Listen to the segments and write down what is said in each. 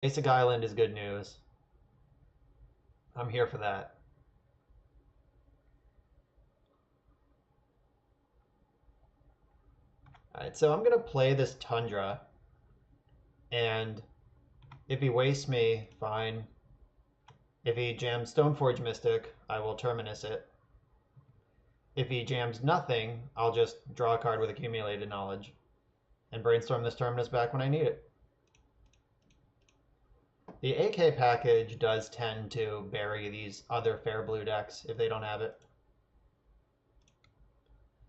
Basic Island is good news. I'm here for that. Alright, so I'm going to play this Tundra, and if he wastes me, fine. If he jams Stoneforge Mystic, I will Terminus it. If he jams nothing, I'll just draw a card with Accumulated Knowledge and brainstorm this Terminus back when I need it. The AK package does tend to bury these other fair blue decks if they don't have it.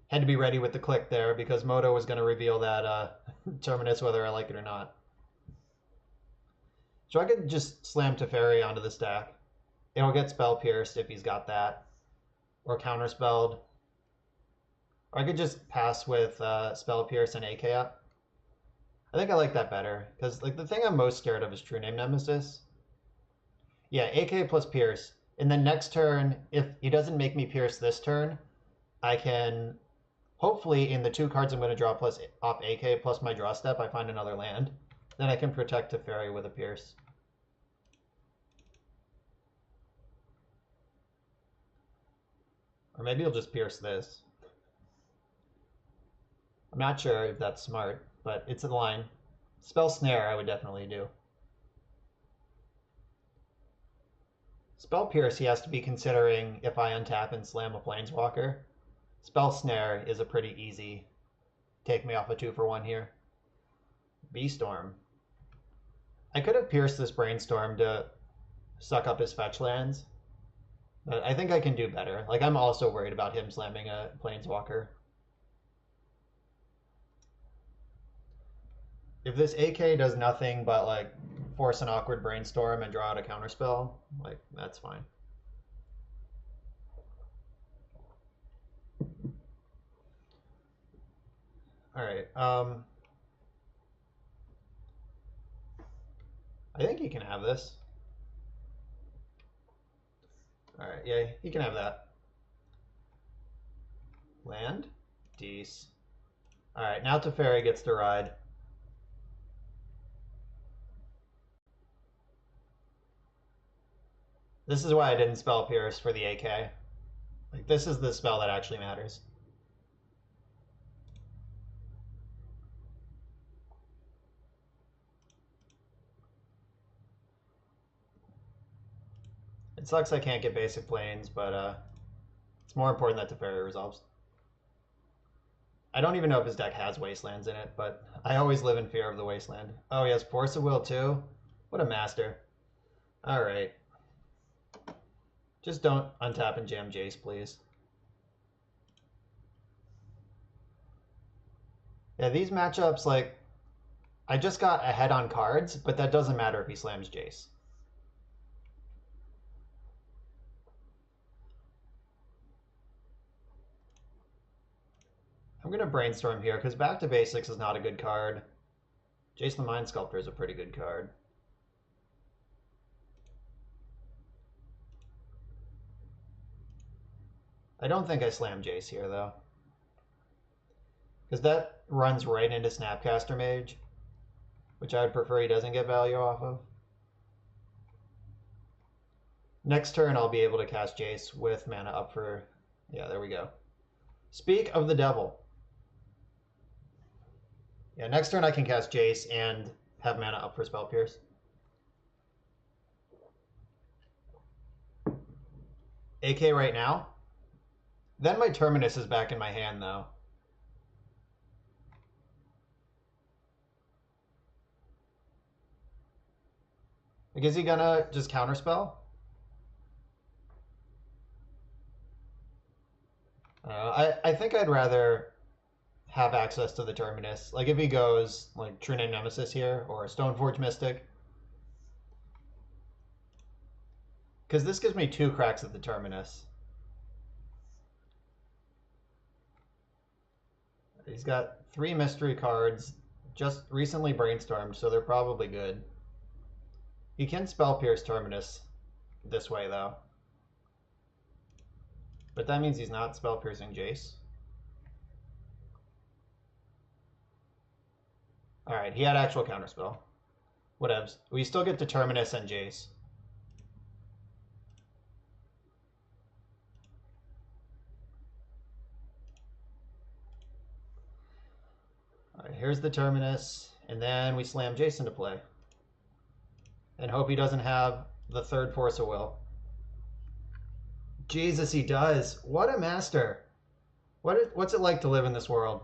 Had to be ready with the click there because Moto was going to reveal that Terminus whether I like it or not. So I could just slam Teferi onto the stack. It'll get Spell Pierced if he's got that. Or Counterspelled. Or I could just pass with Spell Pierce and AK up. I think I like that better. Because like the thing I'm most scared of is True Name Nemesis. Yeah, AK plus Pierce. And then next turn, if he doesn't make me Pierce this turn, I can... Hopefully, in the 2 cards I'm going to draw plus off AK plus my draw step, I find another land. Then I can protect Teferi with a Pierce. Or maybe he'll just Pierce this. I'm not sure if that's smart, but it's in line. Spell Snare I would definitely do. Spell Pierce he has to be considering if I untap and slam a Planeswalker. Spell Snare is a pretty easy take me off a 2-for-1 here. B-Storm. I could have pierced this Brainstorm to suck up his fetch lands, but I think I can do better. Like, I'm also worried about him slamming a Planeswalker. If this AK does nothing but, like, force an awkward Brainstorm and draw out a counterspell, like, that's fine. Alright, I think he can have this. Alright, yeah, he can have that. Land? Dece. Alright, now Teferi gets to ride. This is why I didn't Spell Pierce for the AK. Like, this is the spell that actually matters. It sucks I can't get basic planes, but it's more important that Teferi resolves. I don't even know if his deck has Wastelands in it, but I always live in fear of the Wasteland. Oh, he has Force of Will too? What a master. Alright. Just don't untap and jam Jace, please. Yeah, these matchups, like, I just got ahead on cards, but that doesn't matter if he slams Jace. I'm going to Brainstorm here, because Back to Basics is not a good card. Jace the Mind Sculptor is a pretty good card. I don't think I slam Jace here, though. Because that runs right into Snapcaster Mage, which I would prefer he doesn't get value off of. Next turn, I'll be able to cast Jace with mana up for... Yeah, there we go. Speak of the Devil. Yeah, next turn I can cast Jace and have mana up for Spell Pierce. AK right now. Then my Terminus is back in my hand, though. Like, is he gonna just counterspell? I think I'd rather have access to the Terminus. Like, if he goes, like, True Name Nemesis here, or Stoneforge Mystic. Because this gives me 2 cracks at the Terminus. He's got 3 mystery cards, just recently brainstormed, so they're probably good. He can Spell Pierce Terminus this way, though. But that means he's not Spell Piercing Jace. Alright, he had actual Counterspell. Whatevs. We still get to Terminus and Jace. Alright, here's the Terminus, and then we slam Jace into play. And hope he doesn't have the third Force of Will. Jesus, he does. What a master. What's it like to live in this world?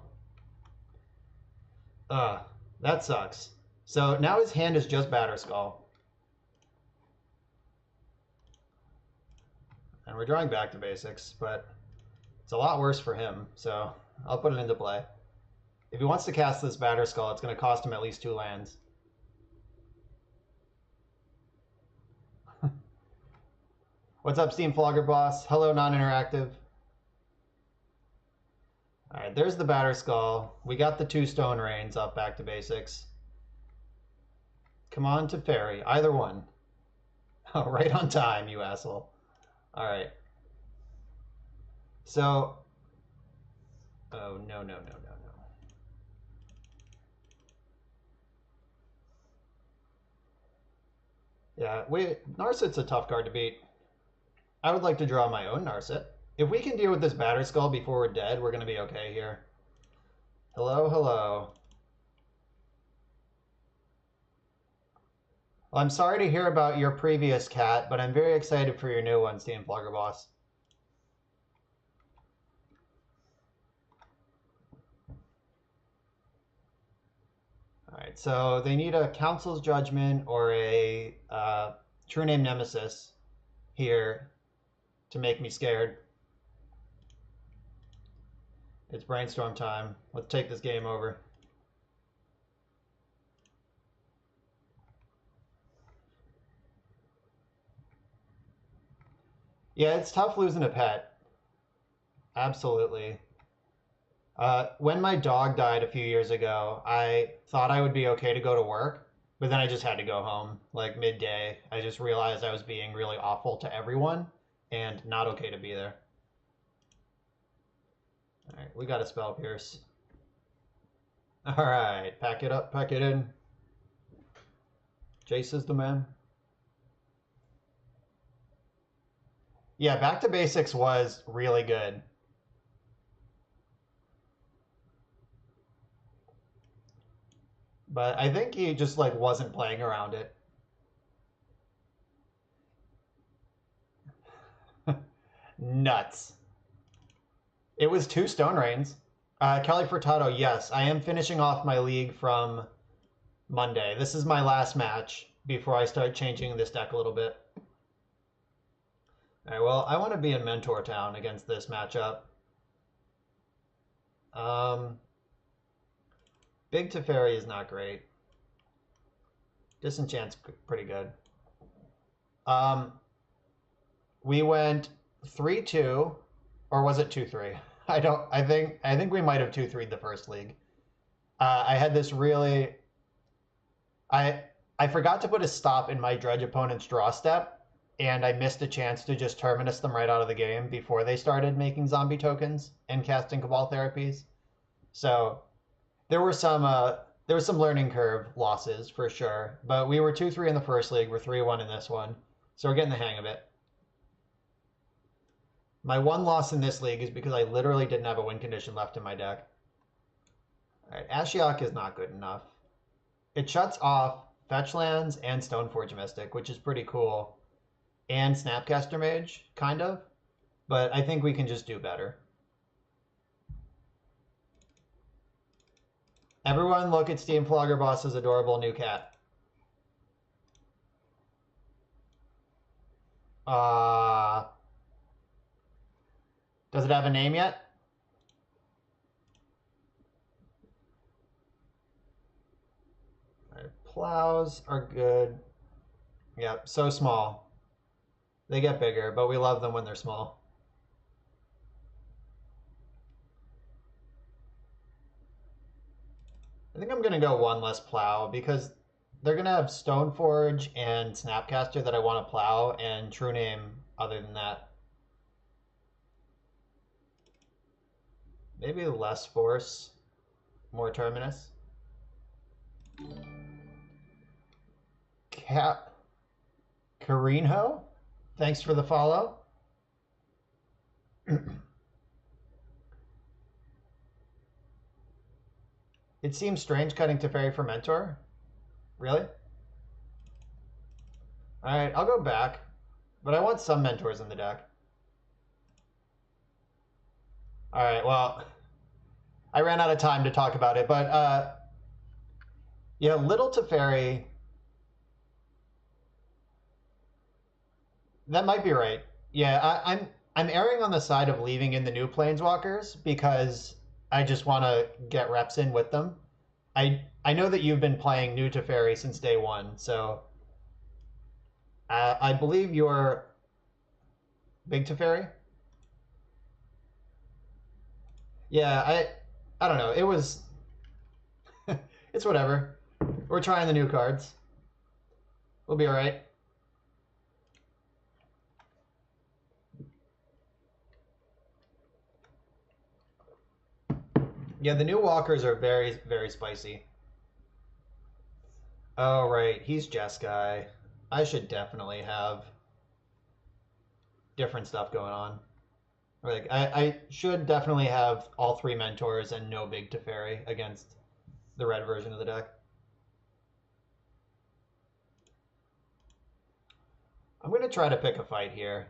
That sucks. So now his hand is just Batterskull. And we're drawing back to basics, but it's a lot worse for him, so I'll put it into play. If he wants to cast this Batterskull, it's going to cost him at least 2 lands. What's up, Steam Flogger Boss? Hello, non-interactive. Alright, there's the Batterskull. We got the 2 Stone Rains up back to basics. Come on to Fairy. Either one. Oh, right on time, you asshole. Alright. So... Oh, no. Yeah, Narset's a tough card to beat. I would like to draw my own Narset. If we can deal with this Batterskull before we're dead, we're going to be okay here. Hello. Well, I'm sorry to hear about your previous cat, but I'm very excited for your new one, Steam Flogger Boss. Alright, so they need a Council's Judgment or a True Name Nemesis here to make me scared. It's brainstorm time. Let's take this game over. Yeah, it's tough losing a pet. Absolutely. When my dog died a few years ago, I thought I would be okay to go to work, but then I just had to go home, like midday. I just realized I was being really awful to everyone and not okay to be there. All right, we got a Spell Pierce. All right, pack it up, pack it in. Jace is the man. Yeah, back to basics was really good. But I think he just like wasn't playing around it. Nuts. It was 2 Stone Rains. Kelly Furtado, yes, I am finishing off my league from Monday. This is my last match before I start changing this deck a little bit. All right, well, I want to be in Mentor Town against this matchup. Big Teferi is not great. Disenchant's pretty good. We went 3-2, or was it 2-3? I think we might have 2-3'd the first league. I had this really... I forgot to put a stop in my Dredge opponent's draw step, and I missed a chance to just Terminus them right out of the game before they started making zombie tokens and casting Cabal Therapies. So there was some learning curve losses for sure, but we were 2-3 in the first league, we're 3-1 in this one, so we're getting the hang of it. My one loss in this league is because I literally didn't have a win condition left in my deck. Alright, Ashiok is not good enough. It shuts off Fetch Lands and Stoneforge Mystic, which is pretty cool. And Snapcaster Mage, kind of. But I think we can just do better. Everyone look at Steam Flogger Boss's adorable new cat. Does it have a name yet? All right, plows are good. Yep, so small. They get bigger, but we love them when they're small. I think I'm going to go 1 less plow because they're going to have Stoneforge and Snapcaster that I want to plow and True Name other than that. Maybe less force, more Terminus. Carinho, thanks for the follow. It seems strange cutting Teferi for Mentor. Really? Alright, I'll go back. But I want some Mentors in the deck. Alright, well, I ran out of time to talk about it, but yeah, Little Teferi, that might be right. Yeah, I'm erring on the side of leaving in the new Planeswalkers because I just want to get reps in with them. I know that you've been playing new Teferi since day one, so I believe you're big Teferi. Yeah, I don't know. It was it's whatever. We're trying the new cards. We'll be all right. Yeah, the new walkers are very, very spicy. Oh, right. He's Jeskai. I should definitely have different stuff going on. Like, I should definitely have all three mentors and no big Teferi against the red version of the deck. I'm going to try to pick a fight here.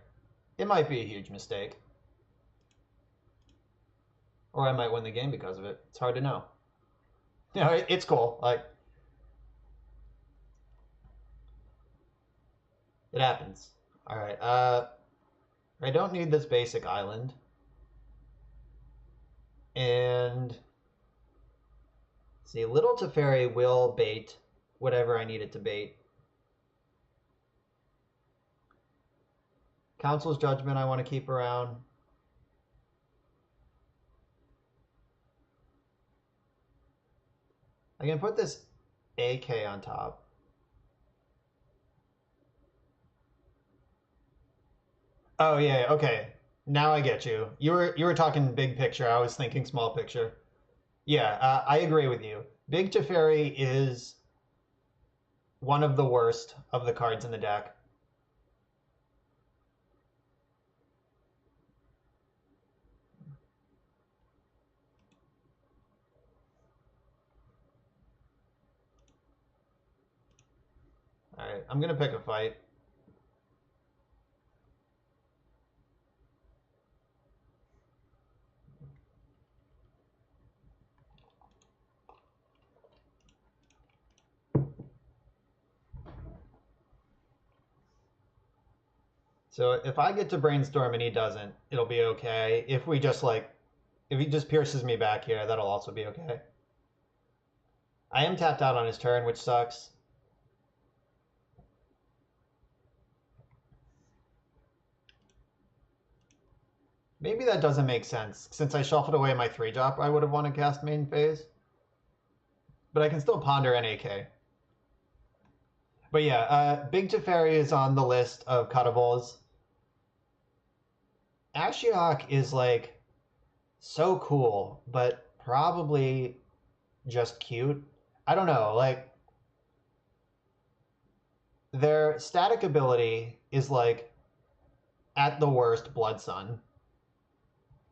It might be a huge mistake. Or I might win the game because of it. It's hard to know. You know, it's cool. Like, it happens. All right. I don't need this basic island. And see, Little Teferi will bait whatever I need it to bait. Council's Judgment I want to keep around. I can put this AK on top. Oh yeah, okay. Now I get you. You were talking big picture. I was thinking small picture. Yeah, I agree with you. Big Teferi is one of the worst of the cards in the deck. All right, I'm gonna pick a fight. So if I get to brainstorm and he doesn't, it'll be okay. If he just pierces me back here, that'll also be okay. I am tapped out on his turn, which sucks. Maybe that doesn't make sense. Since I shuffled away my 3-drop, I would have won a cast main phase. But I can still ponder NAK. But yeah, Big Teferi is on the list of cuttables. Ashiok is like so cool, but probably just cute. I don't know, like their static ability is like at the worst Blood Sun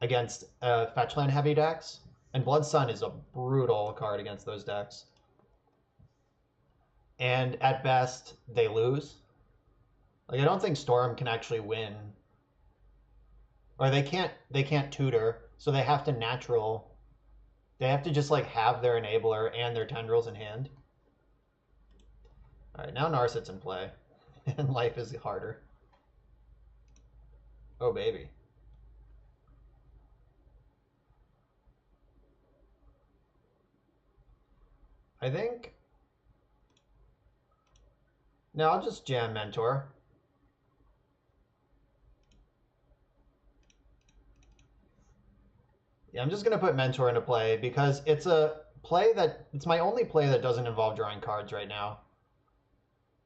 against fetchland heavy decks, and Blood Sun is a brutal card against those decks. And at best, they lose. Like I don't think Storm can actually win, or they can't tutor, so they have to natural. They have to just like have their enabler and their tendrils in hand. All right, now Narset's in play, and life is harder. Oh baby. I think. No, I'll just jam Mentor. Yeah, I'm just gonna put Mentor into play because it's my only play that doesn't involve drawing cards right now.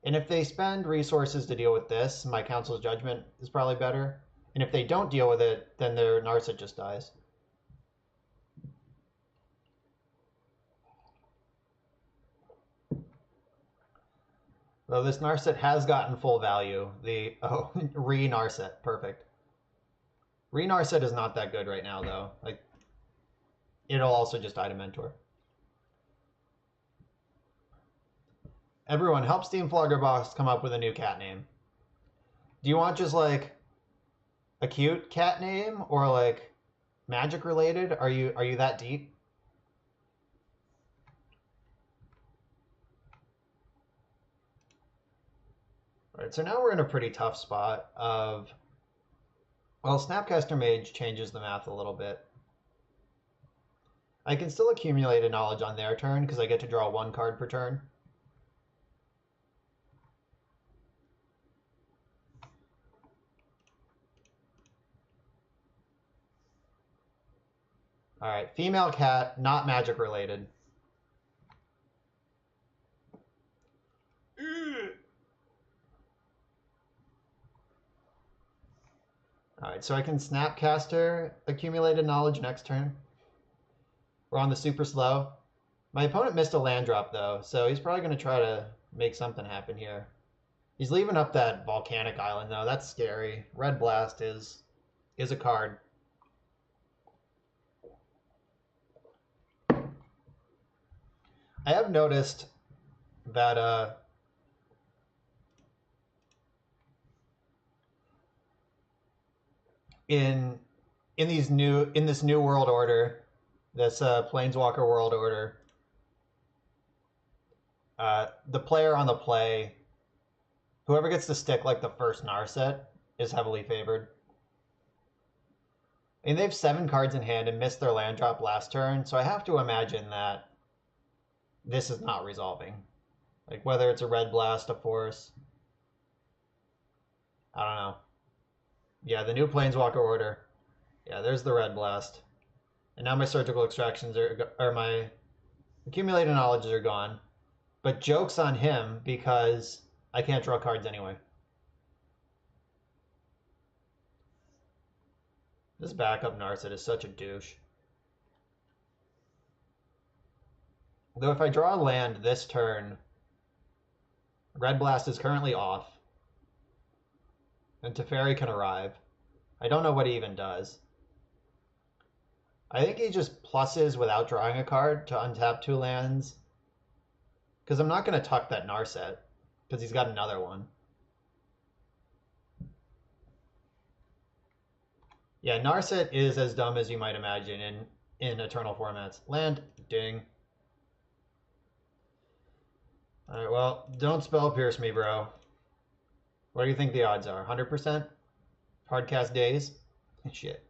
And if they spend resources to deal with this, my Council's Judgment is probably better. And if they don't deal with it, then their Narset just dies. Though this Narset has gotten full value. The re-Narset, perfect. Re-Narset is not that good right now though. Like, it'll also just item mentor. Everyone, help Steam Floggerbox come up with a new cat name. Do you want just like a cute cat name or like magic related? Are you that deep? All right, so now we're in a pretty tough spot of, well, Snapcaster Mage changes the math a little bit. I can still accumulate a knowledge on their turn because I get to draw one card per turn. All right, female cat, not magic related. All right, so I can Snapcaster accumulated knowledge next turn. We're on the super slow. My opponent missed a land drop though, so he's probably going to try to make something happen here. He's leaving up that volcanic island though. That's scary. Red Blast is a card. I have noticed that in this new world order, this Planeswalker world order, the player on the play, whoever gets to stick like the first Narset is heavily favored. And they have 7 cards in hand and missed their land drop last turn, so I have to imagine that this is not resolving. Like whether it's a red blast, a force. I don't know. Yeah, the new Planeswalker order. Yeah, there's the red blast. And now my surgical extractions or my accumulated knowledges are gone. But joke's on him because I can't draw cards anyway. This backup Narset is such a douche. Though if I draw a land this turn, Red Blast is currently off. And Teferi can arrive. I don't know what he even does. I think he just pluses without drawing a card to untap 2 lands. Because I'm not going to tuck that Narset. Because he's got another one. Yeah, Narset is as dumb as you might imagine in Eternal formats. Land, ding. Alright, well, don't spell pierce me, bro. What do you think the odds are? 100%? Hardcast days? Shit.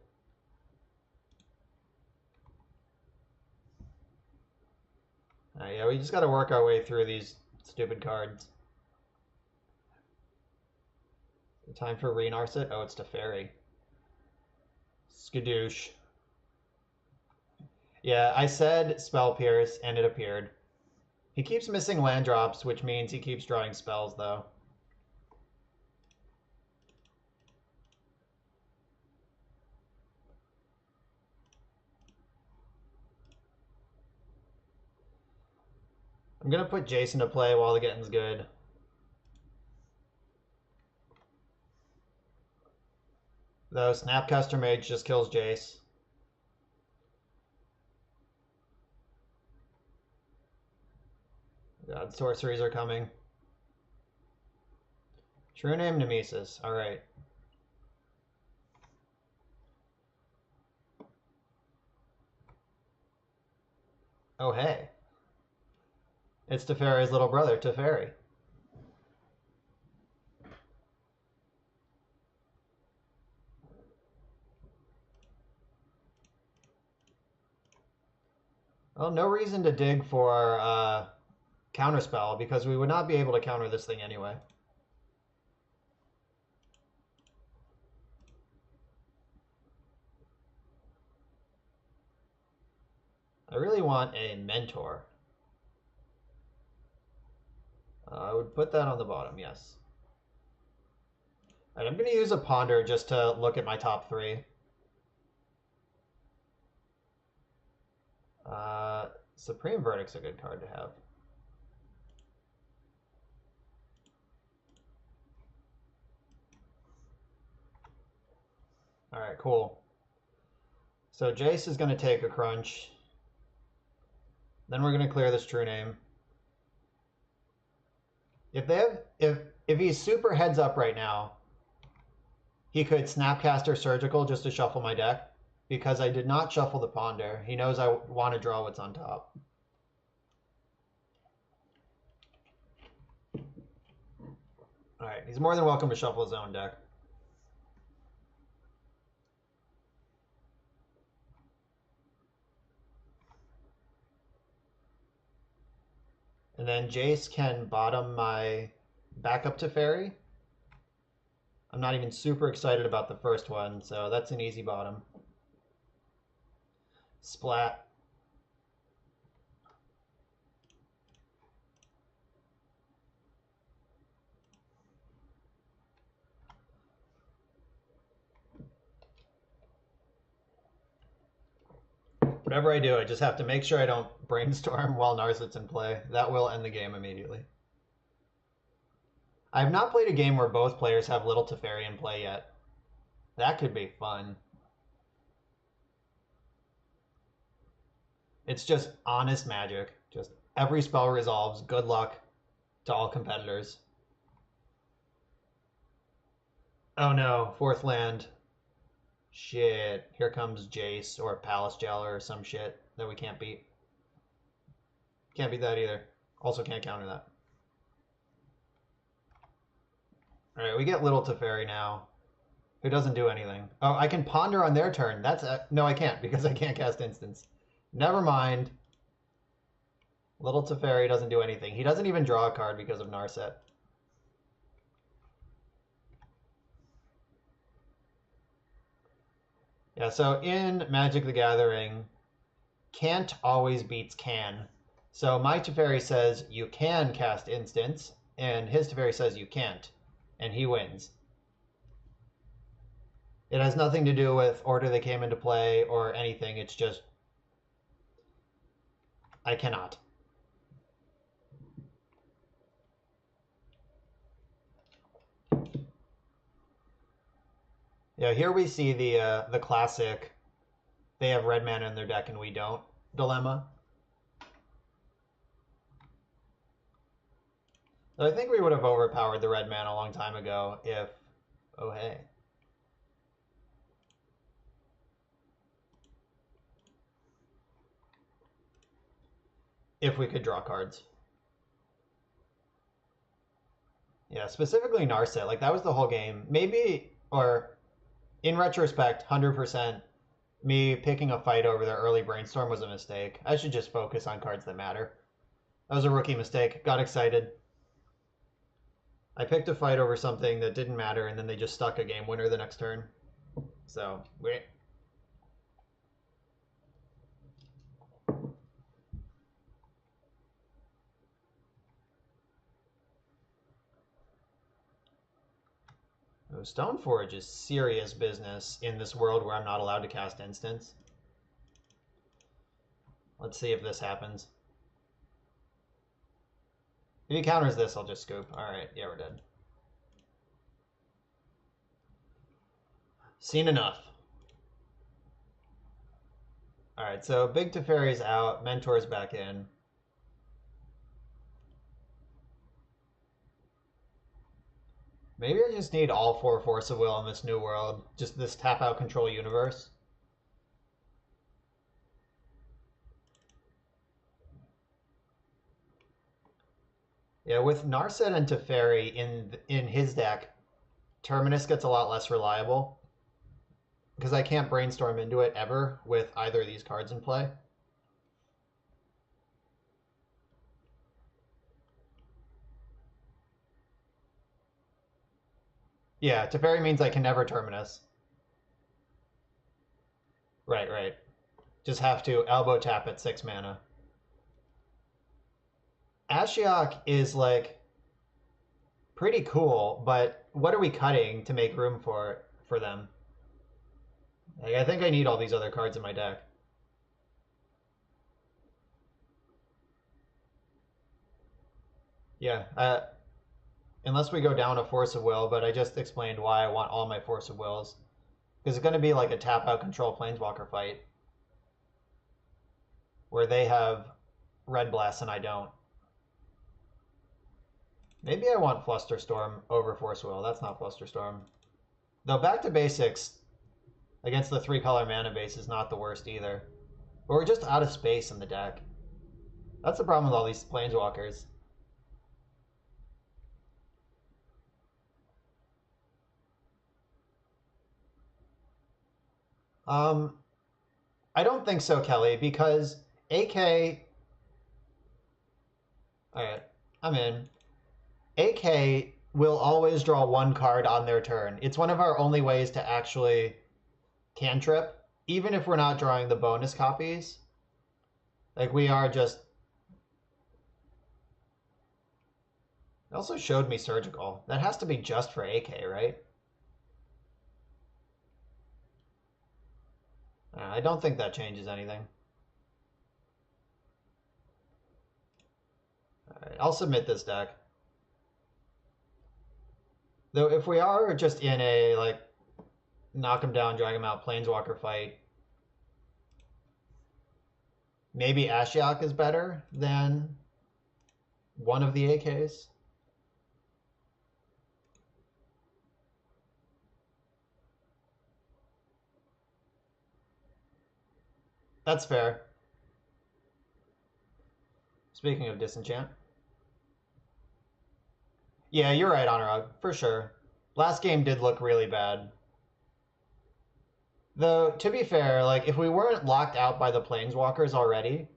Alright, yeah, we just gotta work our way through these stupid cards. Time for re-Narset? Oh, it's Teferi. Skadoosh. Yeah, I said Spell Pierce, and it appeared. He keeps missing land drops, which means he keeps drawing spells, though. I'm going to put Jason to play while the getting's good. Though Snapcaster Mage just kills Jace. God, sorceries are coming. True name Nemesis. Alright. Oh, hey. It's Teferi's little brother, Teferi. Well, no reason to dig for Counterspell, because we would not be able to counter this thing anyway. I really want a Mentor. I would put that on the bottom, yes. All right, I'm going to use a Ponder just to look at my top 3. Supreme Verdict's a good card to have. All right, cool. So Jace is going to take a crunch. Then we're going to clear this true name. If he's super heads up right now, he could Snapcaster Surgical just to shuffle my deck. Because I did not shuffle the Ponder. He knows I want to draw what's on top. Alright, he's more than welcome to shuffle his own deck. And then Jace can bottom my backup Teferi. I'm not even super excited about the first one, so that's an easy bottom. Splat. Whatever I do, I just have to make sure I don't brainstorm while Narset's in play. That will end the game immediately. I have not played a game where both players have Little Teferi in play yet. That could be fun. It's just honest magic. Just every spell resolves. Good luck to all competitors. Oh no, fourth land. Shit. Here comes Jace or Palace Jailer or some shit that we can't beat. Can't beat that either. Also can't counter that. Alright, we get Little Teferi now. Who doesn't do anything. Oh, I can Ponder on their turn. That's no, I can't because I can't cast Instants. Never mind. Little Teferi doesn't do anything. He doesn't even draw a card because of Narset. Yeah, so in Magic the Gathering, can't always beats can. So my Teferi says you can cast Instants, and his Teferi says you can't, and he wins. It has nothing to do with order they came into play or anything. It's just I cannot. Yeah, here we see the classic they have red mana in their deck and we don't dilemma. So I think we would have overpowered the red mana a long time ago if oh hey. If we could draw cards. Yeah, specifically Narset. Like, that was the whole game. Maybe, or in retrospect, 100%, me picking a fight over their early brainstorm was a mistake. I should just focus on cards that matter. That was a rookie mistake. Got excited. I picked a fight over something that didn't matter, and then they just stuck a game winner the next turn. So, wait. Stoneforge is serious business in this world where I'm not allowed to cast instants. Let's see if this happens. If he counters this, I'll just scoop. Alright, yeah, we're dead. Seen enough. Alright, so Big Teferi's out, Mentor's back in. Maybe I just need all 4 Force of Will in this new world. Just this tap out control universe. Yeah, with Narset and Teferi in his deck, Terminus gets a lot less reliable. Because I can't brainstorm into it ever with either of these cards in play. Yeah, Teferi means I can never Terminus. Right, right. Just have to elbow tap at 6 mana. Ashiok is like pretty cool, but what are we cutting to make room for them? Like, I think I need all these other cards in my deck. Yeah, unless we go down a Force of Will, but I just explained why I want all my Force of Wills. Because it's going to be like a tap out control planeswalker fight where they have Red Blast and I don't. Maybe I want Flusterstorm over Force Will. That's not Flusterstorm. Though back to basics against the 3-color mana base is not the worst either. But we're just out of space in the deck. That's the problem with all these planeswalkers. I don't think so, Kelly, because AK... Alright, I'm in. AK will always draw 1 card on their turn. It's one of our only ways to actually cantrip, even if we're not drawing the bonus copies. Like, we are just... It also showed me Surgical. That has to be just for AK, right? I don't think that changes anything. Alright, I'll submit this deck. Though if we are just in a, like, knock him down, drag him out, planeswalker fight, maybe Ashiok is better than one of the AKs. That's fair. Speaking of disenchant. Yeah, you're right, Anurag, for sure. Last game did look really bad. Though, to be fair, like, if we weren't locked out by the planeswalkers already,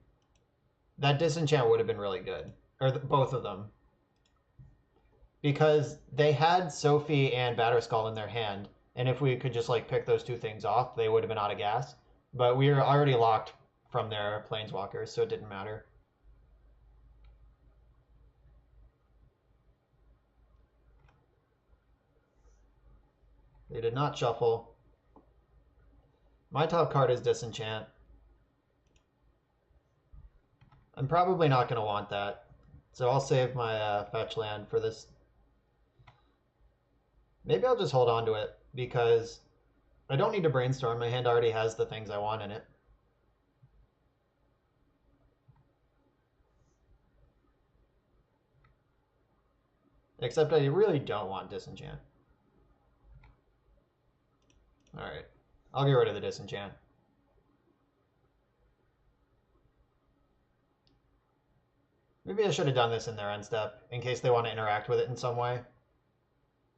that disenchant would have been really good. Or both of them. Because they had Sophie and Batterskull in their hand, and if we could just, like, pick those 2 things off, they would have been out of gas. But we were already locked from their planeswalkers, so it didn't matter. They did not shuffle. My top card is Disenchant. I'm probably not going to want that, so I'll save my fetch land for this. Maybe I'll just hold on to it, because I don't need to brainstorm. My hand already has the things I want in it. Except I really don't want Disenchant. Alright, I'll get rid of the Disenchant. Maybe I should have done this in their end step, in case they want to interact with it in some way.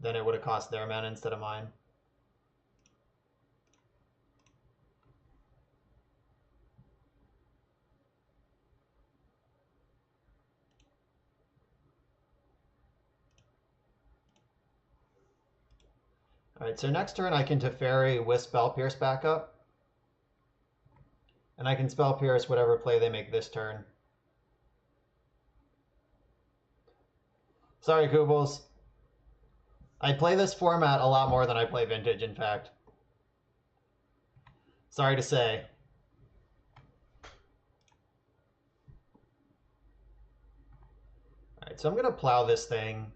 Then it would have cost their mana instead of mine. Alright, so next turn I can Teferi with Spell Pierce back up. And I can Spell Pierce whatever play they make this turn. Sorry, Koobles. I play this format a lot more than I play Vintage, in fact. Sorry to say. Alright, so I'm going to plow this thing.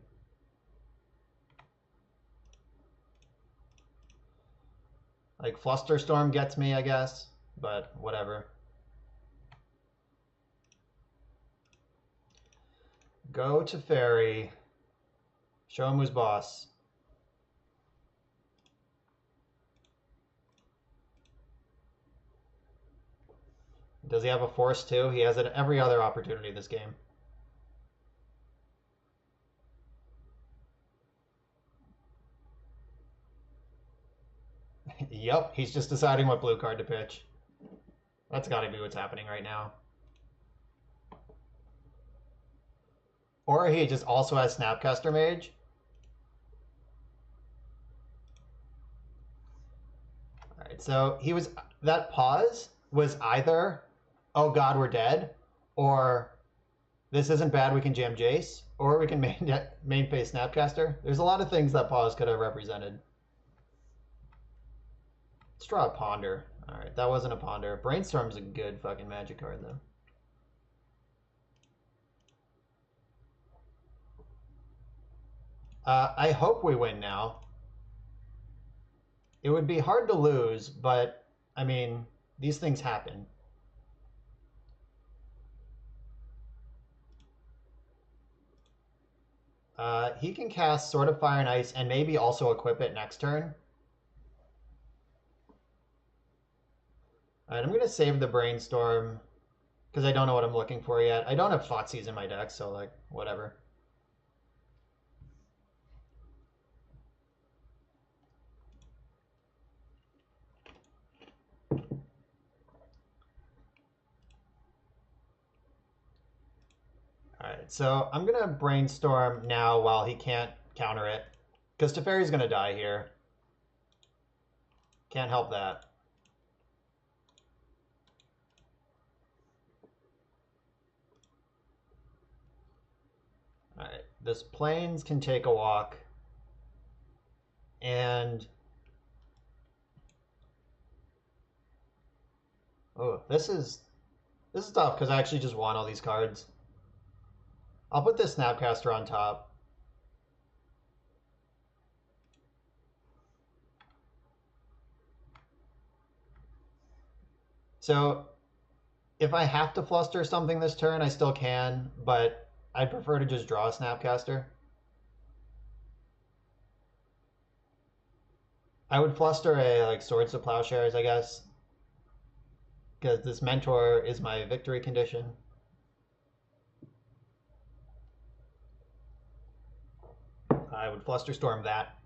Like, Flusterstorm gets me, I guess, but whatever. Go to Fairy. Show him who's boss. Does he have a Force too? He has it every other opportunity this game. Yep, he's just deciding what blue card to pitch. That's got to be what's happening right now. Or he just also has Snapcaster Mage. Alright, so he was... That pause was either, oh god, we're dead, or this isn't bad, we can jam Jace, or we can main phase Snapcaster. There's a lot of things that pause could have represented. Let's draw a Ponder. Alright, that wasn't a Ponder. Brainstorm's a good fucking Magic card, though. I hope we win now. It would be hard to lose, but I mean, these things happen. He can cast Sword of Fire and Ice and maybe also equip it next turn. Alright, I'm going to save the Brainstorm because I don't know what I'm looking for yet. I don't have Thoughtseize in my deck, so like, whatever. Alright, so I'm going to Brainstorm now while he can't counter it. Because Teferi's going to die here. Can't help that. Alright, this Plains can take a walk. And... oh, this is tough because I actually just want all these cards. I'll put this Snapcaster on top. So if I have to fluster something this turn, I still can, but I'd prefer to just draw a Snapcaster. I would fluster a like Swords to Plowshares, I guess, because this Mentor is my victory condition. I would Flusterstorm that.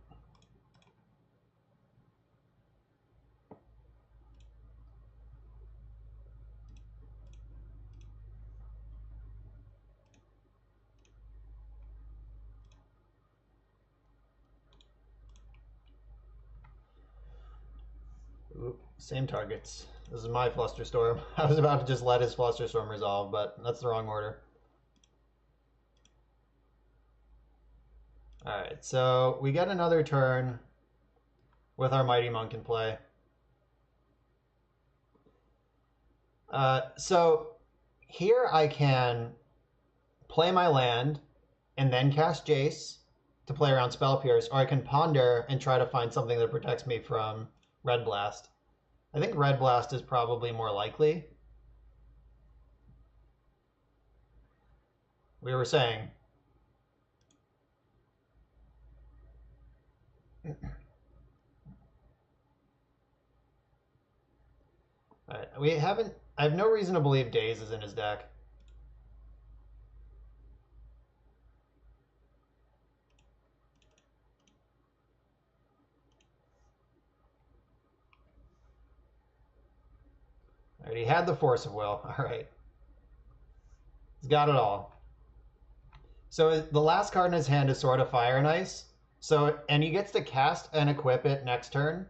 Ooh, same targets. This is my Flusterstorm. I was about to just let his Flusterstorm resolve, but that's the wrong order. Alright, so we get another turn with our Mighty Monk in play. So here I can play my land and then cast Jace to play around Spell Pierce, or I can Ponder and try to find something that protects me from Red Blast. I think Red Blast is probably more likely. We were saying... Alright, we haven't... I have no reason to believe Daze is in his deck. Alright, he had the Force of Will. Alright. He's got it all. So the last card in his hand is Sword of Fire and Ice. So, and he gets to cast and equip it next turn.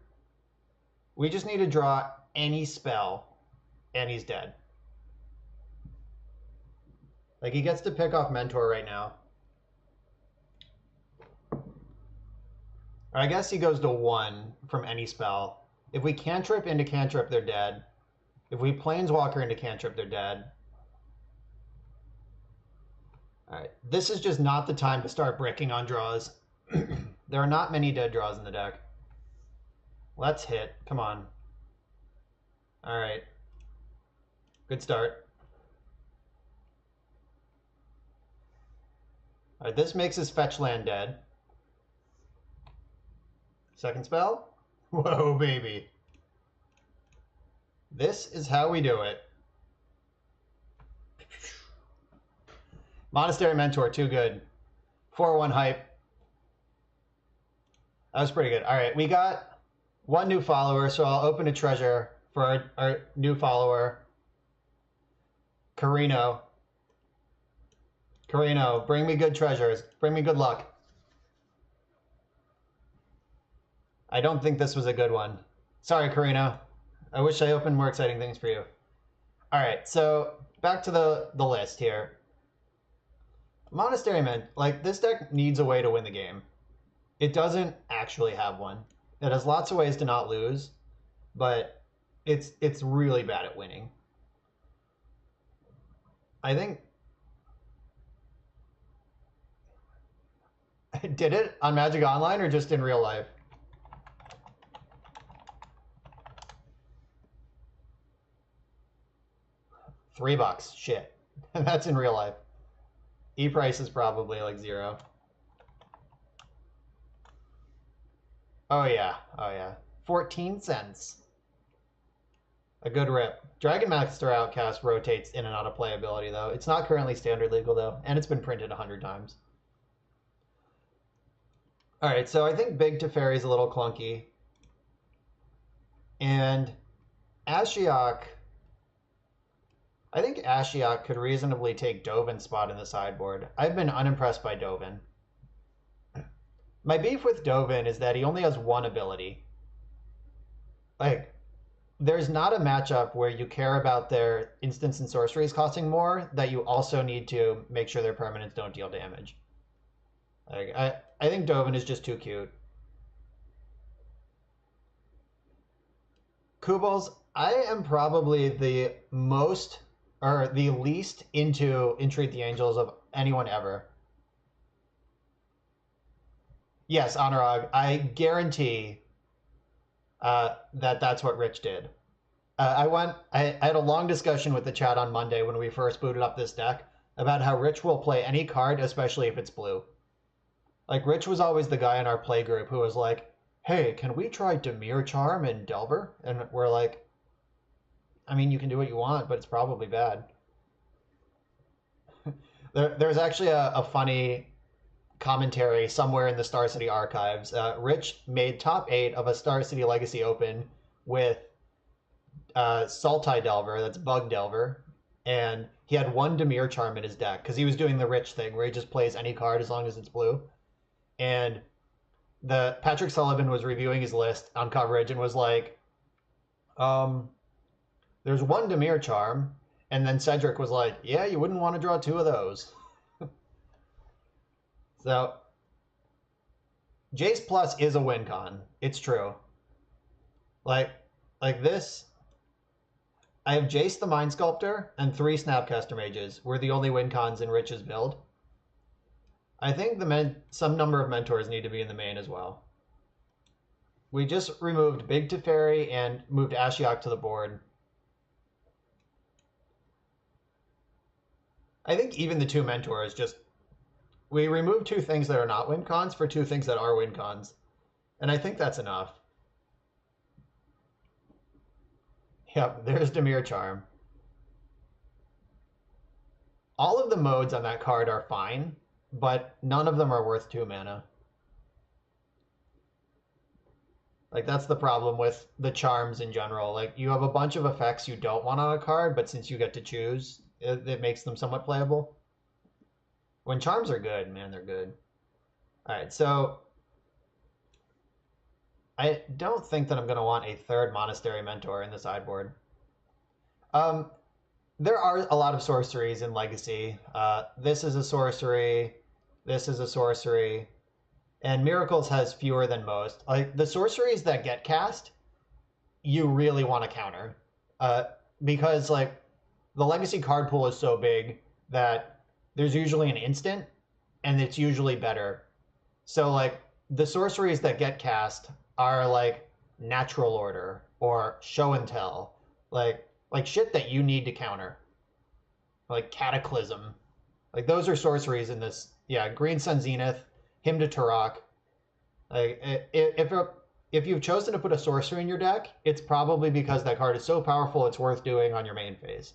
We just need to draw any spell, and he's dead. Like, he gets to pick off Mentor right now. Or I guess he goes to 1 from any spell. If we cantrip into cantrip, they're dead. If we Planeswalker into cantrip, they're dead. Alright, this is just not the time to start bricking on draws. There are not many dead draws in the deck. Let's hit. Come on. Alright. Good start. Alright, this makes his fetch land dead. Second spell? Whoa, baby. This is how we do it. Monastery Mentor, too good. 4-1 hype. That was pretty good. All right, we got 1 new follower, so I'll open a treasure for our new follower, Carino. Carino, bring me good treasures. Bring me good luck. I don't think this was a good one. Sorry, Carino. I wish I opened more exciting things for you. All right, so back to the list here. Monastery Man, like, this deck needs a way to win the game. It doesn't actually have one. It has lots of ways to not lose, but it's really bad at winning. I think... Did it on Magic Online or just in real life? $3. Shit. That's in real life. E-price is probably like 0. Oh yeah. Oh yeah. 14 cents. A good rip. Dragon Master Outcast rotates in and out of playability, though. It's not currently standard legal, though, and it's been printed 100 times. Alright, so I think Big Teferi is a little clunky. And Ashiok... I think Ashiok could reasonably take Dovin's spot in the sideboard. I've been unimpressed by Dovin. My beef with Dovin is that he only has one ability. Like, there's not a matchup where you care about their instants and sorceries costing more that you also need to make sure their permanents don't deal damage. Like, I think Dovin is just too cute. Kubals, I am probably the most or the least into Entreat the Angels of anyone ever. Yes, Anurag, I guarantee that that's what Rich did. I had a long discussion with the chat on Monday when we first booted up this deck about how Rich will play any card, especially if it's blue. Like, Rich was always the guy in our play group who was like, hey, can we try Dimir Charm and Delver? And we're like, I mean, you can do what you want, but it's probably bad. There's actually a funny commentary somewhere in the Star City archives. Rich made top 8 of a Star City Legacy Open with Sultai Delver, that's Bug Delver, and he had one Dimir Charm in his deck because he was doing the Rich thing where he just plays any card as long as it's blue. And the Patrick Sullivan was reviewing his list on coverage and was like, there's one Dimir Charm, and then Cedric was like, yeah, you wouldn't want to draw 2 of those. So Jace Plus is a win con. It's true. Like this, I have Jace the Mind Sculptor and 3 Snapcaster Mages. We're the only win cons in Rich's build. I think some number of mentors need to be in the main as well. We just removed Big Teferi and moved Ashiok to the board. I think even the 2 mentors just... We removed 2 things that are not win cons for 2 things that are win cons. And I think that's enough. Yep, there's Dimir Charm. All of the modes on that card are fine, but none of them are worth 2 mana. Like, that's the problem with the charms in general. Like, you have a bunch of effects you don't want on a card, but since you get to choose, it makes them somewhat playable. When charms are good, man, they're good. All right, so I don't think that I'm going to want a 3rd Monastery Mentor in the sideboard. There are a lot of sorceries in Legacy. This is a sorcery. This is a sorcery. And Miracles has fewer than most. Like, the sorceries that get cast, you really want to counter. Because, like, the Legacy card pool is so big that there's usually an instant, and it's usually better. So, like, the sorceries that get cast are, like, Natural Order or Show and Tell. Like shit that you need to counter. Like Cataclysm. Like, those are sorceries in this. Yeah, Green Sun Zenith, Hymn to Turok. Like, if you've chosen to put a sorcery in your deck, it's probably because that card is so powerful it's worth doing on your main phase.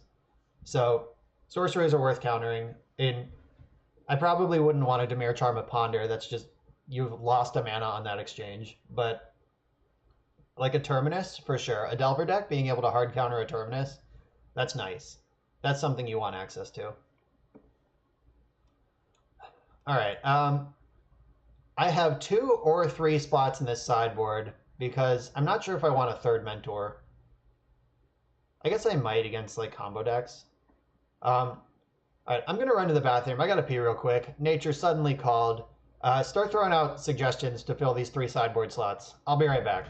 So, sorceries are worth countering. I probably wouldn't want to Dimir Charm a Ponder. That's just, you've lost a mana on that exchange. But like a Terminus, for sure. A Delver deck, being able to hard counter a Terminus, that's nice. That's something you want access to. All right. I have 2 or 3 spots in this sideboard because I'm not sure if I want a 3rd Mentor. I guess I might against, like, combo decks. All right, I'm going to run to the bathroom. I got to pee real quick. Nature suddenly called. Start throwing out suggestions to fill these 3 sideboard slots. I'll be right back.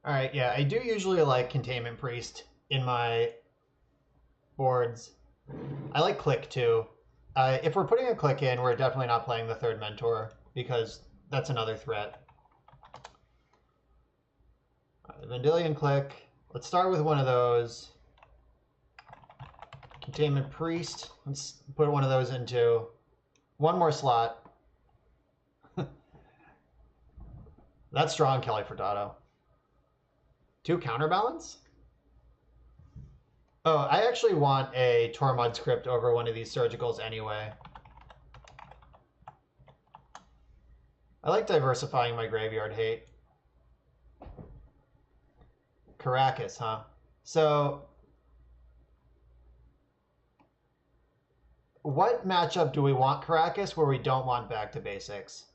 Alright, yeah, I do usually like Containment Priest in my boards. I like Click too. If we're putting a Click in, we're definitely not playing the third Mentor because that's another threat. Vendilion Click. Let's start with one of those. Containment Priest. Let's put one of those into one more slot. That's strong, Kelly Furtado. 2 counterbalance? Oh, I actually want a Tormod script over one of these surgicals anyway. I like diversifying my graveyard hate. Caracas, huh? So, what matchup do we want Caracas where we don't want back to basics?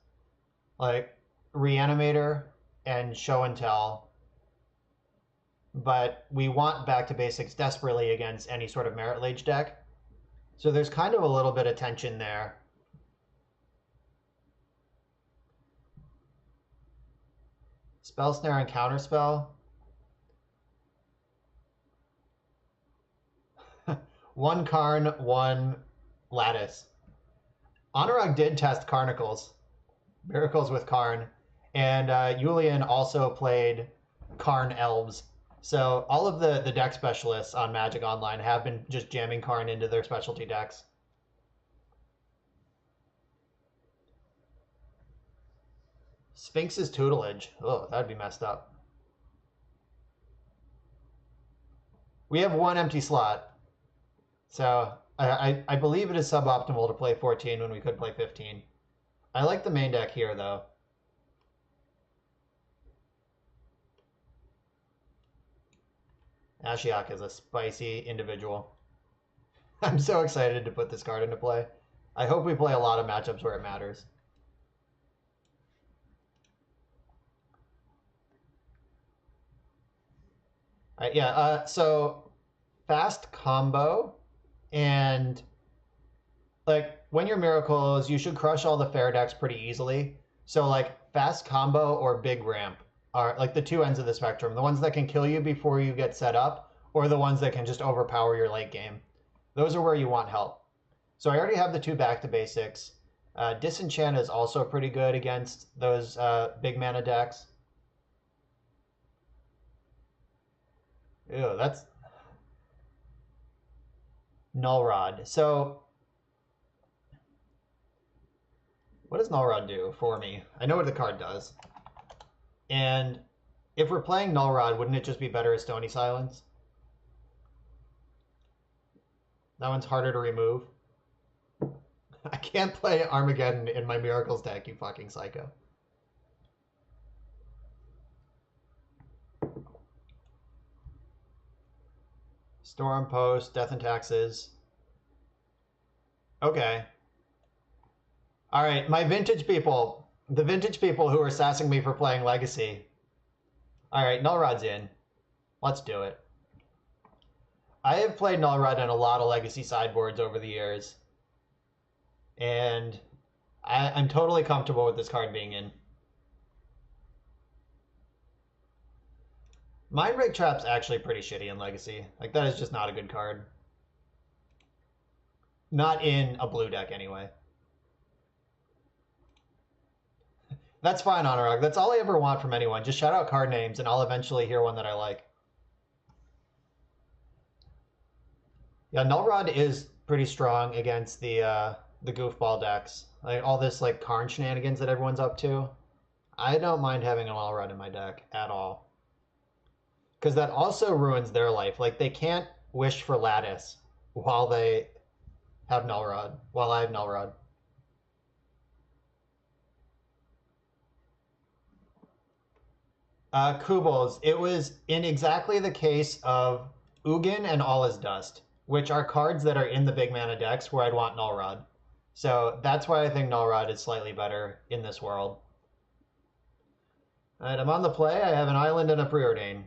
Like, Reanimator and Show and Tell. But we want back to basics desperately against any sort of Merit Lage deck. So there's kind of a little bit of tension there. Spell Snare and Counterspell. One Karn, one Lattice. Honorog did test Carnicles. Miracles with Karn. And Yulian also played Karn Elves. So all of the deck specialists on Magic Online have been just jamming Karn into their specialty decks. Sphinx's Tutelage. Oh, that'd be messed up. We have one empty slot. So I believe it is suboptimal to play 14 when we could play 15. I like the main deck here, though. Ashiok is a spicy individual. I'm so excited to put this card into play. I hope we play a lot of matchups where it matters. All right, yeah, so fast combo and like when you're Miracles, you should crush all the fair decks pretty easily. So like fast combo or big ramp are like the two ends of the spectrum. The ones that can kill you before you get set up, or the ones that can just overpower your late game. Those are where you want help. So I already have the 2 back to basics. Disenchant is also pretty good against those big mana decks. Ew, that's Null Rod. So what does Null Rod do for me? I know what the card does. And if we're playing Null Rod, wouldn't it just be better as Stony Silence? That one's harder to remove. I can't play Armageddon in my Miracles deck, you fucking psycho. Storm Post, Death and Taxes. Okay. All right, my vintage people. The vintage people who are sassing me for playing Legacy. All right, Null Rod's in. Let's do it. I have played Null Rod in a lot of Legacy sideboards over the years. And I'm totally comfortable with this card being in. Mind Break Trap's actually pretty shitty in Legacy. Like, that is just not a good card. Not in a blue deck, anyway. That's fine, Honorog. That's all I ever want from anyone. Just shout out card names, and I'll eventually hear one that I like. Yeah, Null Rod is pretty strong against the goofball decks. Like all this like Karn shenanigans that everyone's up to. I don't mind having a Null Rod in my deck at all. Because that also ruins their life. Like they can't wish for Lattice while they have Null Rod, while I have Null Rod. Kubos, it was in exactly the case of Ugin and All Is Dust, which are cards that are in the big mana decks where I'd want Null Rod. So that's why I think Null Rod is slightly better in this world. All right, I'm on the play. I have an island and a Preordain.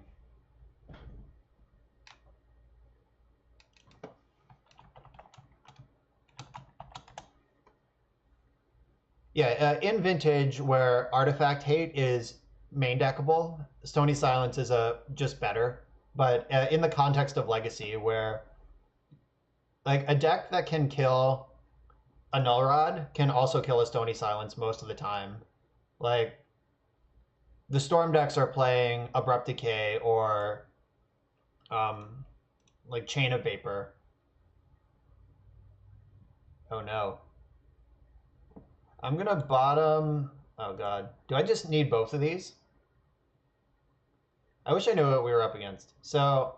Yeah, in Vintage, where Artifact Hate is main deckable. Stony Silence is just better, but in the context of Legacy, where like a deck that can kill a Null Rod can also kill a Stony Silence most of the time. Like the Storm decks are playing Abrupt Decay or like Chain of Vapor. Oh no. I'm gonna bottom. Oh god. Do I just need both of these? I wish I knew what we were up against. So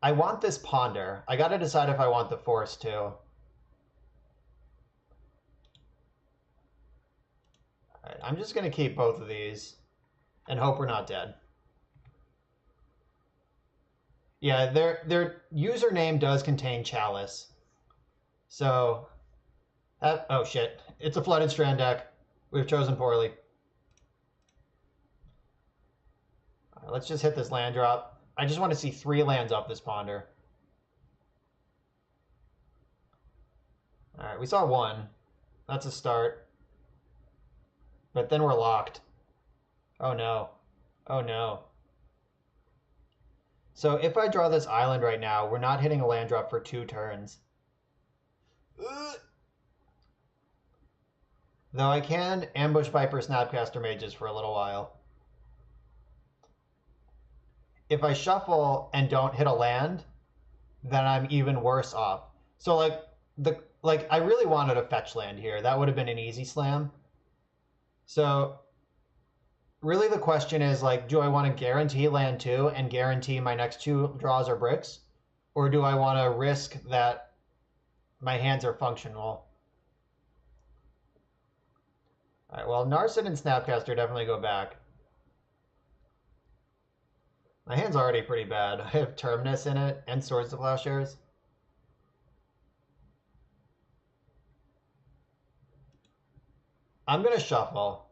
I want this Ponder. I gotta decide if I want the Force too. Alright, I'm just gonna keep both of these and hope we're not dead. Yeah, their username does contain Chalice. So, oh shit. It's a Flooded Strand deck. We've chosen poorly. Right, let's just hit this land drop. I just want to see 3 lands off this Ponder. Alright, we saw 1. That's a start. But then we're locked. Oh no. Oh no. So if I draw this island right now, we're not hitting a land drop for 2 turns. Ugh. Though I can ambush Viper Snapcaster Mages for a little while. If I shuffle and don't hit a land, then I'm even worse off. So like I really wanted a fetch land here. That would have been an easy slam. So really the question is like, do I want to guarantee land 2 and guarantee my next 2 draws are bricks? Or do I want to risk that my hands are functional? All right, well, Narset and Snapcaster definitely go back. My hand's already pretty bad. I have Terminus in it and Swords to Plowshares. I'm going to shuffle.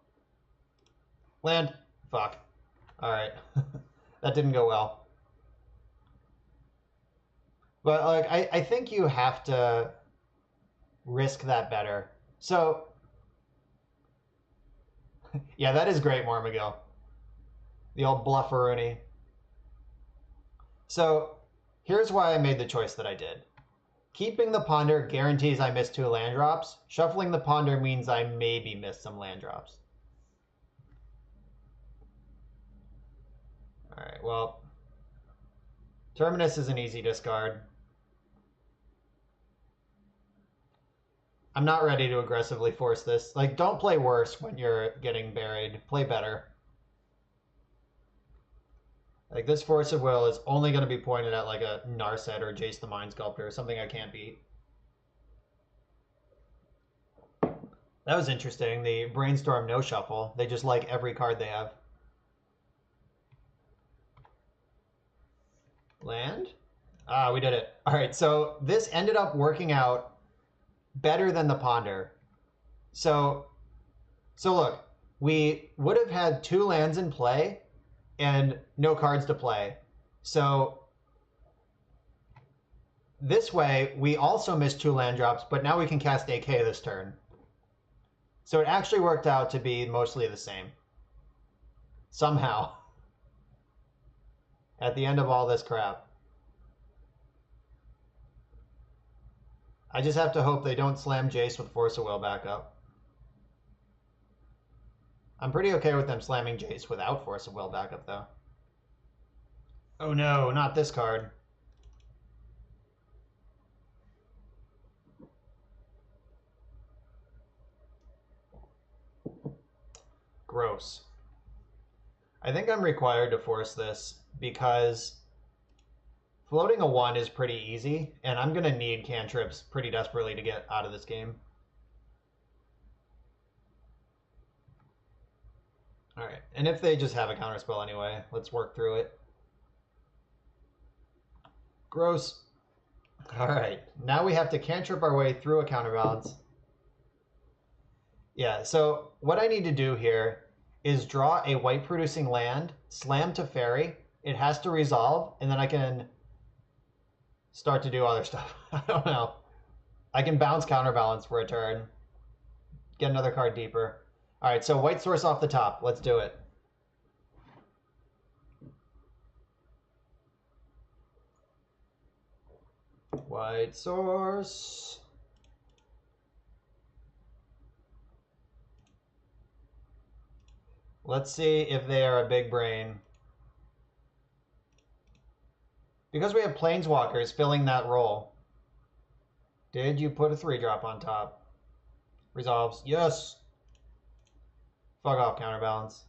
Land. Fuck. Alright. That didn't go well. But like I think you have to risk that better. So yeah, that is great, Mormagil. The old blufferoonie. So here's why I made the choice that I did. Keeping the Ponder guarantees I miss 2 land drops. Shuffling the Ponder means I maybe miss some land drops. Alright, well, Terminus is an easy discard. I'm not ready to aggressively force this. Like, don't play worse when you're getting buried. Play better. Like, this Force of Will is only going to be pointed at, like, a Narset or Jace the Mind Sculptor, something I can't beat. That was interesting. The Brainstorm no shuffle. They just like every card they have. Land? Ah, we did it. All right, so this ended up working out better than the Ponder. So look, we would have had 2 lands in play and no cards to play. So this way, we also missed 2 land drops, but now we can cast AK this turn. So it actually worked out to be mostly the same. Somehow. At the end of all this crap. I just have to hope they don't slam Jace with Force of Will back up. I'm pretty okay with them slamming Jace without Force of Will backup, though. Oh no, not this card. Gross. I think I'm required to force this because floating a 1 is pretty easy, and I'm going to need cantrips pretty desperately to get out of this game. Alright, and if they just have a counterspell anyway, let's work through it. Gross. Alright, now we have to cantrip our way through a counterbalance. Yeah, so what I need to do here is draw a white producing land, slam to fairy, it has to resolve, and then I can start to do other stuff. I don't know. I can bounce counterbalance for a turn, get another card deeper. All right, so white source off the top. Let's do it. White source. Let's see if they are a big brain. Because we have planeswalkers filling that role. Did you put a 3-drop on top? Resolves. Yes. Fuck off, counterbalance.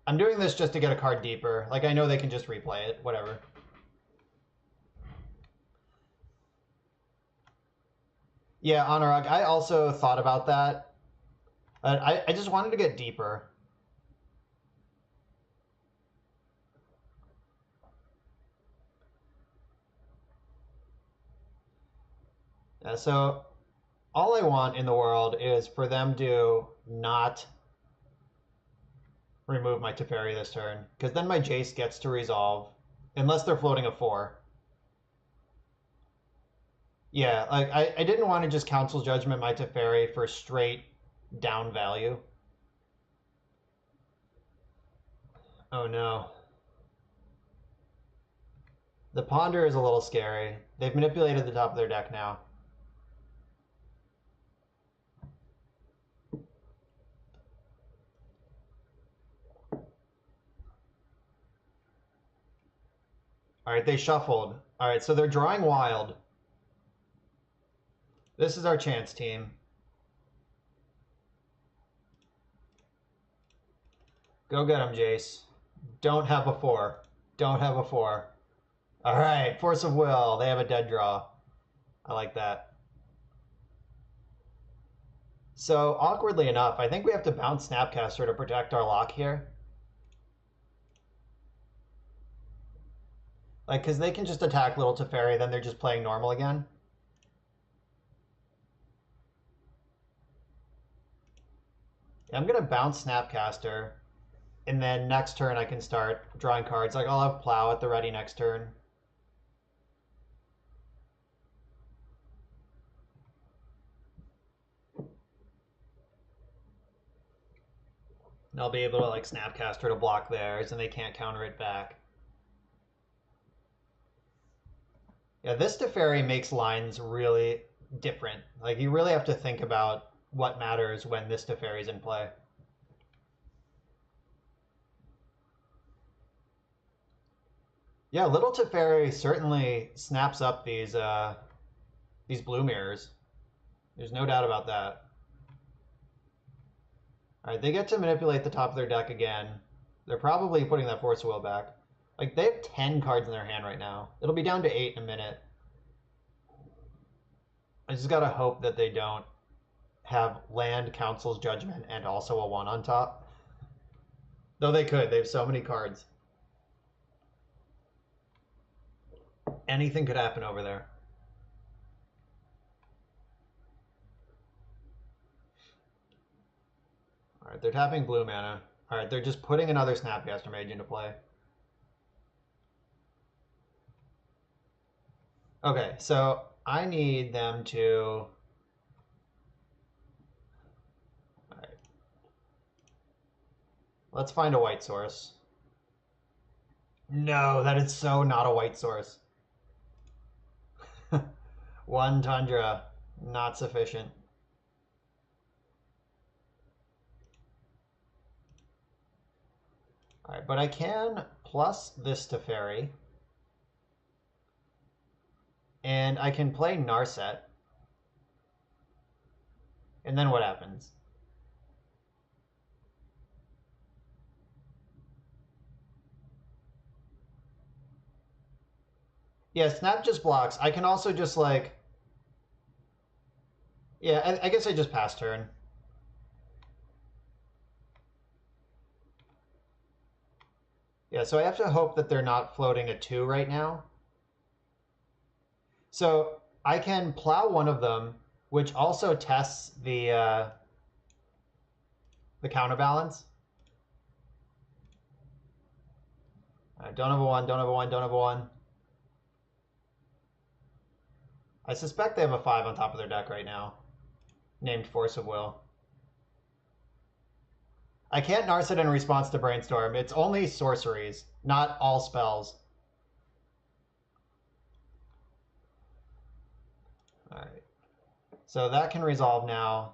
I'm doing this just to get a card deeper. Like, I know they can just replay it. Whatever. Yeah, Honorog, I also thought about that. I just wanted to get deeper. Yeah, so all I want in the world is for them to not remove my Teferi this turn, because then my Jace gets to resolve, unless they're floating a 4. Yeah, like I didn't want to just Council Judgment my Teferi for straight down value. Oh no. The Ponder is a little scary. They've manipulated the top of their deck now. All right, they shuffled. All right, so they're drawing wild. This is our chance, team. Go get him, Jace. Don't have a 4. Don't have a 4. All right, Force of Will. They have a dead draw. I like that. So, awkwardly enough, I think we have to bounce Snapcaster to protect our lock here. Like, because they can just attack Little Teferi, then they're just playing normal again. Yeah, I'm going to bounce Snapcaster, and then next turn I can start drawing cards. Like, I'll have Plow at the ready next turn. And I'll be able to, like, Snapcaster to block theirs, and they can't counter it back. Yeah, this Teferi makes lines really different. Like, you really have to think about what matters when this Teferi's in play. Yeah, Little Teferi certainly snaps up these blue mirrors. There's no doubt about that. All right, they get to manipulate the top of their deck again. They're probably putting that Force of Will back. Like, they have 10 cards in their hand right now. It'll be down to 8 in a minute. I just gotta hope that they don't have land, Council's Judgment, and also a 1 on top. Though they could. They have so many cards. Anything could happen over there. All right, they're tapping blue mana. All right, they're just putting another Snapcaster Mage into play. Okay, so I need them to... All right. Let's find a white source. No, that is so not a white source. 1 Tundra, not sufficient. All right, but I can plus this Teferi. And I can play Narset. And then what happens? Yeah, Snap just blocks. I can also just like... Yeah, I guess I just pass turn. Yeah, so I have to hope that they're not floating a 2 right now. So I can Plow one of them, which also tests the counterbalance. All right, don't have a 1, don't have a 1, don't have a 1. I suspect they have a 5 on top of their deck right now, named Force of Will. I can't Narset in response to Brainstorm. It's only sorceries, not all spells. Alright. So that can resolve now.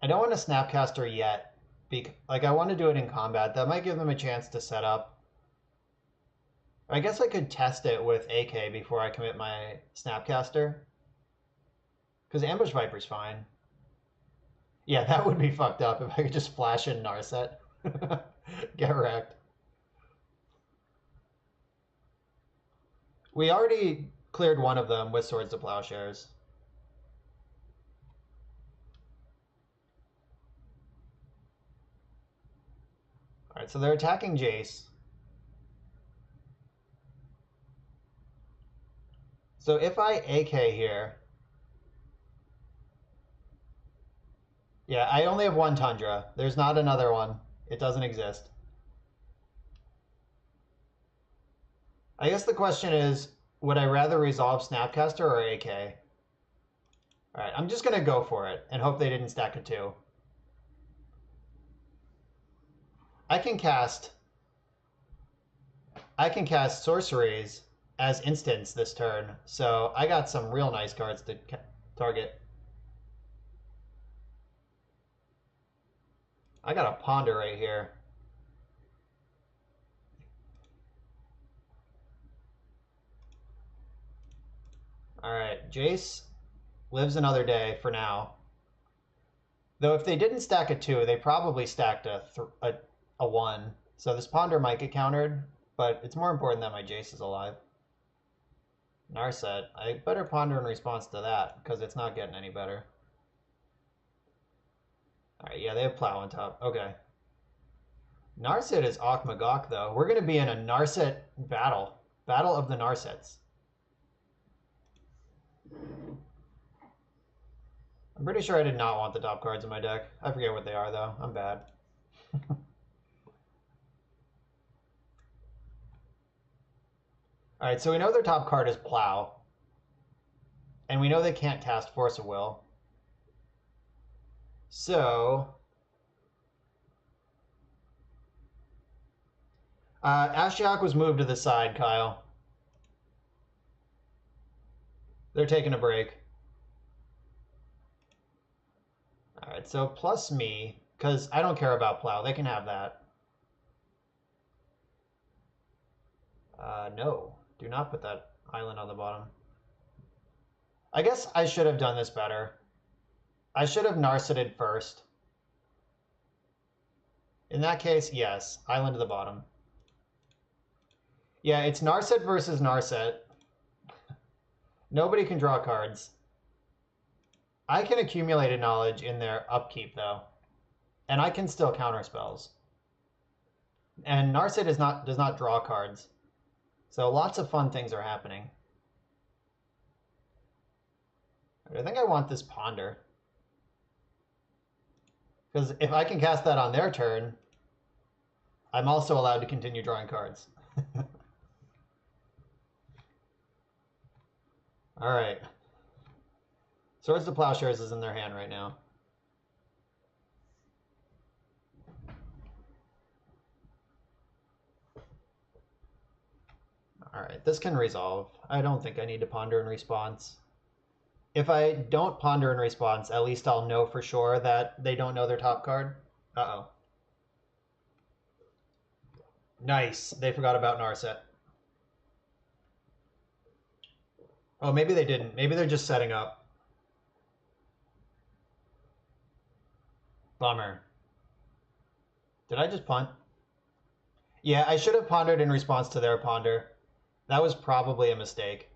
I don't want to Snapcaster yet. Like, I want to do it in combat. That might give them a chance to set up. I guess I could test it with AK before I commit my Snapcaster. Because Ambush Viper's fine. Yeah, that would be fucked up if I could just flash in Narset. Get wrecked. We already cleared one of them with Swords to Plowshares. Alright, so they're attacking Jace. So if I AK here... Yeah, I only have one Tundra. There's not another one. It doesn't exist. I guess the question is, would I rather resolve Snapcaster or AK? Alright, I'm just going to go for it and hope they didn't stack a 2. I can cast sorceries as instants this turn, so I got some real nice cards to target. I got a Ponder right here. Alright, Jace lives another day for now. Though if they didn't stack a 2, they probably stacked a 1. So this Ponder might get countered, but it's more important that my Jace is alive. Narset. I better Ponder in response to that, because it's not getting any better. Alright, yeah, they have Plow on top. Okay. Narset is Ogmagok, though. We're going to be in a Narset battle. Battle of the Narsets. I'm pretty sure I did not want the top cards in my deck. I forget what they are, though. I'm bad. Alright, so we know their top card is Plow. And we know they can't cast Force of Will. So... Ashiok was moved to the side, Kyle. They're taking a break. Alright, so plus me, because I don't care about Plow. They can have that. No. Do not put that island on the bottom. I guess I should have done this better. I should have Narseted first. In that case, yes. Island to the bottom. Yeah, it's Narset versus Narset. Nobody can draw cards. I can accumulate a knowledge in their upkeep, though. And I can still counter spells. And Narset does not draw cards. So lots of fun things are happening. I think I want this Ponder. Because if I can cast that on their turn, I'm also allowed to continue drawing cards. Alright. Swords to Plowshares is in their hand right now. Alright, this can resolve. I don't think I need to Ponder in response. If I don't Ponder in response, at least I'll know for sure that they don't know their top card. Uh-oh. Nice. They forgot about Narset. Oh, maybe they didn't. Maybe they're just setting up. Bummer. Did I just punt? Yeah, I should have pondered in response to their ponder. That was probably a mistake.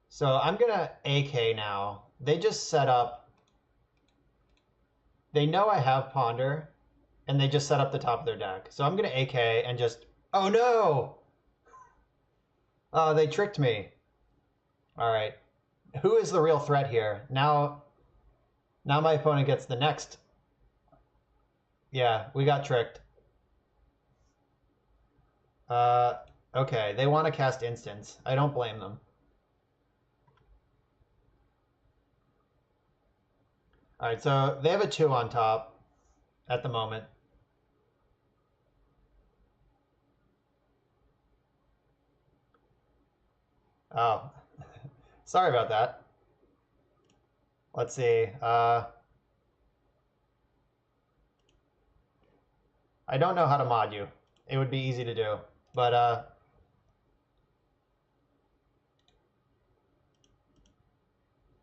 So I'm going to AK now. They just set up... They know I have ponder, and they just set up the top of their deck. So I'm going to AK and just... Oh, no! Oh, they tricked me. All right. Who is the real threat here? Now my opponent gets the next. Yeah, we got tricked. Okay, they want to cast instants. I don't blame them. All right, so they have a 2 on top at the moment. Oh, sorry about that. Let's see. I don't know how to mod you. It would be easy to do, but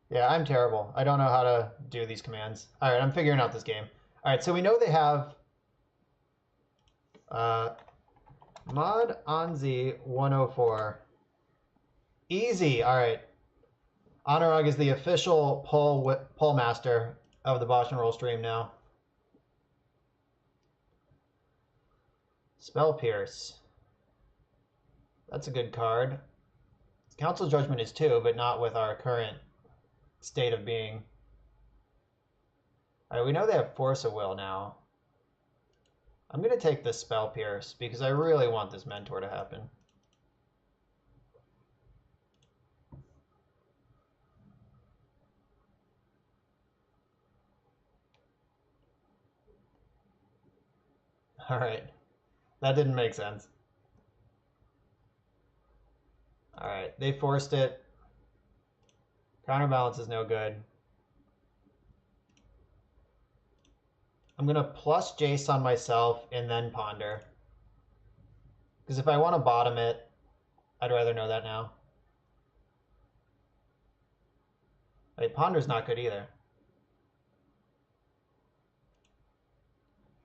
yeah, I'm terrible. I don't know how to do these commands. All right, I'm figuring out this game. All right, so we know they have mod Anzi 104. Easy. All right. Honorog is the official poll master of the Bosch and Roll stream now. Spell Pierce. That's a good card. Council Judgment is 2, but not with our current state of being. All right, we know they have Force of Will now. I'm going to take this Spell Pierce because I really want this Mentor to happen. All right. That didn't make sense. All right. They forced it. Counterbalance is no good. I'm going to plus Jace on myself and then Ponder. Because if I want to bottom it, I'd rather know that now. Wait, Ponder's not good either.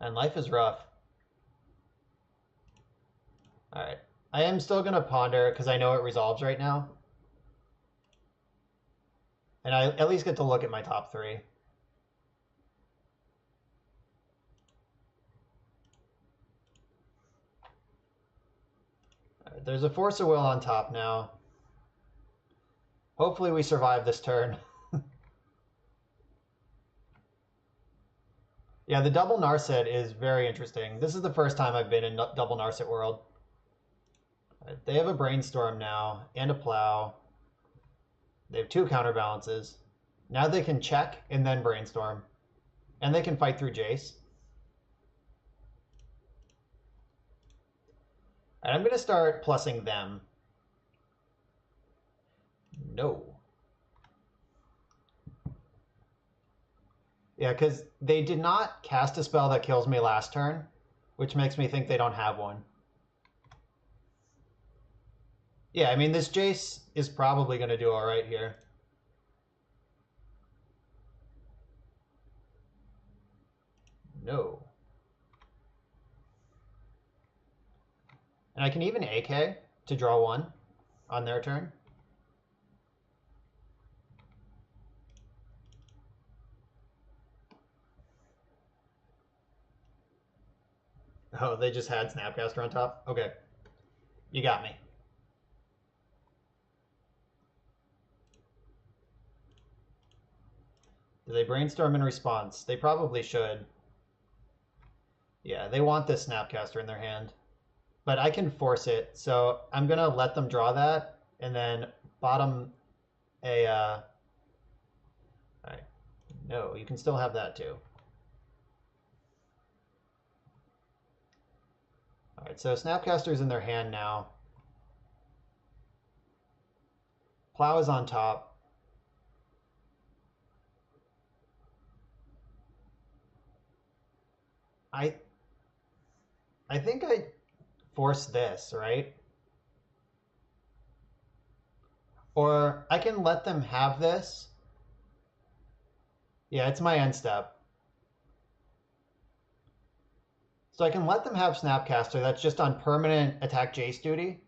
And life is rough. Alright. I am still going to Ponder because I know it resolves right now. And I at least get to look at my top 3. Right, there's a Force of Will on top now. Hopefully we survive this turn. Yeah, the double Narset is very interesting. This is the first time I've been in double Narset world. Right, they have a Brainstorm now and a Plow. They have 2 counterbalances. Now they can check and then Brainstorm. And they can fight through Jace. And I'm going to start plussing them. No. Yeah, because they did not cast a spell that kills me last turn, which makes me think they don't have one. Yeah, I mean, this Jace is probably going to do all right here. No. And I can even AK to draw 1 on their turn. Oh, they just had Snapcaster on top? Okay. You got me. Do they Brainstorm in response? They probably should. Yeah, they want this Snapcaster in their hand. But I can force it, so I'm going to let them draw that, and then bottom a... All right. No, you can still have that too. All right, so Snapcaster's in their hand now. Plow is on top. I think I force this, right? Or I can let them have this. Yeah, it's my end step. So I can let them have Snapcaster. That's just on permanent attack Jace duty.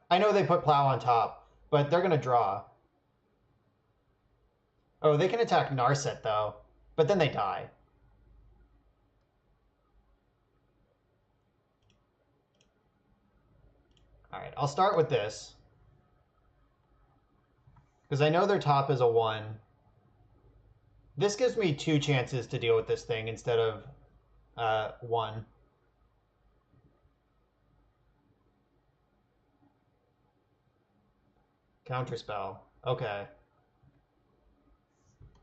I know they put Plow on top, but they're going to draw. Oh, they can attack Narset, though. But then they die. All right, I'll start with this. Because I know their top is a 1. This gives me 2 chances to deal with this thing instead of 1. Counterspell. Okay.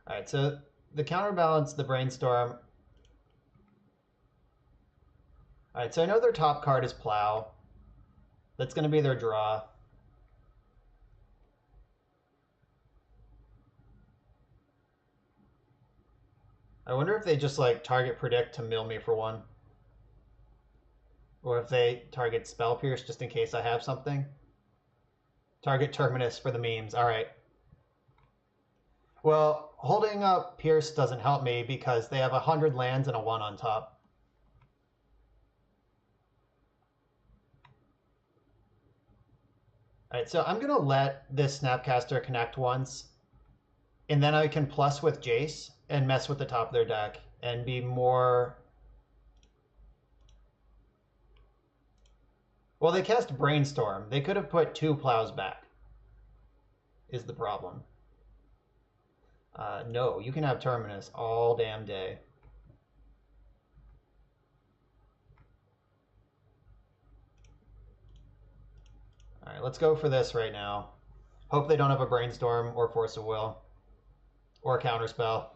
All right, so the counterbalance, the brainstorm. All right, so I know their top card is Plow. That's going to be their draw. I wonder if they just like target Predict to mill me for one. Or if they target Spell Pierce just in case I have something. Target Terminus for the memes. All right. Well, holding up Pierce doesn't help me because they have 100 lands and a 1 on top. All right, so I'm going to let this Snapcaster connect once, and then I can plus with Jace and mess with the top of their deck and be more... Well, they cast Brainstorm. They could have put 2 Plows back, is the problem. No, you can have Terminus all damn day. All right, let's go for this right now. Hope they don't have a Brainstorm or Force of Will or Counterspell.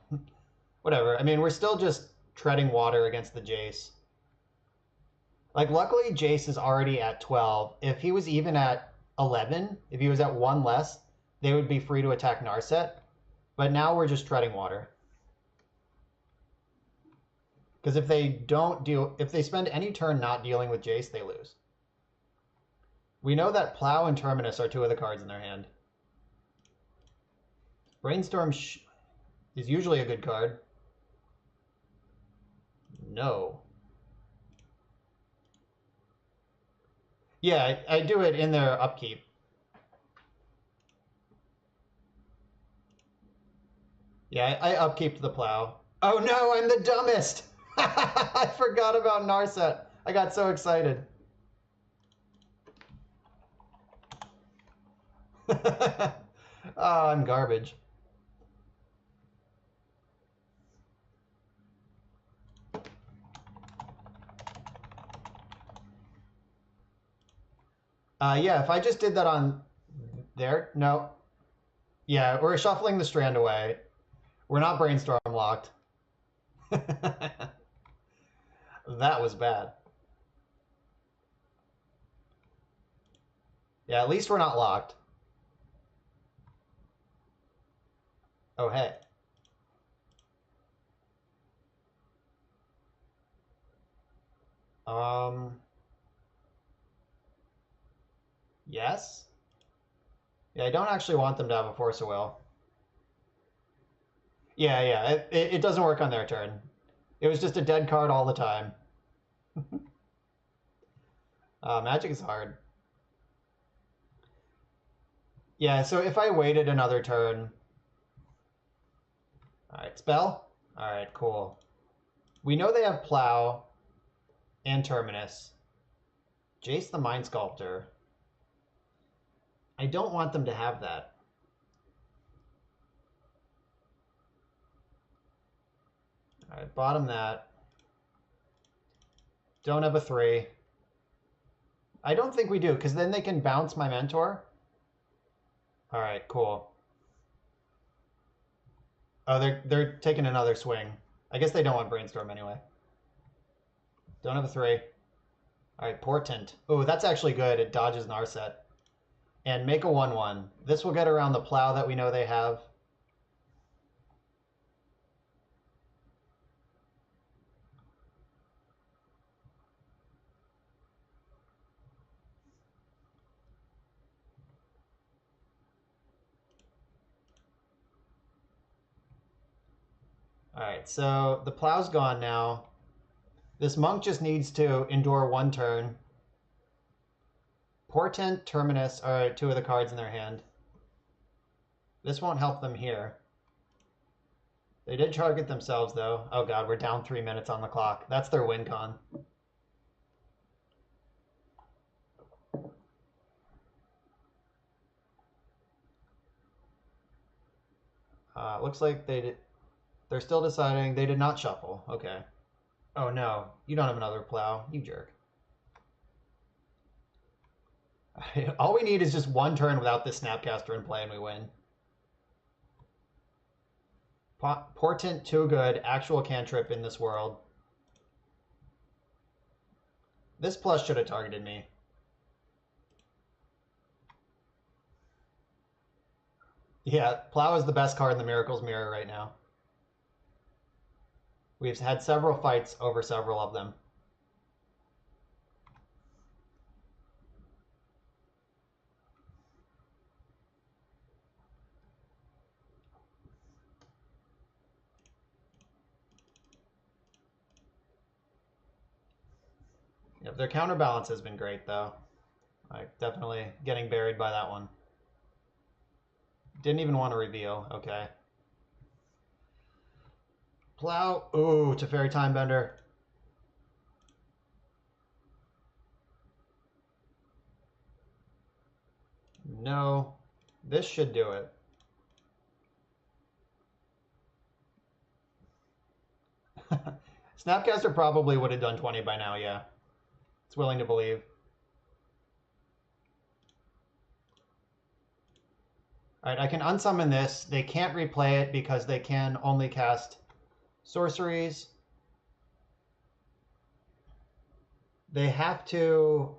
Whatever. I mean, we're still just treading water against the Jace. Like, luckily, Jace is already at 12. If he was even at 11, if he was at 1 less, they would be free to attack Narset. But now we're just treading water. Because if they spend any turn not dealing with Jace, they lose. We know that Plow and Terminus are 2 of the cards in their hand. Brainstorm is usually a good card. No. Yeah, I do it in their upkeep. Yeah, I upkeep the Plow. Oh no, I'm the dumbest! I forgot about Narset. I got so excited. Oh, I'm garbage. Yeah, if I just did that on there, no. Yeah, we're shuffling the Strand away. We're not Brainstorm locked. That was bad. Yeah, at least we're not locked. Oh, hey. Yes? Yeah, I don't actually want them to have a Force of Will. Yeah, it doesn't work on their turn. It was just a dead card all the time. Magic is hard. Yeah, so if I waited another turn... Alright, Spell? Alright, cool. We know they have Plow and Terminus. Jace the Mind Sculptor. I don't want them to have that. Alright, bottom that. Don't have a 3. I don't think we do, because then they can bounce my Mentor. Alright, cool. Oh, they're taking another swing. I guess they don't want Brainstorm anyway. Don't have a 3. Alright, Portent. Oh, that's actually good. It dodges Narset. And make a 1/1. This will get around the Plow that we know they have. Alright, so the Plow's gone now. This Monk just needs to endure 1 turn. Portent, Terminus are 2 of the cards in their hand. This won't help them here. They did target themselves, though. Oh god, we're down 3 minutes on the clock. That's their win con. Looks like they're still deciding. They did not shuffle. Okay. Oh no, you don't have another Plow. You jerk. All we need is just 1 turn without this Snapcaster in play and we win. Portent too good. Actual cantrip in this world. This plus should have targeted me. Yeah, Plow is the best card in the Miracles Mirror right now. We've had several fights over several of them. Yep, their counterbalance has been great, though. Like, definitely getting buried by that one. Didn't even want to reveal. Okay. Plow. Ooh, Teferi Timebender. No. This should do it. Snapcaster probably would have done 20 by now, yeah. It's willing to believe. Alright, I can unsummon this. They can't replay it because they can only cast sorceries. They have to...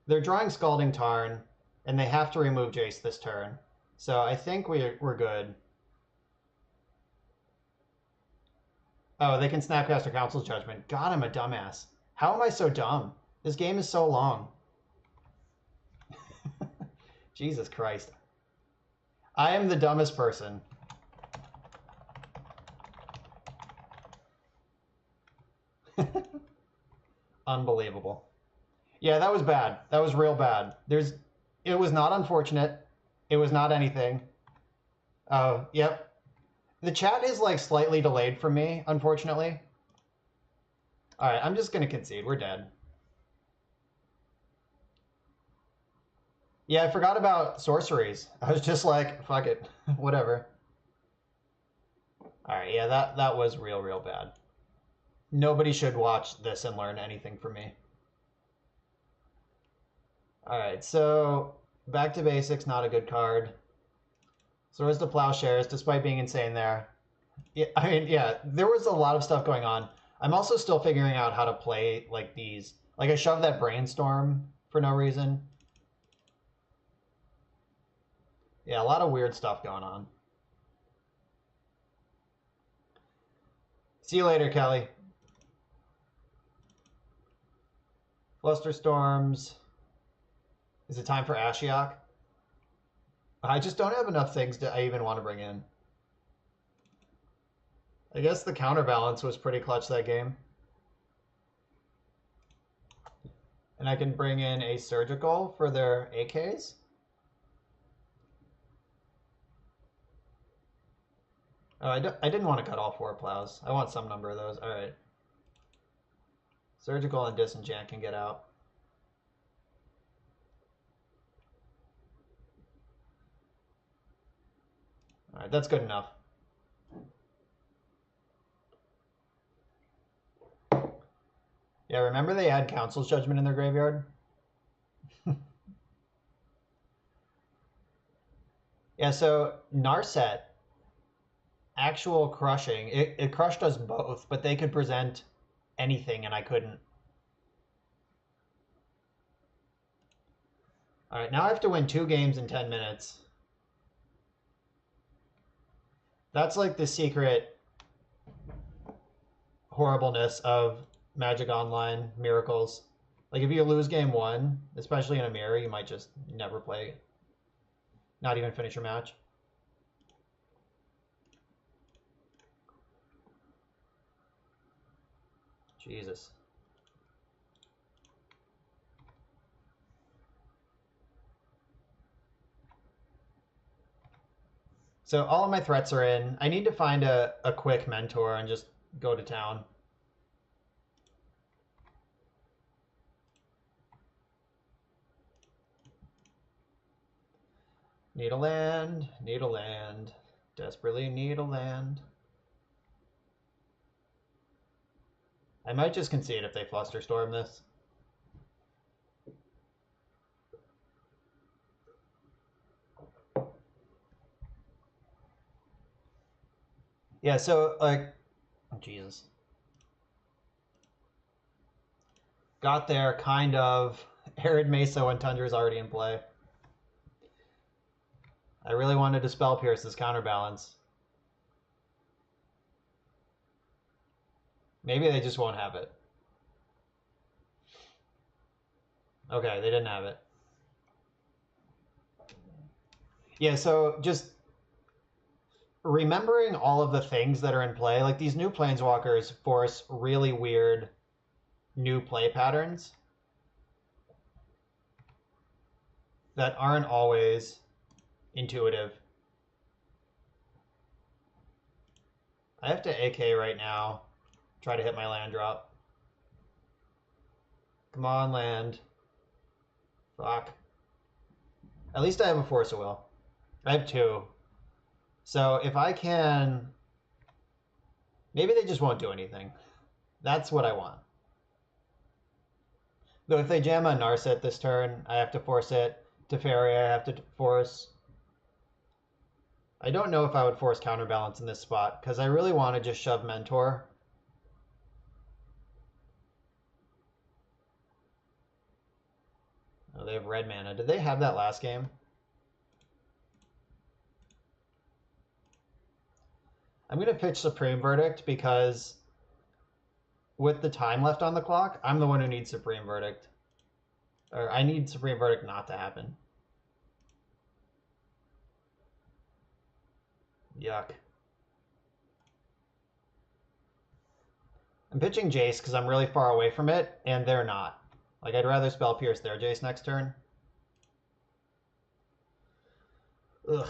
They're drawing Scalding Tarn, and they have to remove Jace this turn. So I think we're good. Oh, they can Snapcaster Council's Judgment. God, I'm a dumbass. How am I so dumb? This game is so long. Jesus Christ. I am the dumbest person. Unbelievable. Yeah, that was bad. That was real bad. It was not unfortunate. It was not anything. Oh, yep. The chat is like slightly delayed from me, unfortunately. All right, I'm just going to concede. We're dead. Yeah, I forgot about sorceries. I was just like, fuck it. Whatever. All right, yeah, that was real bad. Nobody should watch this and learn anything from me. All right, so back to basics, not a good card. Swords to Plowshares, despite being insane there. Yeah, I mean, yeah, there was a lot of stuff going on. I'm also still figuring out how to play like these. Like I shoved that Brainstorm for no reason. Yeah, a lot of weird stuff going on. See you later, Kelly. Flusterstorms. Is it time for Ashiok? I just don't have enough things I even want to bring in. I guess the counterbalance was pretty clutch that game. And I can bring in a surgical for their AKs. Oh, I didn't want to cut all 4 plows. I want some number of those. All right. Surgical and Disenchant can get out. All right, that's good enough. Yeah, remember they had Council's Judgment in their graveyard? Yeah, so Narset, actual crushing, it crushed us both, but they could present anything and I couldn't. All right, now I have to win 2 games in 10 minutes. That's like the secret horribleness of Magic Online Miracles. Like if you lose game 1, especially in a mirror, you might just never play, not even finish your match. Jesus. So all of my threats are in. I need to find a quick mentor and just go to town. Need a land, need a land, desperately need a land. I might just concede if they Flusterstorm this. Yeah, so, like, oh, Jesus. Got there, kind of. Arid Mesa when Tundra's already in play. I really wanted to Spell Pierce this counterbalance. Maybe they just won't have it. Okay, they didn't have it. Yeah, so just remembering all of the things that are in play, like these new planeswalkers force really weird new play patterns that aren't always intuitive. I have to AK right now. Try to hit my land drop. Come on, land. Fuck. At least I have a Force of Will. I have 2. So if I can... Maybe they just won't do anything. That's what I want. Though if they jam on Narset this turn, I have to force it. Teferi, I have to force. I don't know if I would force Counterbalance in this spot, because I really want to just shove Mentor. Oh, they have red mana. Did they have that last game? I'm going to pitch Supreme Verdict because with the time left on the clock, I'm the one who needs Supreme Verdict. Or I need Supreme Verdict not to happen. Yuck. I'm pitching Jace because I'm really far away from it, and they're not. Like, I'd rather Spell Pierce their Jace next turn. Ugh.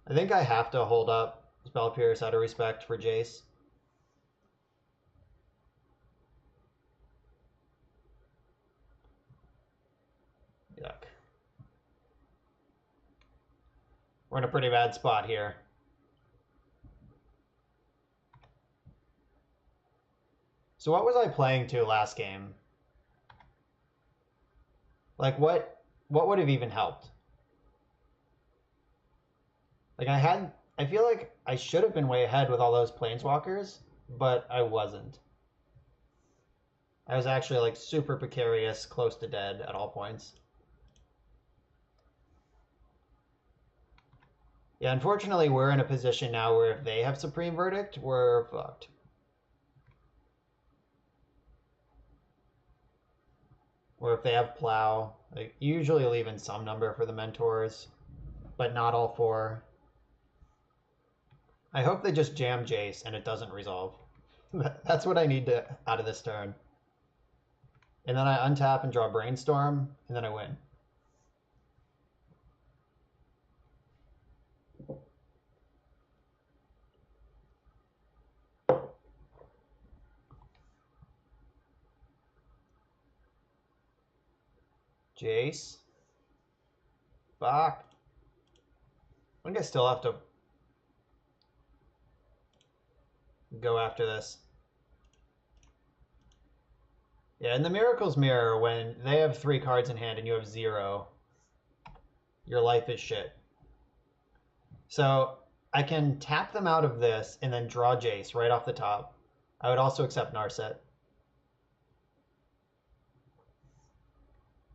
I think I have to hold up Spell Pierce out of respect for Jace. Yuck. We're in a pretty bad spot here. So what was I playing to last game? Like, what would have even helped? Like, I feel like I should have been way ahead with all those planeswalkers, but I wasn't. I was actually, like, super precarious, close to dead at all points. Yeah, unfortunately, we're in a position now where if they have Supreme Verdict, we're fucked. Or if they have Plow, they usually leave in some number for the Mentors, but not all 4. I hope they just jam Jace and it doesn't resolve. That's what I need to out of this turn. And then I untap and draw Brainstorm, and then I win. Jace. Fuck. I think I still have to go after this. Yeah, in the Miracle's Mirror, when they have 3 cards in hand and you have 0, your life is shit. So I can tap them out of this and then draw Jace right off the top. I would also accept Narset.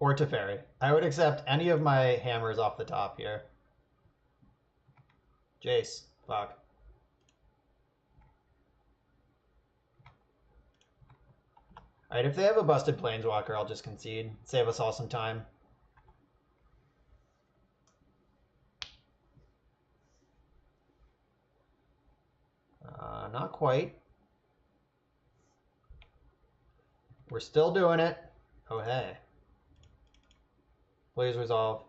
Or Teferi. I would accept any of my hammers off the top here. Jace. Fuck. Alright, if they have a busted Planeswalker, I'll just concede. Save us all some time. Not quite. We're still doing it. Oh, hey. Please resolve.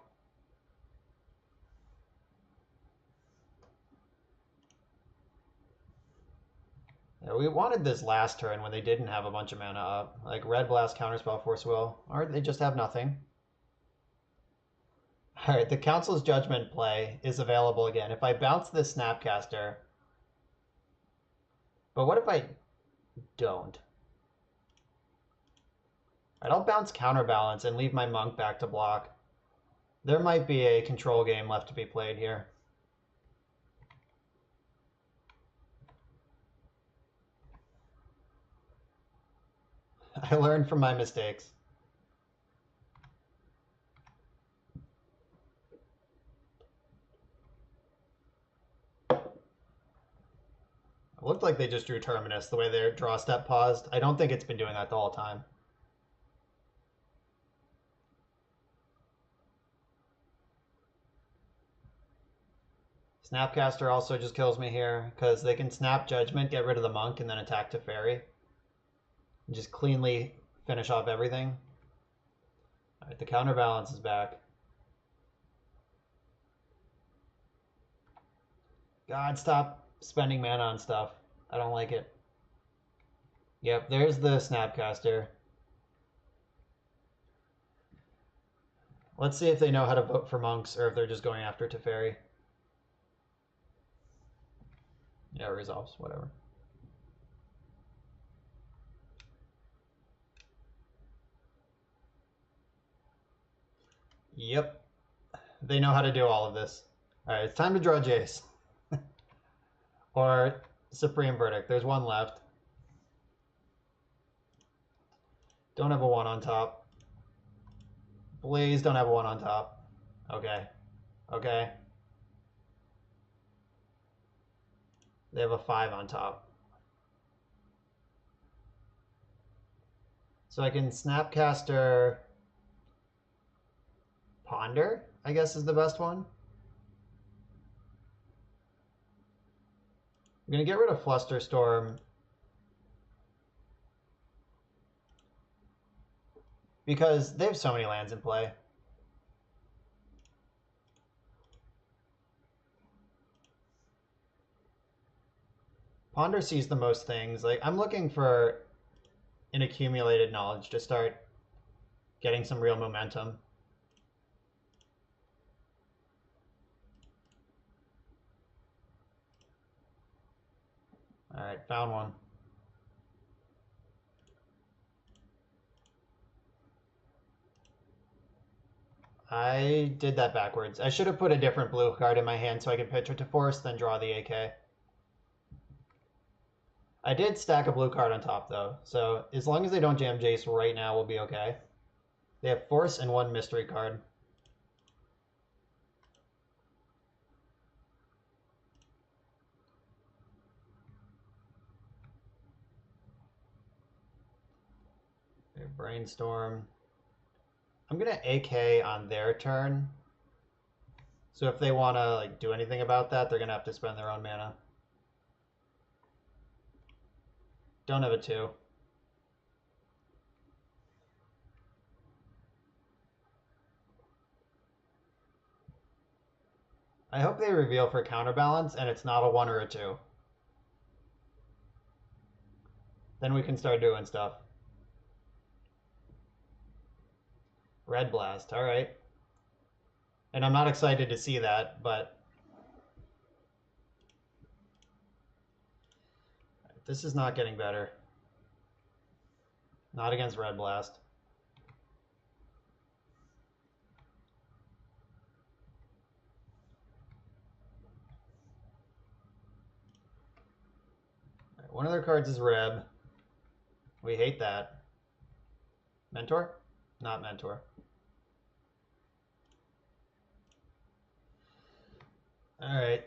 Yeah, we wanted this last turn when they didn't have a bunch of mana up. Like Red Blast, Counterspell, Force Will. Or they just have nothing. Alright, the Council's Judgment play is available again. If I bounce this Snapcaster... But what if I don't? Alright, I'll bounce Counterbalance and leave my Monk back to block. There might be a control game left to be played here. I learned from my mistakes. It looked like they just drew Terminus the way their draw step paused. I don't think it's been doing that the whole time. Snapcaster also just kills me here because they can snap Judgment, get rid of the monk, and then attack Teferi. And just cleanly finish off everything. Alright, the counterbalance is back. God, stop spending mana on stuff. I don't like it. Yep, there's the Snapcaster. Let's see if they know how to vote for monks or if they're just going after Teferi. Yeah, it resolves, whatever. Yep. They know how to do all of this. Alright, it's time to draw Jace. Or Supreme Verdict. There's one left. Don't have a 1 on top. Please don't have a 1 on top. Okay. Okay. They have a 5 on top. So I can Snapcaster Ponder, I guess is the best one. I'm going to get rid of Flusterstorm because they have so many lands in play. Ponder sees the most things. Like, I'm looking for an accumulated knowledge to start getting some real momentum. All right, found one. I did that backwards. I should have put a different blue card in my hand so I could pitch it to force, then draw the AK. I did stack a blue card on top, though, so as long as they don't jam Jace right now, we'll be okay. They have force and 1 mystery card. Brainstorm. I'm gonna AK on their turn. So if they want to like do anything about that, they're gonna have to spend their own mana. Don't have a 2. I hope they reveal for counterbalance and it's not a 1 or a 2. Then we can start doing stuff. Red Blast, all right. And I'm not excited to see that, but this is not getting better. Not against Red Blast. Right, one of their cards is Reb. We hate that. Mentor? Not Mentor. All right.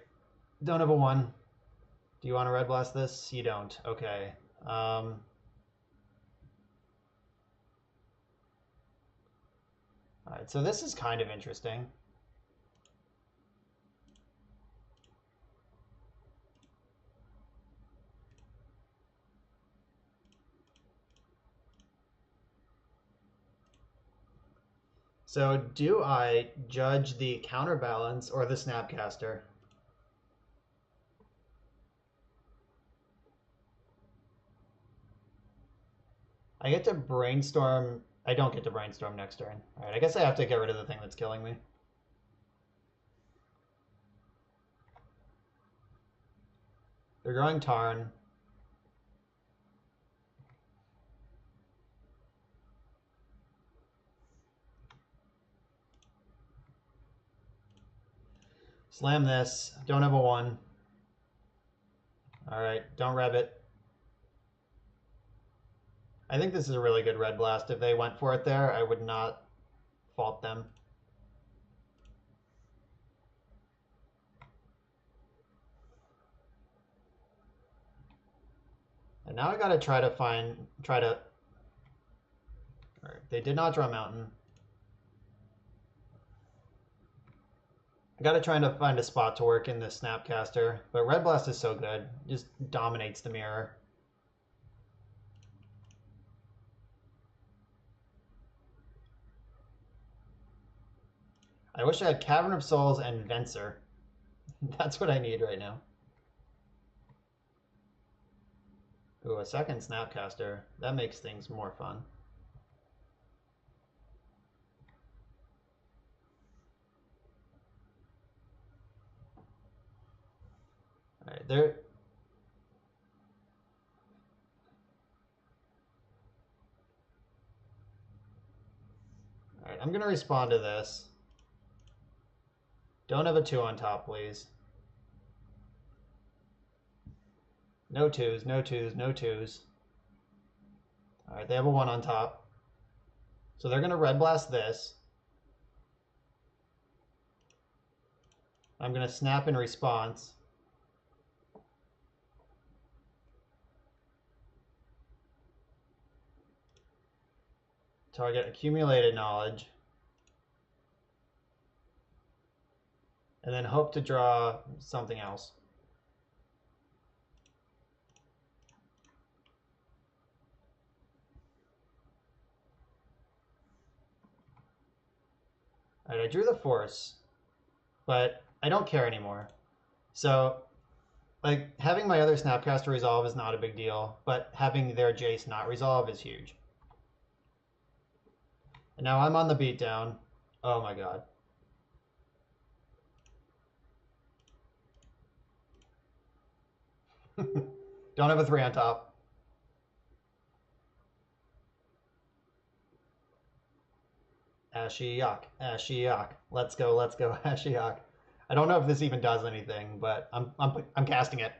Don't have a 1. Do you want to Red Blast this? You don't. Okay. All right, so this is kind of interesting. So do I judge the counterbalance or the Snapcaster? I get to brainstorm. I don't get to brainstorm next turn. All right, I guess I have to get rid of the thing that's killing me. They're drawing Tarn. Slam this. Don't have a 1. All right, don't rev it. I think this is a really good red blast. If they went for it there, I would not fault them. And now I gotta try to... Alright, they did not draw Mountain. I gotta try to find a spot to work in this Snapcaster, but Red Blast is so good. It just dominates the mirror. I wish I had Cavern of Souls and Venser. That's what I need right now. Ooh, a second Snapcaster. That makes things more fun. Alright, there... Alright, I'm gonna respond to this. Don't have a 2 on top, please. No 2s, no 2s, no 2s. Alright, they have a 1 on top. So they're gonna Red Blast this. I'm gonna snap in response. Target accumulated knowledge. And then hope to draw something else. All right, I drew the Force, but I don't care anymore. So, like, having my other Snapcaster resolve is not a big deal, but having their Jace not resolve is huge. And now I'm on the beatdown. Oh my god. Don't have a 3 on top. Ashiok, Ashiok. Let's go, Ashiok. I don't know if this even does anything, but I'm casting it.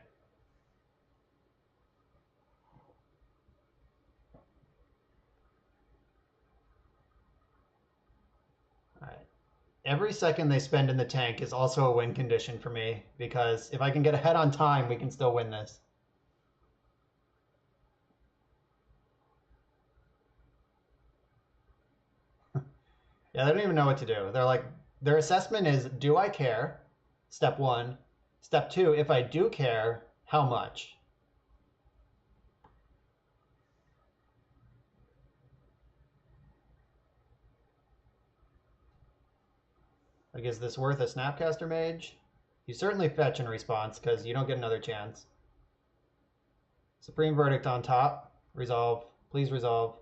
All right. Every second they spend in the tank is also a win condition for me, because if I can get ahead on time, we can still win this. Yeah, they don't even know what to do. They're like, their assessment is, do I care? Step 1. Step 2, if I do care, how much? Like, is this worth a Snapcaster Mage? You certainly fetch in response, because you don't get another chance. Supreme Verdict on top. Resolve. Please resolve.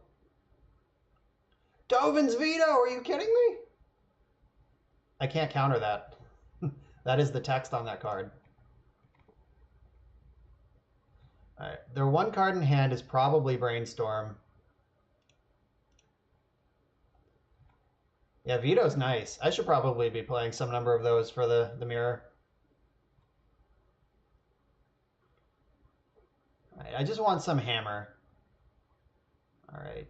Dovin's Veto! Are you kidding me? I can't counter that. That is the text on that card. Alright, their 1 card in hand is probably Brainstorm. Yeah, Veto's nice. I should probably be playing some number of those for the mirror. Right, I just want some hammer. Alright.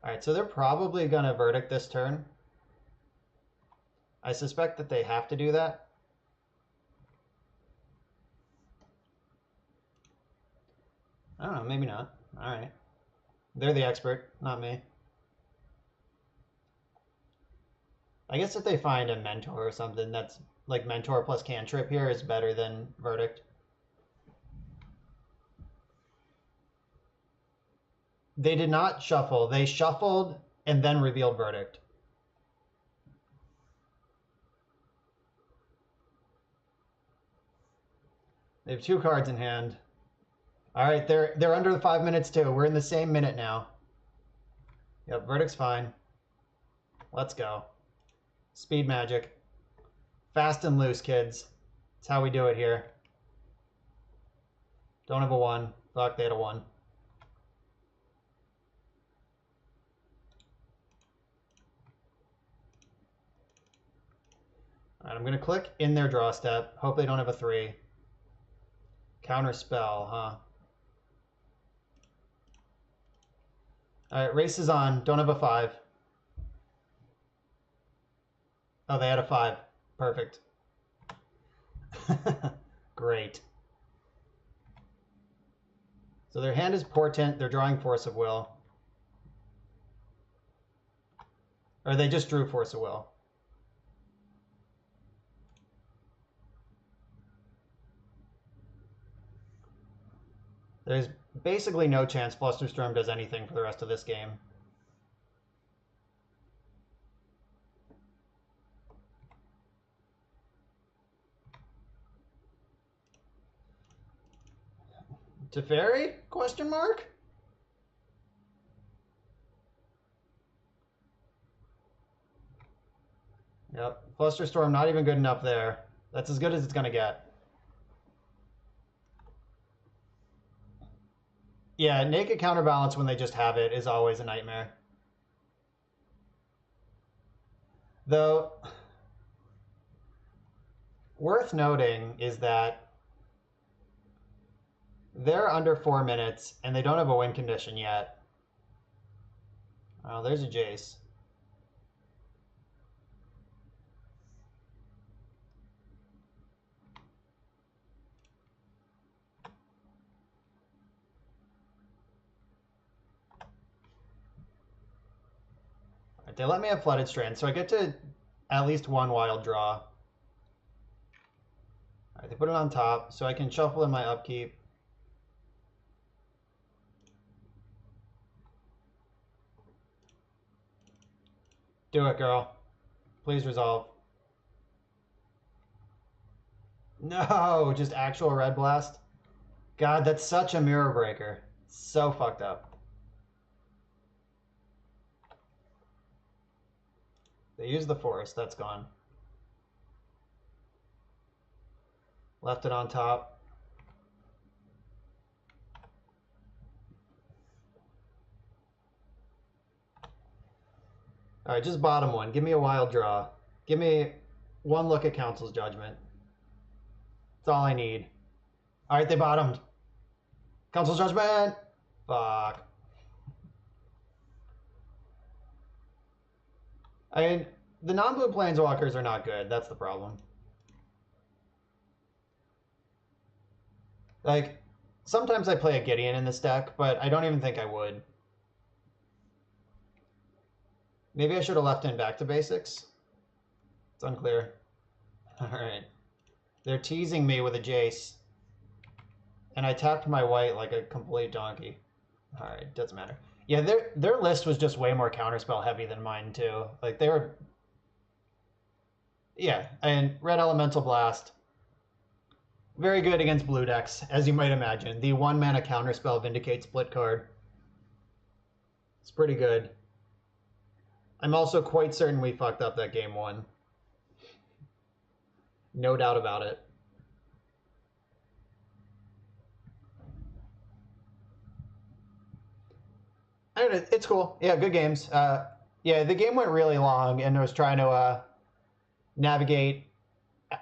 Alright, so they're probably going to Verdict this turn. I suspect that they have to do that. I don't know, maybe not. Alright. They're the expert, not me. I guess if they find a Mentor or something that's like Mentor plus Cantrip here is better than Verdict. They did not shuffle. They shuffled and then revealed Verdict. They have 2 cards in hand. All right, they're under the 5 minutes too. We're in the same minute now. Yep, Verdict's fine. Let's go. Speed magic. Fast and loose, kids. That's how we do it here. Don't have a 1. Fuck, they had a 1. All right, I'm going to click in their draw step. Hope they don't have a 3. Counter spell, huh? All right, race is on. Don't have a 5. Oh, they had a 5. Perfect. Great. So their hand is Portent. They're drawing Force of Will. Or they just drew Force of Will. There's basically no chance Flusterstorm does anything for the rest of this game. Teferi? Question mark? Yep. Flusterstorm not even good enough there. That's as good as it's going to get. Yeah, naked counterbalance when they just have it is always a nightmare. Though, worth noting is that they're under 4 minutes and they don't have a win condition yet. Oh, there's a Jace. Right, they let me have Flooded Strand, so I get to at least one wild draw. All right, they put it on top, so I can shuffle in my upkeep. Do it, girl. Please resolve. No, just actual Red Blast. God, that's such a mirror breaker. So fucked up. They used the Force. That's gone. Left it on top. All right, just bottom one. Give me a wild draw. Give me one look at Council's Judgment. That's all I need. All right, they bottomed. Council's Judgment! Fuck. I mean, the non-blue planeswalkers are not good. That's the problem. Like, sometimes I play a Gideon in this deck, but I don't even think I would. Maybe I should have left in back to basics. It's unclear. All right. They're teasing me with a Jace. And I tapped my white like a complete donkey. All right, doesn't matter. Yeah, their list was just way more counterspell heavy than mine too. Like they were, yeah. And Red Elemental Blast, very good against blue decks, as you might imagine. The 1-mana counterspell Vindicate split card. It's pretty good. I'm also quite certain we fucked up that game 1. No doubt about it. I don't know, it's cool. Yeah, good games. Yeah, the game went really long, and I was trying to navigate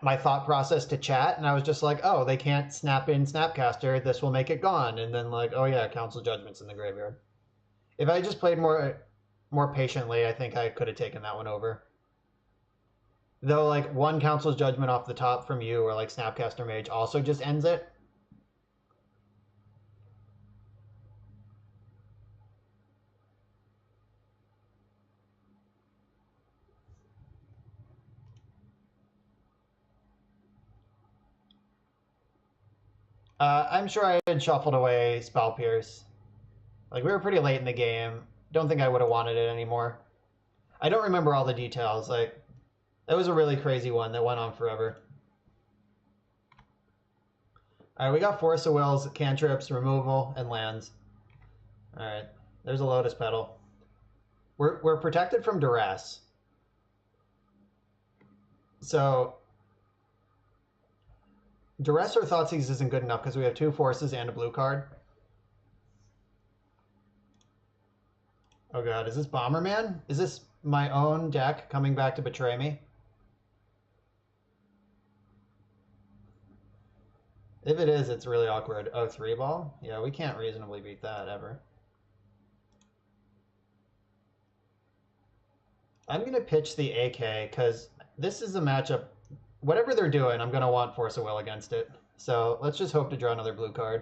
my thought process to chat, and I was just like, oh, they can't snap in Snapcaster. This will make it gone. And then like, oh yeah, Council Judgment's in the graveyard. If I just played more patiently, I think I could have taken that one over. Though like one Council's Judgment off the top from you or like Snapcaster Mage also just ends it. I'm sure I had shuffled away Spell Pierce. Like, we were pretty late in the game. Don't think I would have wanted it anymore. I don't remember all the details. Like, that was a really crazy one that went on forever. All right, we got Force of Wills, cantrips, removal, and lands. All right, there's a Lotus Petal. We're protected from duress. So duress or Thoughtseize isn't good enough because we have 2 forces and a blue card. Oh god, is this Bomberman? Is this my own deck coming back to betray me? If it is, it's really awkward. Oh, 3 ball? Yeah, we can't reasonably beat that ever. I'm going to pitch the AK because this is a matchup. Whatever they're doing, I'm going to want Force of Will against it. So let's just hope to draw another blue card.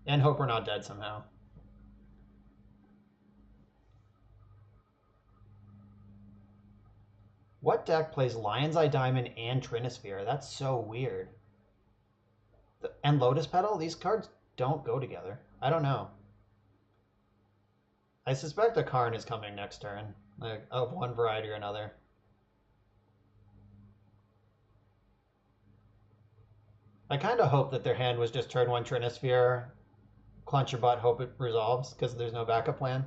And hope we're not dead somehow. What deck plays Lion's Eye Diamond and Trinisphere? That's so weird. And Lotus Petal? These cards don't go together. I don't know. I suspect a Karn is coming next turn, like of one variety or another. I kind of hope that their hand was just turn 1 Trinisphere, clench your butt, hope it resolves, because there's no backup plan.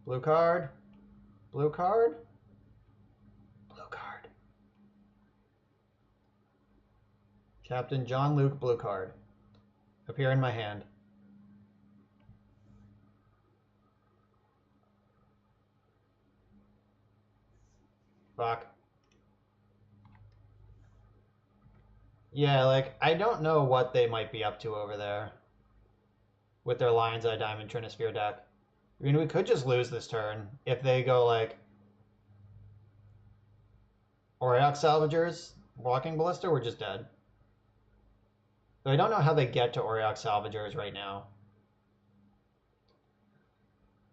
Blue card. Blue card. Blue card. Captain John Luke, blue card. Appear in my hand. Fuck. Yeah, like, I don't know what they might be up to over there with their Lion's Eye Diamond Trinisphere deck. I mean, we could just lose this turn if they go, like, Auriok Salvagers, Walking Ballista, we're just dead. So I don't know how they get to Auriok Salvagers right now.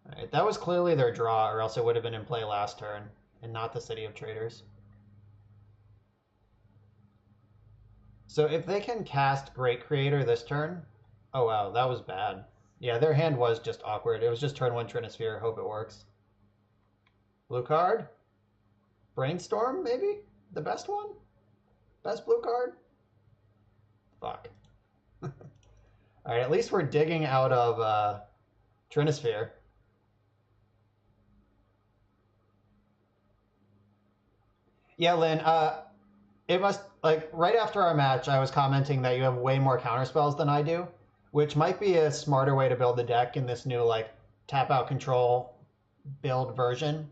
Alright, that was clearly their draw, or else it would have been in play last turn, and not the City of Traders. So if they can cast Great Creator this turn... Oh wow, that was bad. Yeah, their hand was just awkward. It was just turn 1 Trinisphere, hope it works. Blue card? Brainstorm, maybe? The best one? Best blue card? Fuck. Alright, at least we're digging out of Trinisphere. Yeah, Lynn, it must, like, right after our match, I was commenting that you have way more counterspells than I do, which might be a smarter way to build the deck in this new, like, tap out control build version.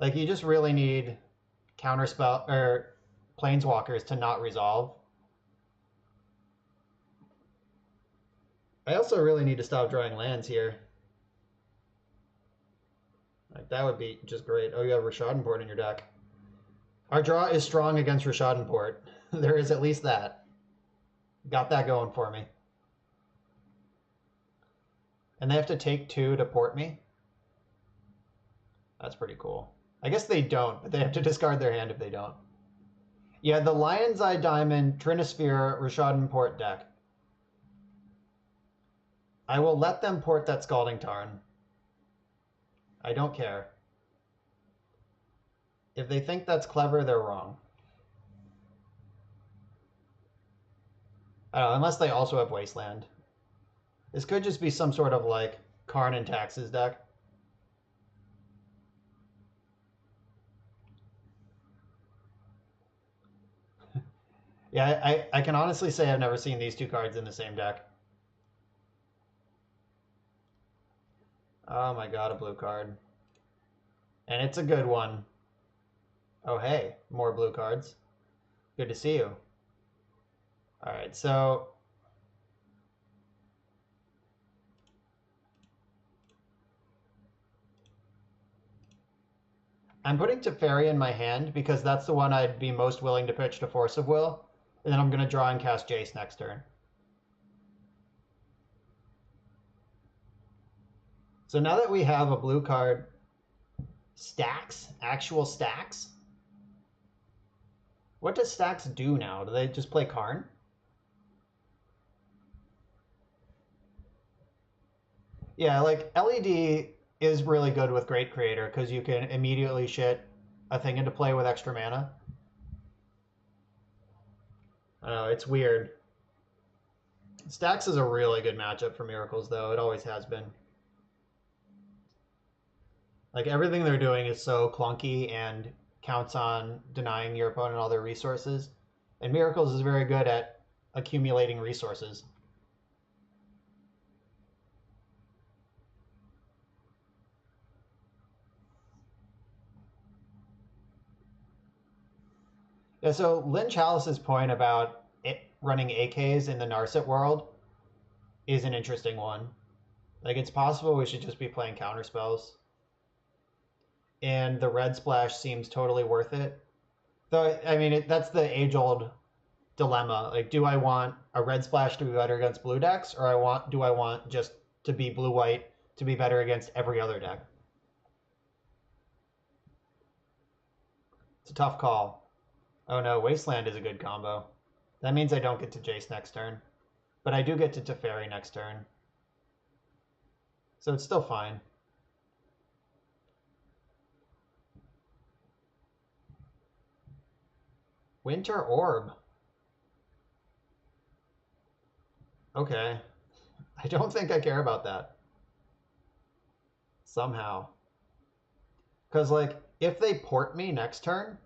Like, you just really need counterspell, or planeswalkers to not resolve. I also really need to stop drawing lands here. Like, that would be just great. Oh, you have Rishadenport in your deck. Our draw is strong against Rishadenport. There is at least that. Got that going for me. And they have to take 2 to port me? That's pretty cool. I guess they don't, but they have to discard their hand if they don't. Yeah, the Lion's Eye Diamond, Trinisphere, Rishadenport deck. I will let them port that Scalding Tarn. I don't care. If they think that's clever, they're wrong. I don't know, unless they also have Wasteland. This could just be some sort of, like, Karn and Taxes deck. Yeah, I can honestly say I've never seen these 2 cards in the same deck. Oh my god, a blue card. And it's a good one. Oh hey, more blue cards. Good to see you. Alright, so... I'm putting Teferi in my hand because that's the one I'd be most willing to pitch to Force of Will. And then I'm going to draw and cast Jace next turn. So now that we have a blue card, stacks, actual stacks. What does stacks do now? Do they just play Karn? Yeah, like LED is really good with Great Creator because you can immediately shit a thing into play with extra mana. I don't know, it's weird. Stacks is a really good matchup for Miracles, though. It always has been. Like, everything they're doing is so clunky and counts on denying your opponent all their resources. And Miracles is very good at accumulating resources. Yeah, so Lynn Chalice's point about running AKs in the Narset world is an interesting one. Like, it's possible we should just be playing counter spells. And the red splash seems totally worth it. Though, I mean, that's the age-old dilemma. Like, do I want a red splash to be better against blue decks, or do I want just to be blue-white to be better against every other deck? It's a tough call. Oh no, Wasteland is a good combo. That means I don't get to Jace next turn. But I do get to Teferi next turn. So it's still fine. Winter Orb. Okay. I don't think I care about that. Somehow. Because, like, if they port me next turn...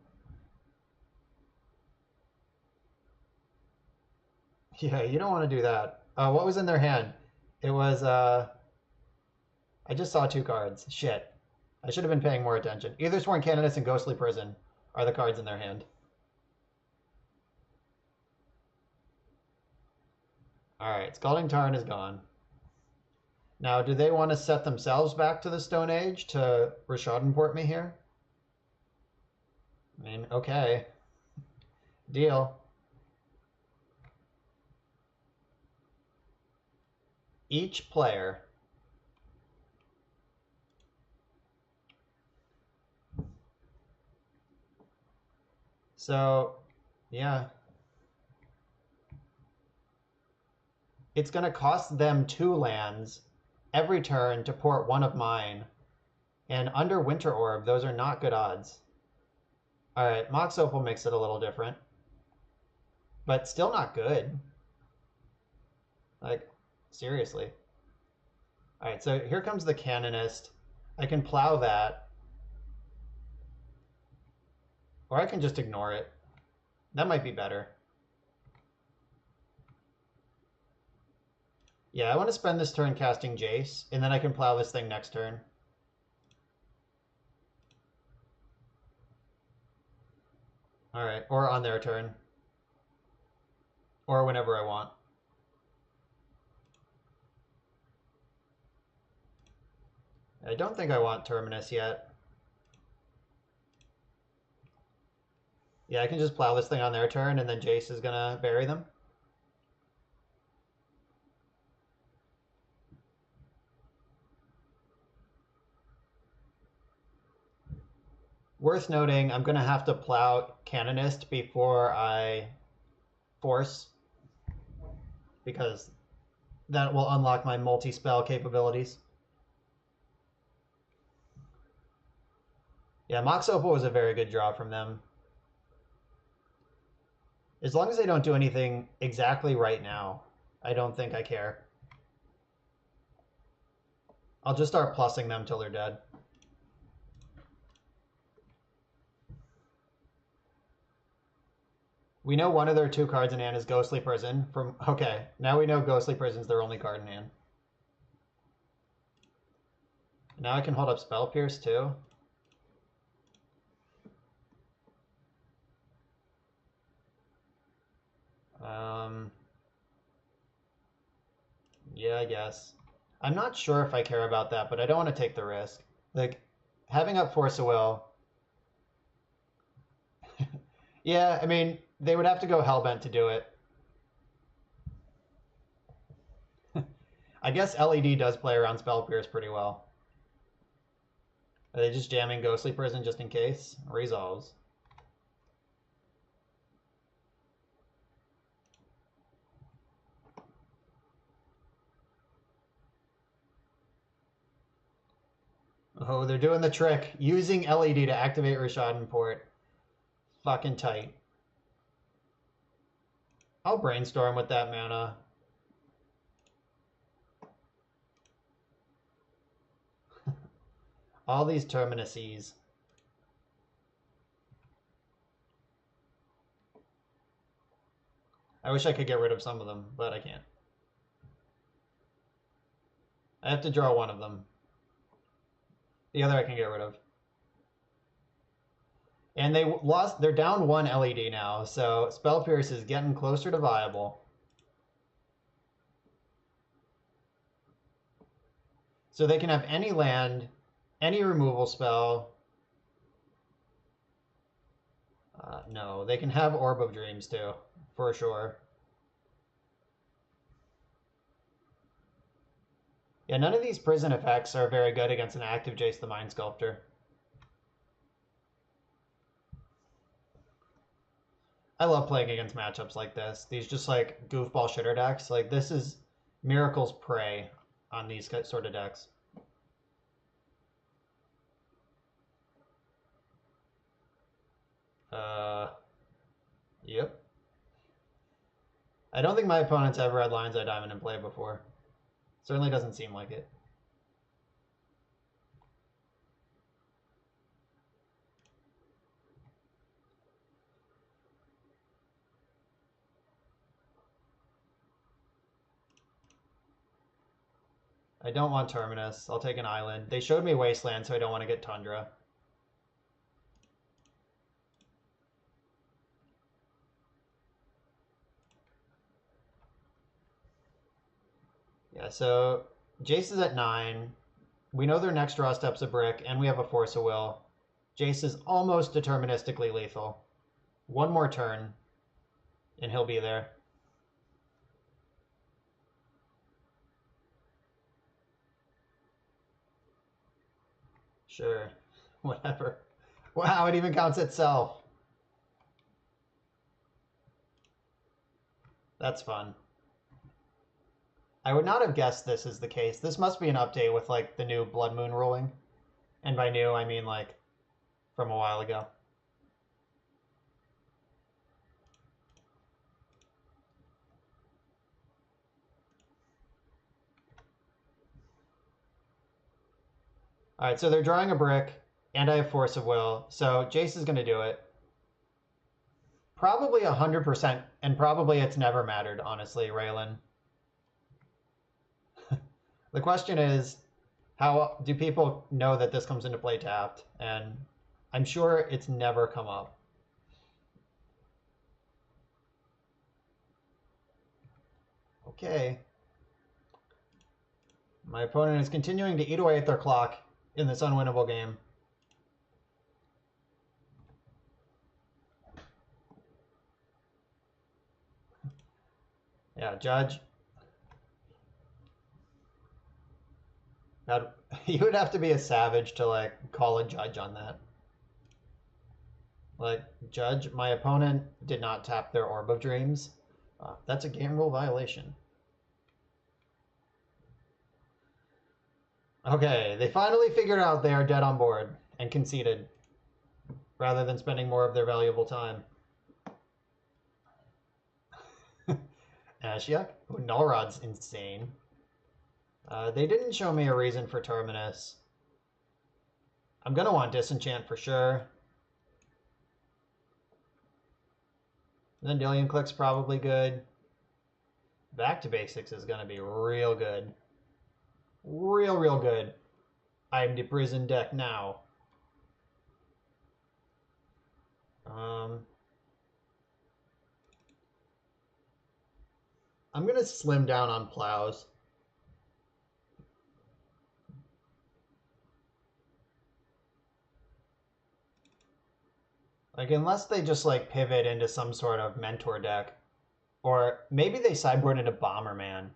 Yeah, you don't want to do that. What was in their hand? It was, I just saw 2 cards. Shit. I should have been paying more attention. Either Sworn Canonist and Ghostly Prison are the cards in their hand. Alright, Scalding Tarn is gone. Now, do they want to set themselves back to the Stone Age to Rishadan port me here? I mean, okay. Deal. Each player so yeah, it's going to cost them 2 lands every turn to port one of mine, and under Winter Orb those are not good odds. All right, Mox Opal makes it a little different, but still not good. Like, seriously. All right, so here comes the Canonist. I can plow that, or I can just ignore it. That might be better. Yeah, I want to spend this turn casting Jace, and then I can plow this thing next turn. All right, or on their turn. Or whenever I want. I don't think I want Terminus yet. Yeah, I can just plow this thing on their turn, and then Jace is gonna bury them. Worth noting, I'm gonna have to plow Canonist before I force, because that will unlock my multi-spell capabilities. Yeah, Mox Opal was a very good draw from them. As long as they don't do anything exactly right now, I don't think I care. I'll just start plussing them till they're dead. We know one of their 2 cards in hand is Ghostly Prison. Okay, now we know Ghostly Prison's their only card in hand. Now I can hold up Spell Pierce too. Yeah, I guess. I'm not sure if I care about that, but I don't want to take the risk. Like, having up Force of Will... Yeah, I mean, they would have to go Hellbent to do it. I guess LED does play around Spell Pierce pretty well. Are they just jamming Ghostly Prison just in case? Resolves. Oh, they're doing the trick. Using LED to activate Rishadan port. Fucking tight. I'll brainstorm with that mana. All these Terminuses. I wish I could get rid of some of them, but I can't. I have to draw one of them. The other I can get rid of. And they're down 1 LED now, so Spell Pierce is getting closer to viable. So they can have any land, any removal spell. No, they can have Orb of Dreams too, for sure. Yeah, none of these prison effects are very good against an active Jace the Mind Sculptor. I love playing against matchups like this. These just like goofball shitter decks. Like this is Miracle's prey on these sort of decks. Yep. I don't think my opponents ever had Lion's Eye Diamond in play before. Certainly doesn't seem like it. I don't want Terminus. I'll take an island. They showed me Wasteland, so I don't want to get Tundra. Yeah, so Jace is at 9. We know their next draw step's a brick, and we have a Force of Will. Jace is almost deterministically lethal. One more turn, and he'll be there. Sure, whatever. Wow, it even counts itself. That's fun. I would not have guessed this is the case. This must be an update with like the new Blood Moon ruling. And by new, I mean like from a while ago. All right, so they're drawing a brick, and I have Force of Will. So Jace is going to do it. Probably 100%, and probably it's never mattered, honestly, Raylan. The question is, how do people know that this comes into play tapped? And I'm sure it's never come up. Okay. My opponent is continuing to eat away at their clock in this unwinnable game. Yeah, Judge. God, you would have to be a savage to like call a judge on that. Like, Judge, my opponent did not tap their Orb of Dreams. That's a game rule violation. Okay, they finally figured out they are dead on board and conceded, rather than spending more of their valuable time. Ashiok? Nullrod's insane. They didn't show me a reason for Terminus. I'm going to want Disenchant for sure. Vendilion Click's probably good. Back to Basics is going to be real good. Real good. I'm the prison deck now. I'm going to slim down on Plows. Like, unless they just, like, pivot into some sort of Mentor deck. Or maybe they sideboard into Bomberman.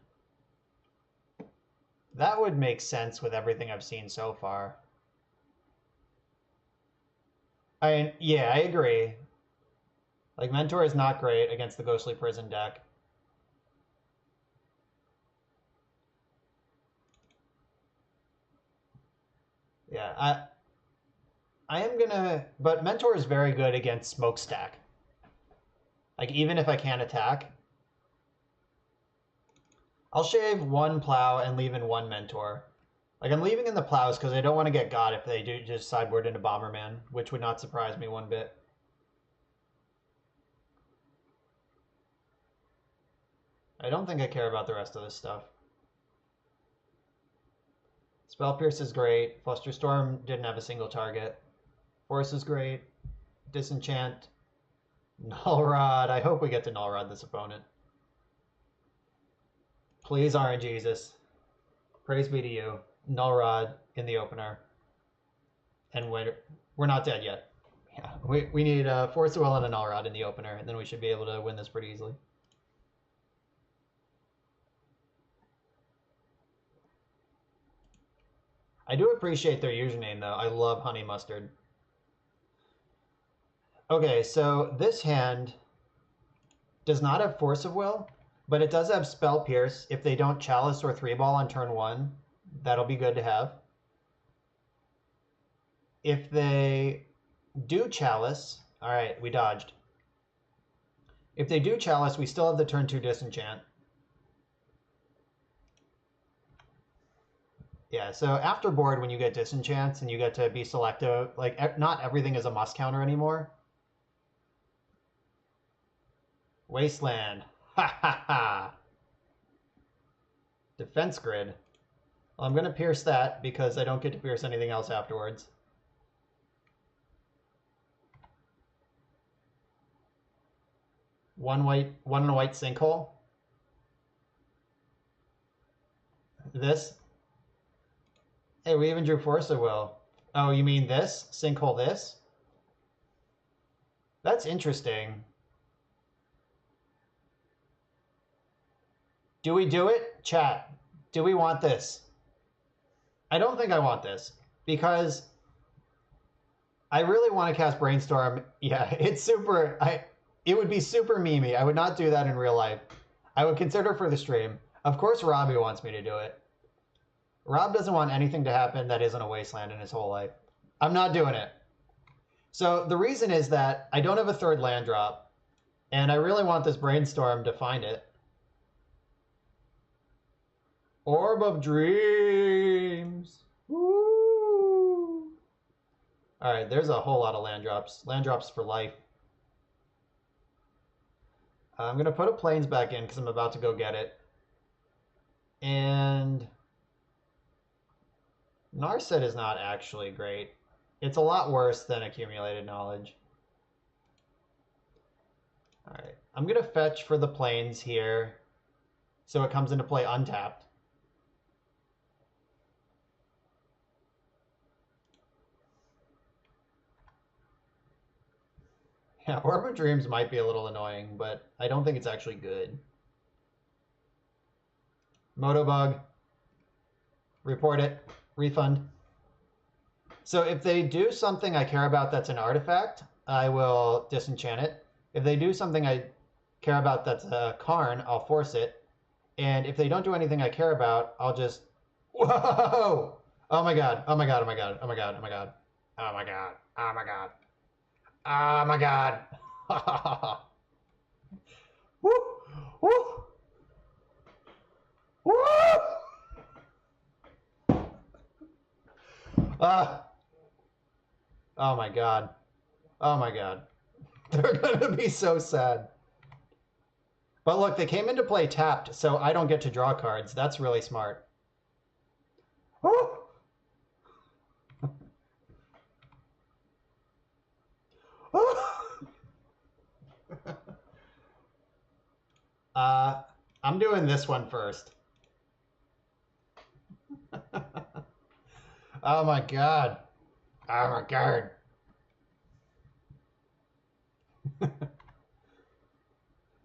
That would make sense with everything I've seen so far. Yeah, I agree. Like, Mentor is not great against the Ghostly Prison deck. Yeah, I am gonna... But Mentor is very good against Smokestack. Like, even if I can't attack, I'll shave 1 Plow and leave in 1 Mentor. Like, I'm leaving in the Plows because I don't want to get got if they do just sideboard into Bomberman, which would not surprise me one bit. I don't think I care about the rest of this stuff. Spell Pierce is great. Flusterstorm didn't have a single target. Force is great. Disenchant. Null Rod. I hope we get to Null Rod this opponent. Please, RNGesus. Praise be to you. Null Rod in the opener. And we're not dead yet. Yeah, we need a Force of Will and a Null Rod in the opener, and then we should be able to win this pretty easily. I do appreciate their username, though. I love Honey Mustard. Okay, so this hand does not have Force of Will, but it does have Spell Pierce. If they don't Chalice or 3-ball on turn 1, that'll be good to have. If they do Chalice, all right, we dodged. If they do Chalice, we still have the turn 2 Disenchant. Yeah, so after board, when you get Disenchants and you get to be selective, like not everything is a must counter anymore. Wasteland. Ha ha ha. Defense Grid. Well, I'm going to pierce that because I don't get to pierce anything else afterwards. One and a white Sinkhole. This. Hey, we even drew Force of Will. Oh, you mean this? Sinkhole this? That's interesting. Do we do it? Chat, do we want this? I don't think I want this because I really want to cast Brainstorm. Yeah, it's super, it would be super memey. I would not do that in real life. I would consider for the stream. Of course, Robbie wants me to do it. Rob doesn't want anything to happen that isn't a Wasteland in his whole life. I'm not doing it. So the reason is that I don't have a third land drop, and I really want this Brainstorm to find it. Orb of Dreams. Woo! All right, there's a whole lot of land drops. Land drops for life. I'm going to put a Plains back in because I'm about to go get it. And Narset is not actually great. It's a lot worse than Accumulated Knowledge. All right, I'm going to fetch for the Plains here so it comes into play untapped. Yeah, Orb of Dreams might be a little annoying, but I don't think it's actually good. Motobug. Report it. Refund. So if they do something I care about that's an artifact, I will disenchant it. If they do something I care about that's a Karn, I'll force it. And if they don't do anything I care about, I'll just... Whoa! Oh my god. Oh my god. Oh my god. Oh my god. Oh my god. Oh my god. Oh my god. Oh my god. Woo! Woo! Woo! Oh my god. Oh my god. They're gonna be so sad. But look, they came into play tapped, so I don't get to draw cards. That's really smart. Woo! I'm doing this one first. Oh my god. Oh my god.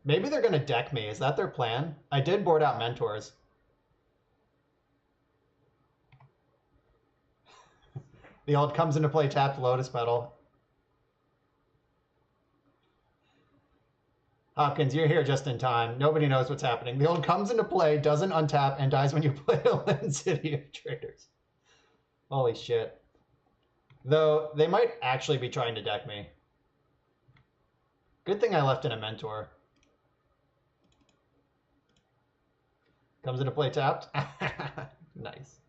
Maybe they're going to deck me. Is that their plan? I did board out Mentors. The old comes into play tapped Lotus Petal. Hopkins, you're here just in time. Nobody knows what's happening. The old comes into play, doesn't untap, and dies when you play a Land City of Traders. Holy shit. Though, they might actually be trying to deck me. Good thing I left in a Mentor. Comes into play tapped. Nice.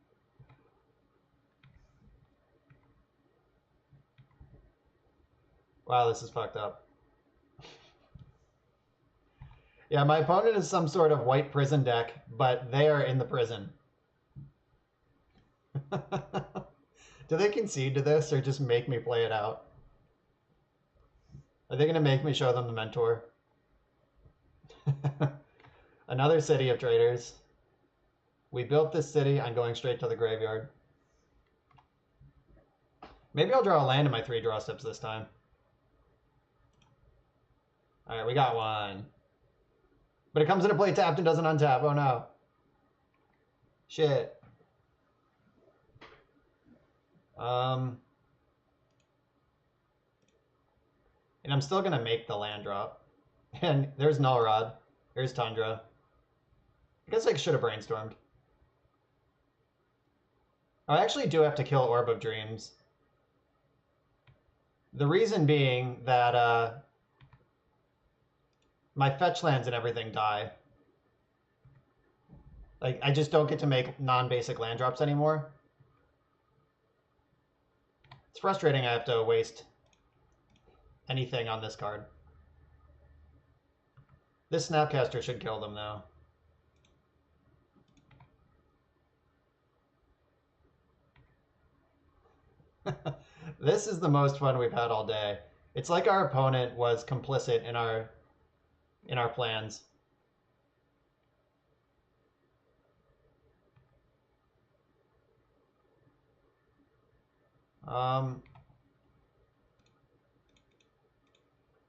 Wow, this is fucked up. Yeah, my opponent is some sort of white prison deck, but they are in the prison. Do they concede to this or just make me play it out? Are they going to make me show them the mentor? Another city of traders. We built this city. I'm going straight to the graveyard. Maybe I'll draw a land in my 3 draw steps this time. Alright, we got one. But it comes into play tapped and doesn't untap. Oh no. Shit. And I'm still going to make the land drop. And there's Nullrod. Here's Tundra. I guess I should have brainstormed. I actually do have to kill Orb of Dreams. The reason being that my fetch lands and everything die. Like, I just don't get to make non-basic land drops anymore. It's frustrating I have to waste anything on this card. This Snapcaster should kill them, though. This is the most fun we've had all day. It's like our opponent was complicit in our plans. I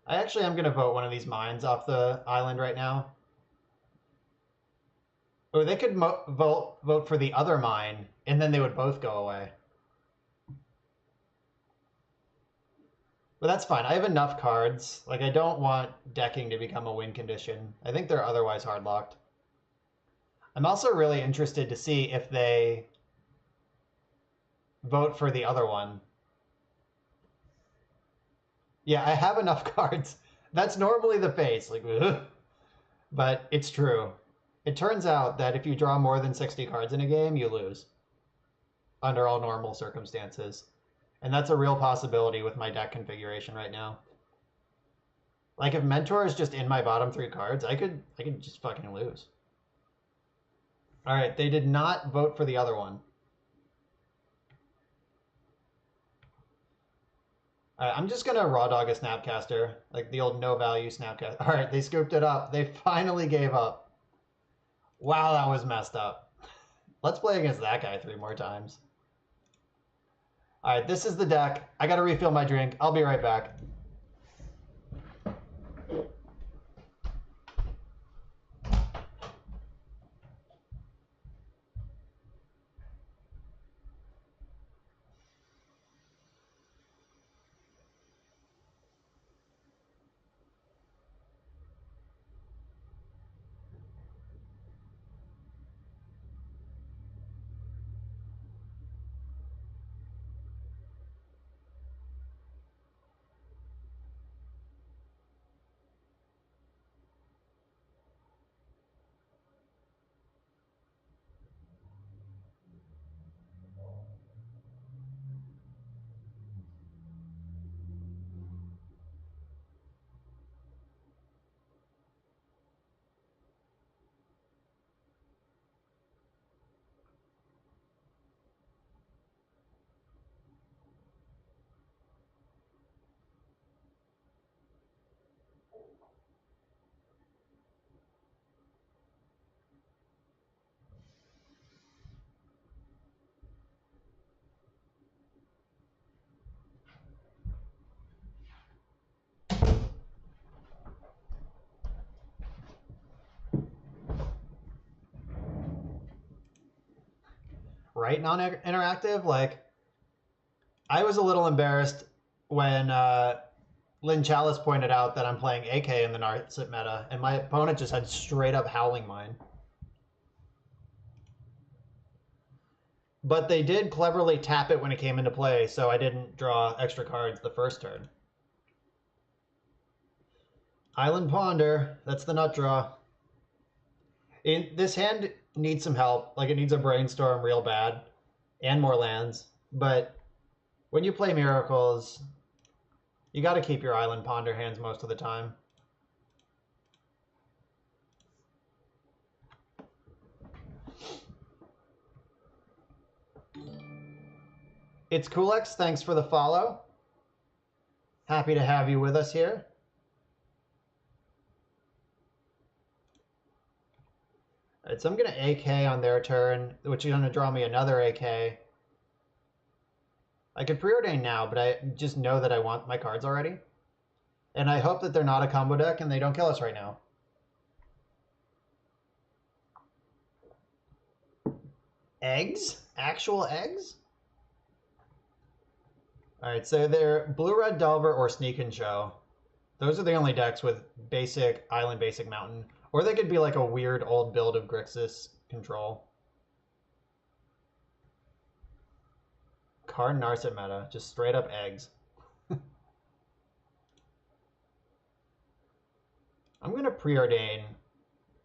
actually am going to vote one of these mines off the island right now. Oh, they could vote for the other mine, and then they would both go away. But that's fine. I have enough cards. Like, I don't want decking to become a win condition. I think they're otherwise hard-locked. I'm also really interested to see if they vote for the other one. Yeah, I have enough cards. That's normally the face. Like, ugh. But it's true. It turns out that if you draw more than 60 cards in a game, you lose. Under all normal circumstances. And that's a real possibility with my deck configuration right now. Like, if Mentor is just in my bottom 3 cards, I could just fucking lose. Alright, they did not vote for the other one. Alright, I'm just gonna raw dog a Snapcaster. Like the old no value Snapcaster. Alright, they scooped it up. They finally gave up. Wow, that was messed up. Let's play against that guy 3 more times. All right, this is the deck. I got to refill my drink. I'll be right back. Right, non-interactive? Like, I was a little embarrassed when Lynn Chalice pointed out that I'm playing AK in the Narset meta, and my opponent just had straight up Howling Mine. But they did cleverly tap it when it came into play, so I didn't draw extra cards the first turn. Island Ponder, that's the nut draw. This hand needs some help. Like, it needs a brainstorm real bad, and more lands. But when you play Miracles, you got to keep your Island Ponder hands most of the time. It's Kulex, thanks for the follow. Happy to have you with us here. Alright, so I'm going to AK on their turn, which is going to draw me another AK. I could preordain now, but I just know that I want my cards already. And I hope that they're not a combo deck and they don't kill us right now. Eggs? Actual eggs? Alright, so they're Blue-Red Delver or Sneak and Show. Those are the only decks with basic Island, basic Mountain. Or they could be like a weird old build of Grixis control. Card Narset meta, just straight up eggs. I'm going to preordain,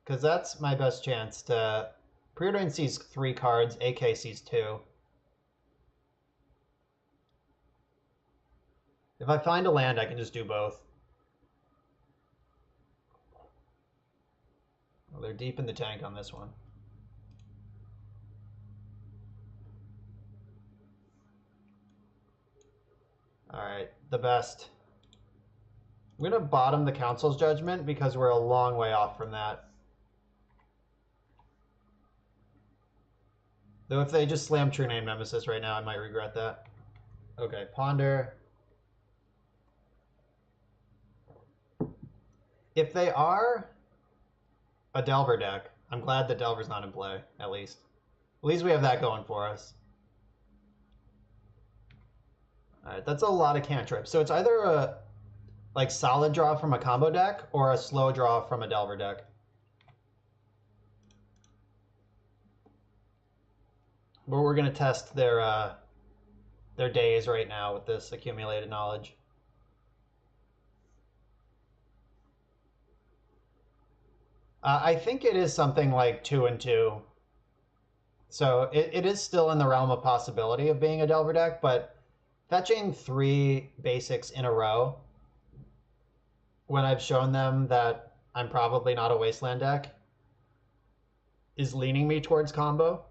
because that's my best chance to... Preordain sees 3 cards, AK sees 2. If I find a land, I can just do both. Well, they're deep in the tank on this one. Alright, the best. I'm going to bottom the Council's Judgment because we're a long way off from that. Though if they just slam True Name Nemesis right now, I might regret that. Okay, Ponder. If they are a Delver deck, I'm glad that Delver's not in play, at least. At least we have that going for us. Alright, that's a lot of cantrips. So it's either a like solid draw from a combo deck or a slow draw from a Delver deck. But we're going to test their days right now with this accumulated knowledge. I think it is something like 2 and 2. So it is still in the realm of possibility of being a Delver deck, but fetching 3 basics in a row when I've shown them that I'm probably not a Wasteland deck is leaning me towards combo.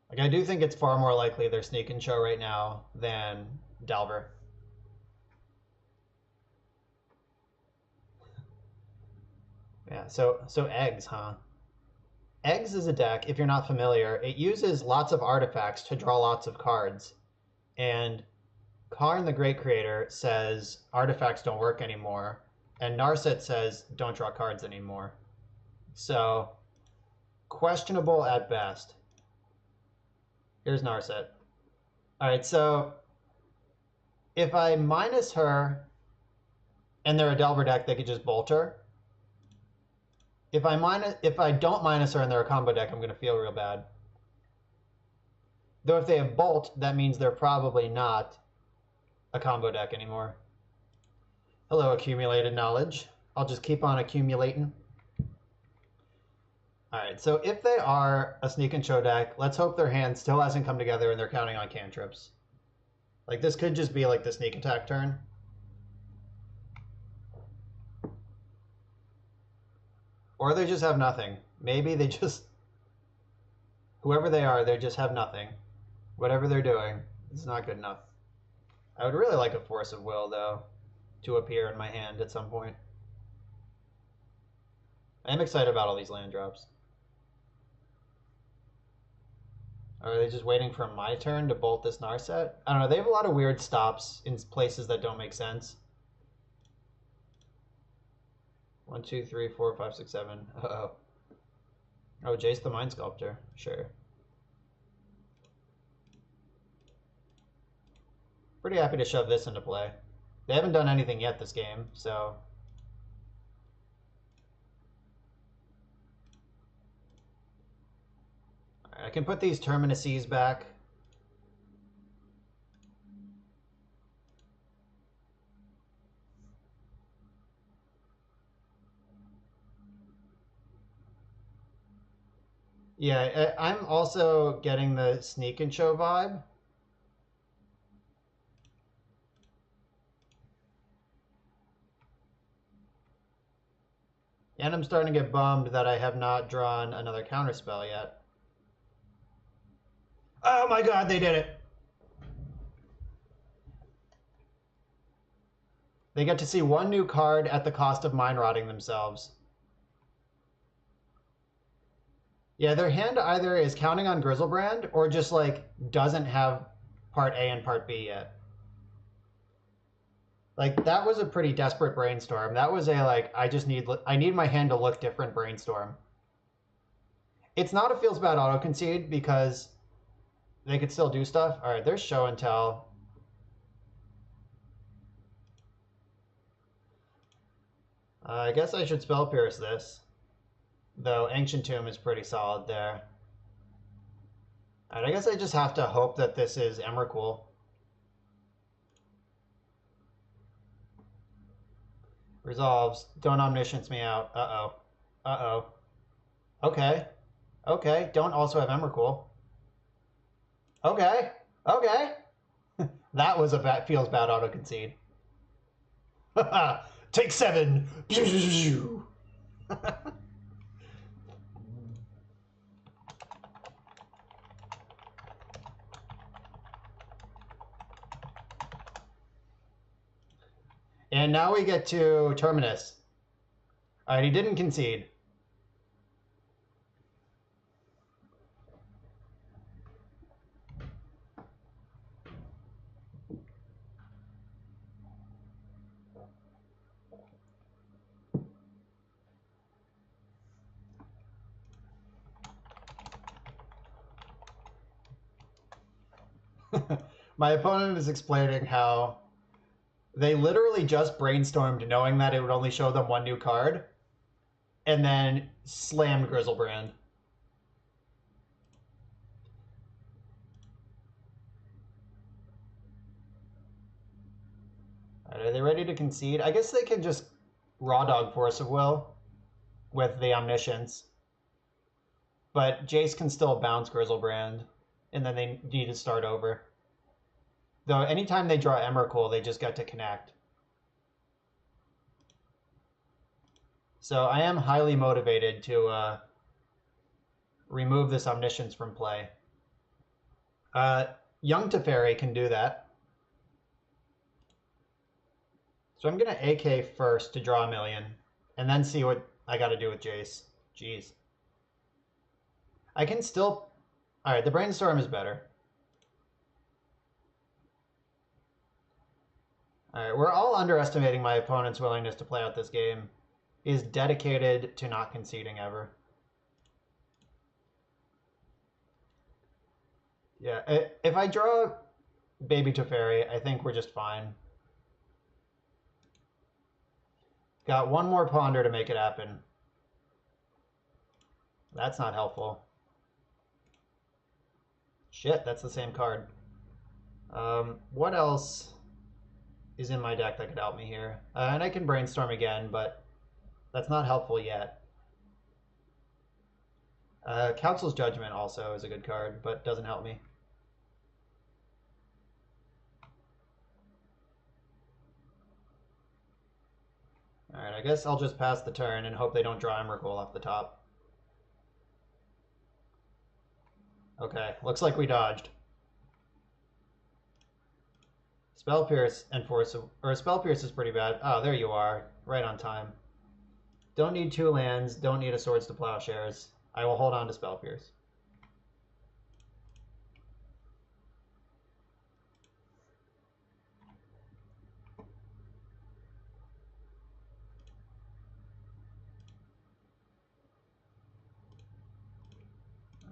Like, I do think it's far more likely they're Sneak and Show right now than Delver. Yeah, so eggs, huh? Eggs is a deck, if you're not familiar, it uses lots of artifacts to draw lots of cards. And Karn, the Great Creator, says artifacts don't work anymore. And Narset says don't draw cards anymore. So, questionable at best. Here's Narset. Alright, so if I minus her and they're a Delver deck, they could just bolt her. If I don't minus her and they're a combo deck, I'm going to feel real bad. Though if they have Bolt, that means they're probably not a combo deck anymore. Hello, accumulated knowledge. I'll just keep on accumulating. Alright, so if they are a Sneak and Show deck, let's hope their hand still hasn't come together and they're counting on cantrips. Like, this could just be like the sneak attack turn. Or they just have nothing. Maybe they just... Whoever they are, they just have nothing. Whatever they're doing, it's not good enough. I would really like a Force of Will, though, to appear in my hand at some point. I am excited about all these land drops. Are they just waiting for my turn to bolt this Narset? I don't know, they have a lot of weird stops in places that don't make sense. 1, 2, 3, 4, 5, 6, 7. Uh-oh. Oh, Jace the Mind Sculptor. Sure. Pretty happy to shove this into play. They haven't done anything yet this game, so... Alright, I can put these Terminuses back. Yeah, I'm also getting the Sneak and Show vibe. And I'm starting to get bummed that I have not drawn another counterspell yet. Oh my god, they did it! They get to see one new card at the cost of mind rotting themselves. Yeah, their hand either is counting on Grizzlebrand or just like doesn't have part A and part B yet. Like that was a pretty desperate brainstorm. That was a like I need my hand to look different brainstorm. It's not a feels bad auto concede because they could still do stuff. All right, there's show and tell. I guess I should spell pierce this, though Ancient Tomb is pretty solid there. All right, I guess I just have to hope that this is Emrakul. Resolves. Don't omniscience me out. Uh-oh. Uh-oh. Okay. Okay. Don't also have Emrakul. Okay. Okay. That was a feels bad auto concede. Take 7. And now we get to Terminus. All right, he didn't concede. My opponent is explaining how they literally just brainstormed knowing that it would only show them one new card and then slammed Grizzlebrand. All right, are they ready to concede? I guess they can just raw dog Force of Will with the Omniscience. But Jace can still bounce Grizzlebrand, and then they need to start over. Though anytime they draw Emrakul, they just get to connect. So I am highly motivated to remove this Omniscience from play. Young Teferi can do that. So I'm going to AK first to draw a million, and then see what I got to do with Jace. Jeez. I can still... Alright, the Brainstorm is better. Alright, we're all underestimating my opponent's willingness to play out this game. He is dedicated to not conceding ever. Yeah, if I draw Baby Teferi, I think we're just fine. Got one more Ponder to make it happen. That's not helpful. Shit, that's the same card. What else is in my deck that could help me here? And I can Brainstorm again, but that's not helpful yet. Council's Judgment also is a good card, but doesn't help me. Alright, I guess I'll just pass the turn and hope they don't draw Emrakul off the top. Okay, looks like we dodged. Spell Pierce and Force of... Or Spell Pierce is pretty bad. Oh, there you are. Right on time. Don't need 2 lands. Don't need a Swords to Plowshares. I will hold on to Spell Pierce.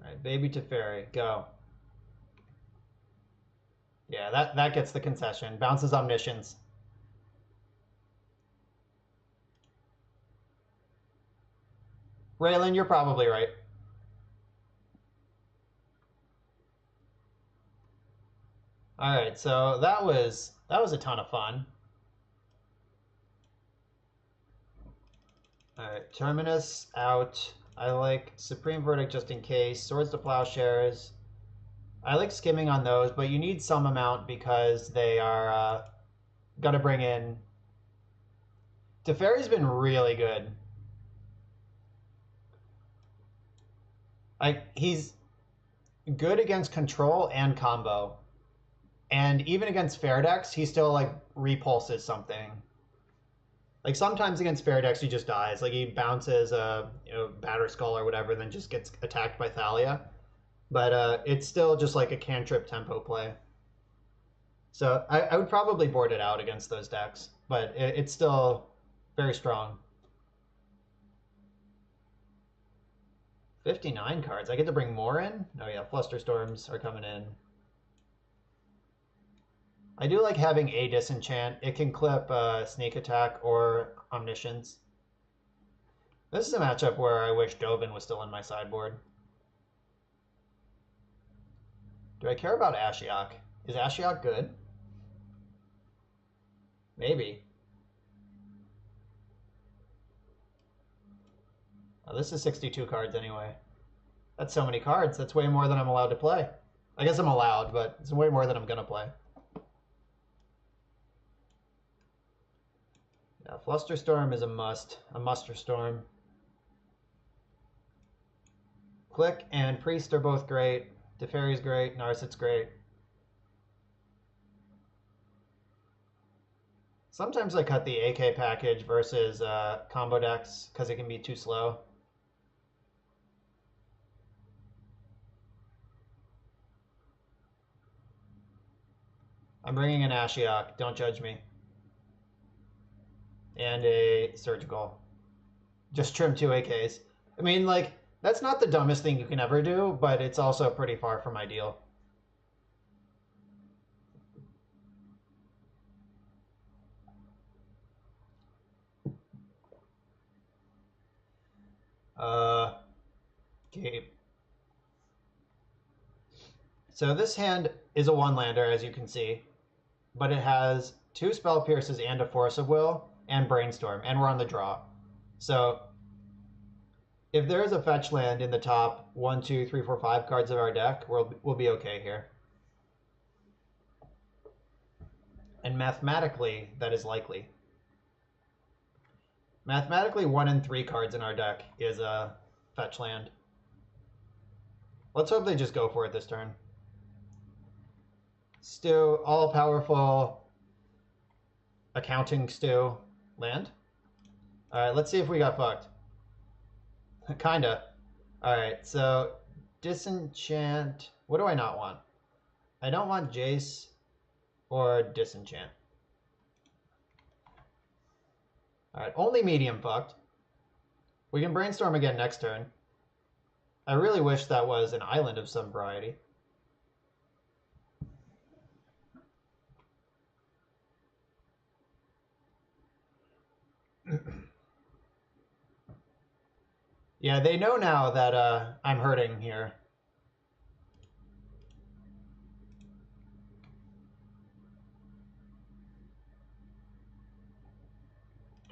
Alright, Baby Teferi, go. Yeah, that gets the concession. Bounces Omniscience. Raylan, you're probably right. Alright, so that was a ton of fun. Alright, Terminus out. I like Supreme Verdict just in case. Swords to Plowshares. I like skimming on those, but you need some amount because they are gonna bring in... Teferi's been really good. He's good against control and combo. And even against fair decks, he still like repulses something. Like sometimes against fair decks he just dies. Like he bounces a Batter Skull or whatever, then just gets attacked by Thalia. But it's still just like a cantrip tempo play. So I would probably board it out against those decks, but it's still very strong. 59 cards. I get to bring more in? Oh yeah, Flusterstorms are coming in. I do like having a Disenchant. It can clip Sneak Attack or Omniscience. This is a matchup where I wish Dovin was still in my sideboard. Do I care about Ashiok? Is Ashiok good? Maybe. Oh, this is 62 cards anyway. That's so many cards. That's way more than I'm allowed to play. I guess I'm allowed, but it's way more than I'm going to play. Yeah, Flusterstorm is a must. A muster storm. Click and Priest are both great. Teferi's great. Narset's great. Sometimes I cut the AK package versus combo decks because it can be too slow. I'm bringing an Ashiok. Don't judge me. And a Surgical. Just trim 2 AKs. I mean, like, that's not the dumbest thing you can ever do, but it's also pretty far from ideal. Gabe. So this hand is a one-lander, as you can see, but it has 2 Spell Pierces and a Force of Will and Brainstorm, and we're on the draw. So if there is a fetch land in the top 1, 2, 3, 4, 5 cards of our deck, we'll be okay here. And mathematically, that is likely. Mathematically, 1 in 3 cards in our deck is a fetch land. Let's hope they just go for it this turn. Stew, all-powerful accounting stew land. All right, let's see if we got fucked. Kinda. All right, so Disenchant. What do I not want? I don't want Jace or Disenchant. All right, only medium fucked. We can Brainstorm again next turn. I really wish that was an island of some variety. Yeah, they know now that I'm hurting here.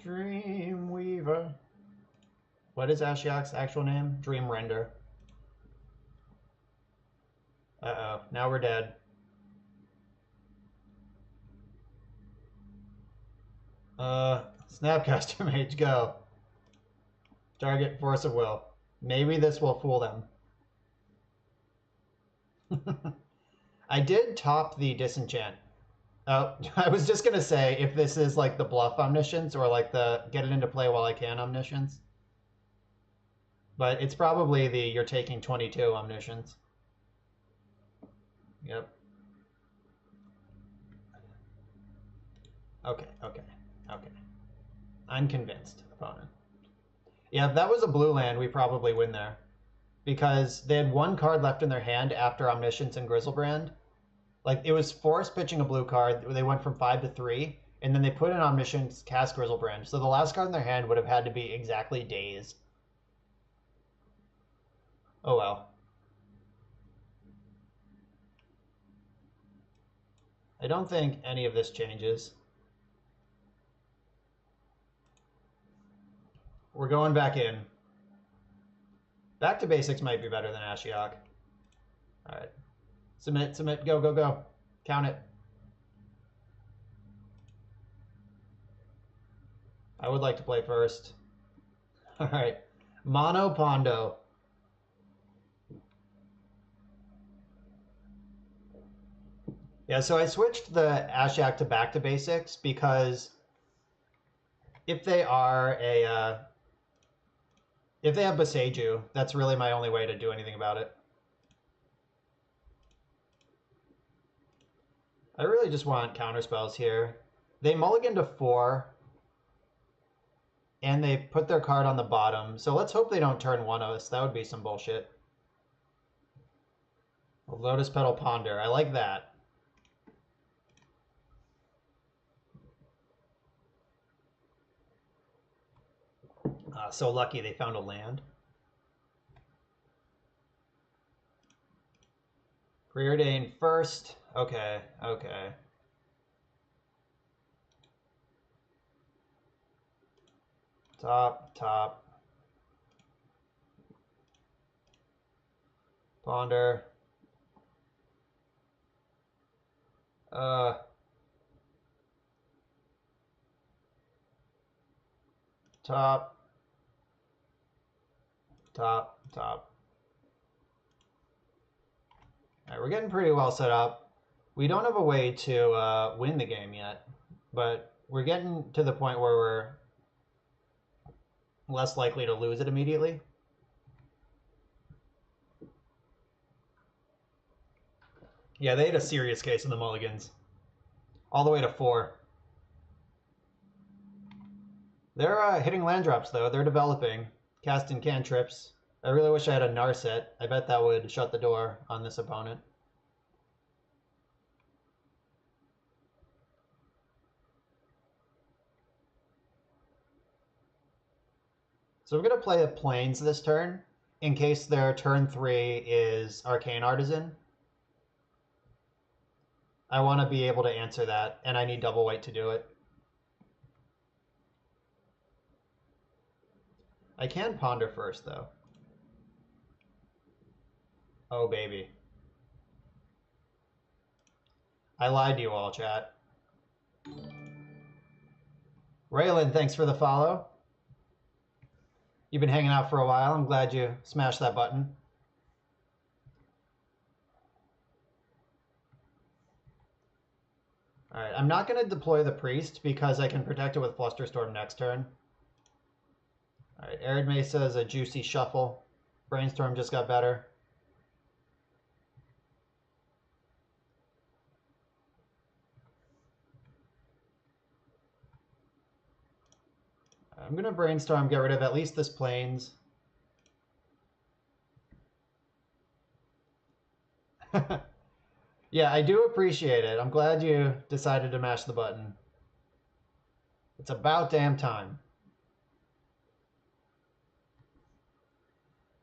Dreamweaver. What is Ashiok's actual name? Dreamrender. Uh-oh, now we're dead. Snapcaster Mage, go. Target Force of Will. Maybe this will fool them. I did top the Disenchant. Oh, I was just going to say if this is like the bluff Omniscience or like the get it into play while I can Omniscience. But it's probably the you're taking 22 Omniscience. Yep. Okay. I'm convinced, opponent. Yeah, if that was a blue land, we probably win there. Because they had 1 card left in their hand after Omniscience and Grizzlebrand. Like, it was Force pitching a blue card. They went from 5 to 3. And then they put in Omniscience, cast Grizzlebrand. So the last card in their hand would have had to be exactly Daze. Oh well. I don't think any of this changes. We're going back in. Back to basics might be better than Ashiok. All right. Submit, go. Count it. I would like to play first. All right. Mono Pondo. Yeah, so I switched the Ashiok to back to basics because If they are if they have Boseiju, that's really my only way to do anything about it. I really just want counterspells here. They mulligan to 4, and they put their card on the bottom. So let's hope they don't turn one of us. That would be some bullshit. A Lotus Petal Ponder. I like that. So lucky they found a land. Preordain first. Okay, okay. Top, top. Ponder. Top. Top, top. All right, we're getting pretty well set up. We don't have a way to win the game yet, but we're getting to the point where we're less likely to lose it immediately. Yeah, they had a serious case of the mulligans. All the way to 4. They're hitting land drops, though. They're developing. Casting cantrips. I really wish I had a Narset. I bet that would shut the door on this opponent. So we're going to play a Plains this turn, in case their turn 3 is Arcane Artisan. I want to be able to answer that, and I need double white to do it. I can ponder first, though. Oh, baby. I lied to you all, chat. Raylan, thanks for the follow. You've been hanging out for a while. I'm glad you smashed that button. All right, I'm not going to deploy the Priest because I can protect it with Flusterstorm next turn. All right, Arid Mesa is a juicy shuffle. Brainstorm just got better. I'm going to Brainstorm, get rid of at least this Plains. Yeah, I do appreciate it. I'm glad you decided to mash the button. It's about damn time.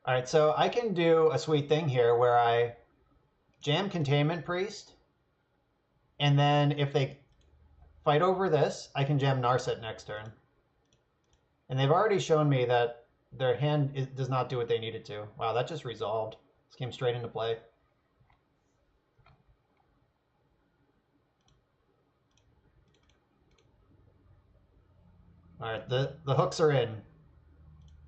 All right, so I can do a sweet thing here where I jam Containment Priest, and then if they fight over this, I can jam Narset next turn. And they've already shown me that their hand does not do what they needed to. Wow, that just resolved. This came straight into play. All right, the hooks are in.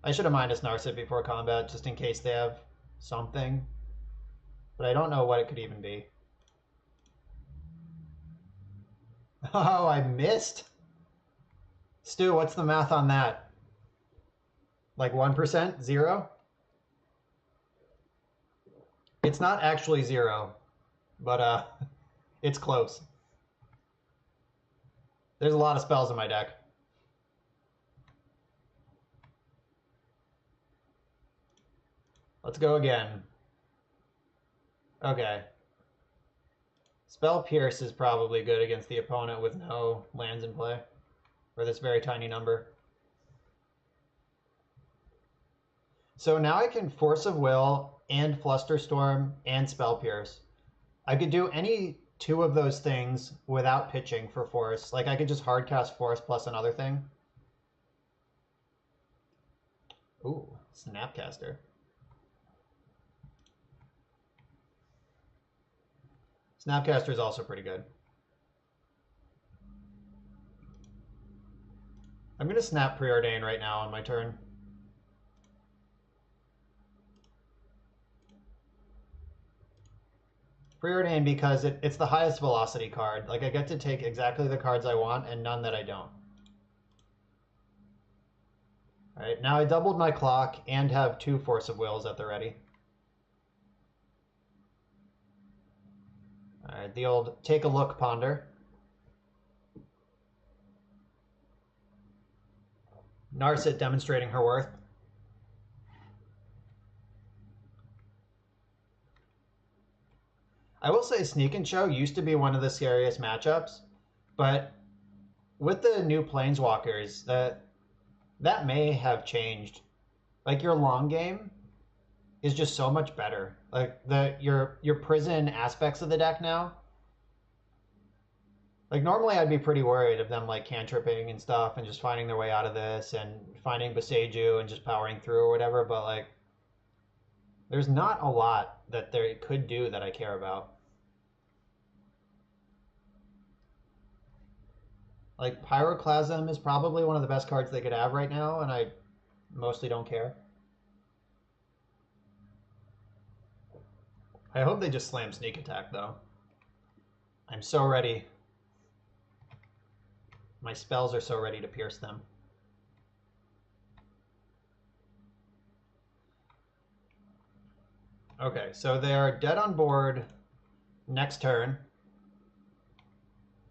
I should have minus Narset before combat just in case they have something. But I don't know what it could even be. Oh, I missed. Stu, what's the math on that? Like 1%? 0? It's not actually 0, but it's close. There's a lot of spells in my deck. Let's go again. Okay. Spell Pierce is probably good against the opponent with no lands in play. For this very tiny number. So now I can Force of Will and Flusterstorm and Spell Pierce. I could do any 2 of those things without pitching for Force. Like I could just hardcast Force plus another thing. Ooh, Snapcaster. Snapcaster is also pretty good. I'm going to snap Preordain right now on my turn. Preordain because it's the highest velocity card. Like I get to take exactly the cards I want and none that I don't. All right, now I doubled my clock and have 2 Force of Wills at the ready. All right, the old take a look ponder. Narset demonstrating her worth. I will say Sneak and Show used to be one of the scariest matchups, but with the new Planeswalkers, that may have changed. Like your long game is just so much better. Like your prison aspects of the deck now. Like normally I'd be pretty worried of them like cantripping and stuff and just finding their way out of this and finding Beseiju and just powering through or whatever, but like there's not a lot that they could do that I care about. Like Pyroclasm is probably one of the best cards they could have right now, and I mostly don't care. I hope they just slam Sneak Attack though. I'm so ready. My spells are so ready to pierce them. Okay, so they are dead on board next turn.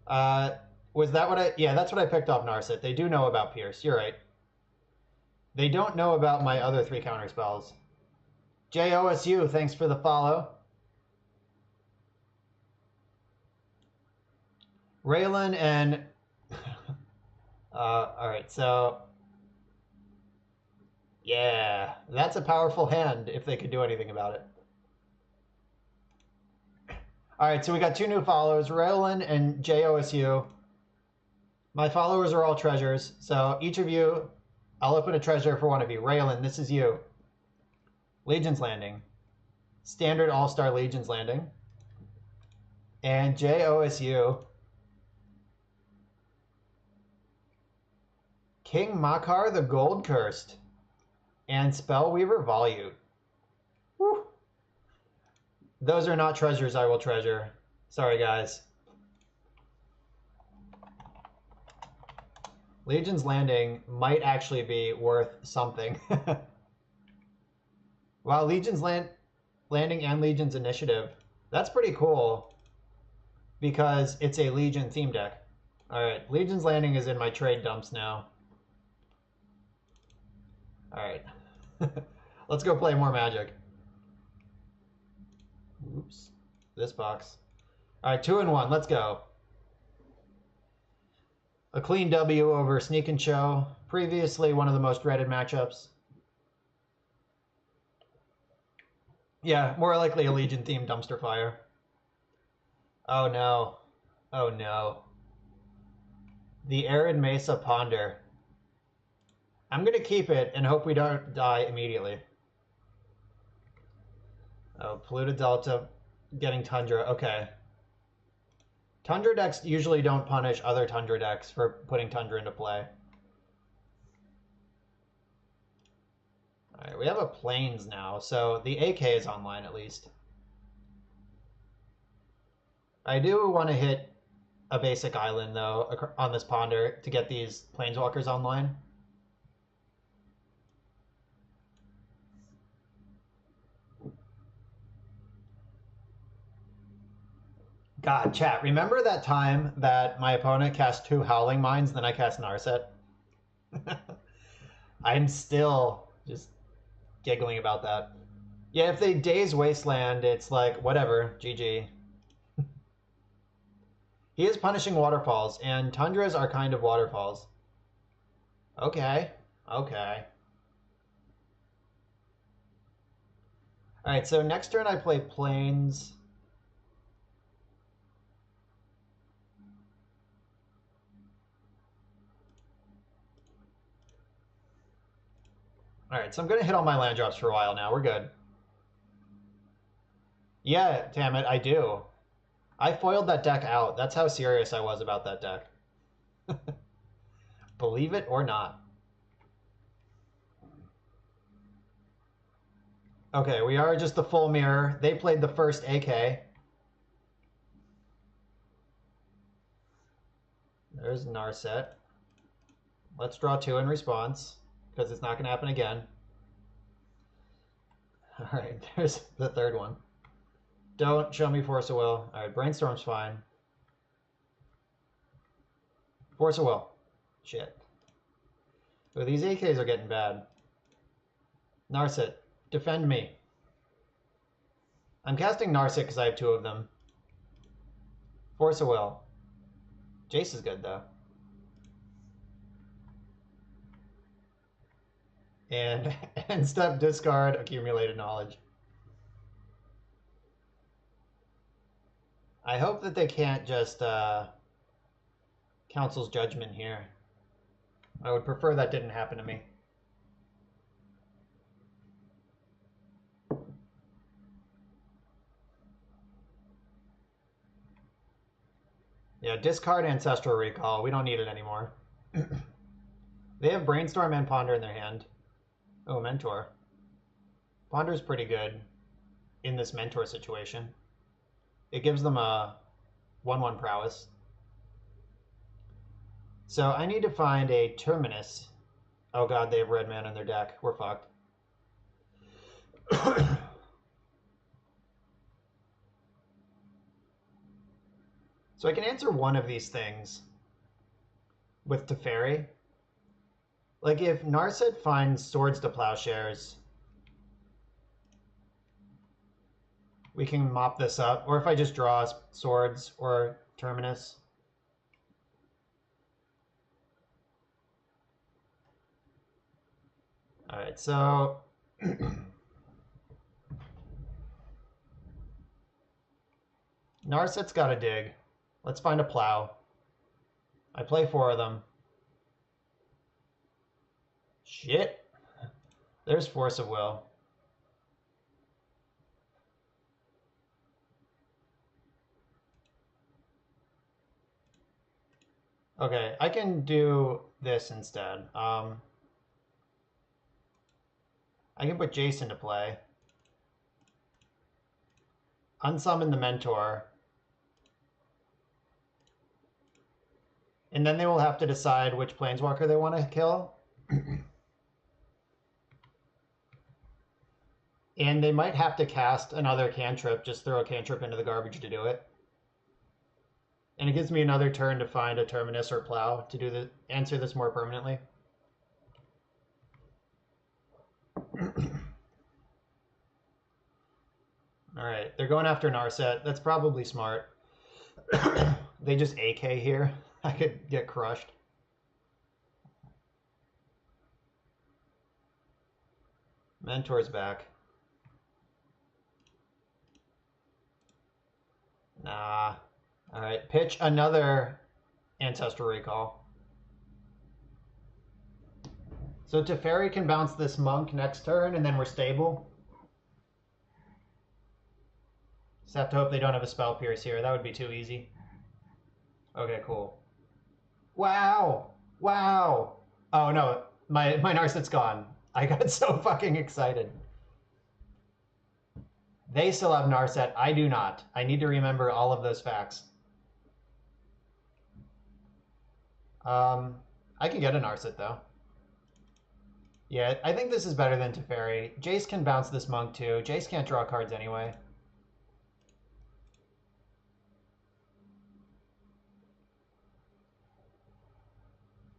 Was that what I... Yeah, that's what I picked off Narset. They do know about Pierce. You're right. They don't know about my other 3 counter spells. JOSU, thanks for the follow. Raylan and... Alright, so... Yeah, that's a powerful hand if they could do anything about it. Alright, so we got 2 new followers, Raylan and JOSU. My followers are all treasures, so each of you, I'll open a treasure for one of you. Raylan, this is you. Legion's Landing. Standard All-Star Legion's Landing. And JOSU. King Makar the Gold Cursed. And Spellweaver Volute. Woo. Those are not treasures I will treasure. Sorry, guys. Legion's Landing might actually be worth something. Wow, Legion's Landing and Legion's Initiative. That's pretty cool because it's a Legion theme deck. Alright, Legion's Landing is in my trade dumps now. Alright. Let's go play more Magic. Oops. This box. Alright, 2-1. Let's go. A clean W over Sneak and Show. Previously one of the most dreaded matchups. Yeah, more likely a Legion-themed dumpster fire. Oh no. Oh no. The Arid Mesa Ponder. I'm going to keep it and hope we don't die immediately. Oh, Polluted Delta getting Tundra. Okay. Tundra decks usually don't punish other Tundra decks for putting Tundra into play. Alright, we have a Plains now, so the AK is online at least. I do want to hit a basic island, though, on this Ponder to get these Planeswalkers online. God, chat, remember that time that my opponent cast 2 Howling Mines, then I cast Narset? I'm still just giggling about that. Yeah, if they Daze Wasteland, it's like, whatever, GG. He is punishing waterfalls, and Tundras are kind of waterfalls. Okay, okay. Alright, so next turn I play Plains. Alright, so I'm going to hit all my land drops for a while now. We're good. Yeah, damn it, I do. I foiled that deck out. That's how serious I was about that deck. Believe it or not. Okay, we are just the full mirror. They played the first AK. There's Narset. Let's draw 2 in response. because it's not going to happen again. All right, there's the third one. Don't show me Force of Will. All right, Brainstorm's fine. Force of Will. Shit. Oh, these AKs are getting bad. Narset, defend me. I'm casting Narset because I have 2 of them. Force of Will. Jace is good, though. And end step, discard, accumulated knowledge. I hope that they can't just Council's Judgment here. I would prefer that didn't happen to me. Yeah, discard Ancestral Recall. We don't need it anymore. They have Brainstorm and Ponder in their hand. Oh, Mentor. Ponder's pretty good in this Mentor situation. It gives them a 1/1 prowess. So I need to find a Terminus. Oh god, they have red mana in their deck. We're fucked. So I can answer one of these things with Teferi. Like if Narset finds Swords to Plowshares, we can mop this up. Or if I just draw Swords or Terminus. Alright, so Narset's got a dig. Let's find a plow. I play 4 of them. Shit. There's Force of Will. Okay, I can do this instead. I can put Jace into play. Unsummon the Mentor. And then they will have to decide which Planeswalker they want to kill. And they might have to cast another cantrip, just throw a cantrip into the garbage to do it. And it gives me another turn to find a Terminus or Plow to do answer this more permanently. Alright, they're going after Narset. That's probably smart. They just AK here. I could get crushed. Mentor's back. Nah. Alright, pitch another Ancestral Recall. So Teferi can bounce this Monk next turn, and then we're stable. Just have to hope they don't have a Spell Pierce here. That would be too easy. Okay, cool. Wow! Wow! Oh no, my Narset's gone. I got so fucking excited. They still have Narset. I do not. I need to remember all of those facts. I can get a Narset, though. Yeah, I think this is better than Teferi. Jace can bounce this Monk, too. Jace can't draw cards anyway.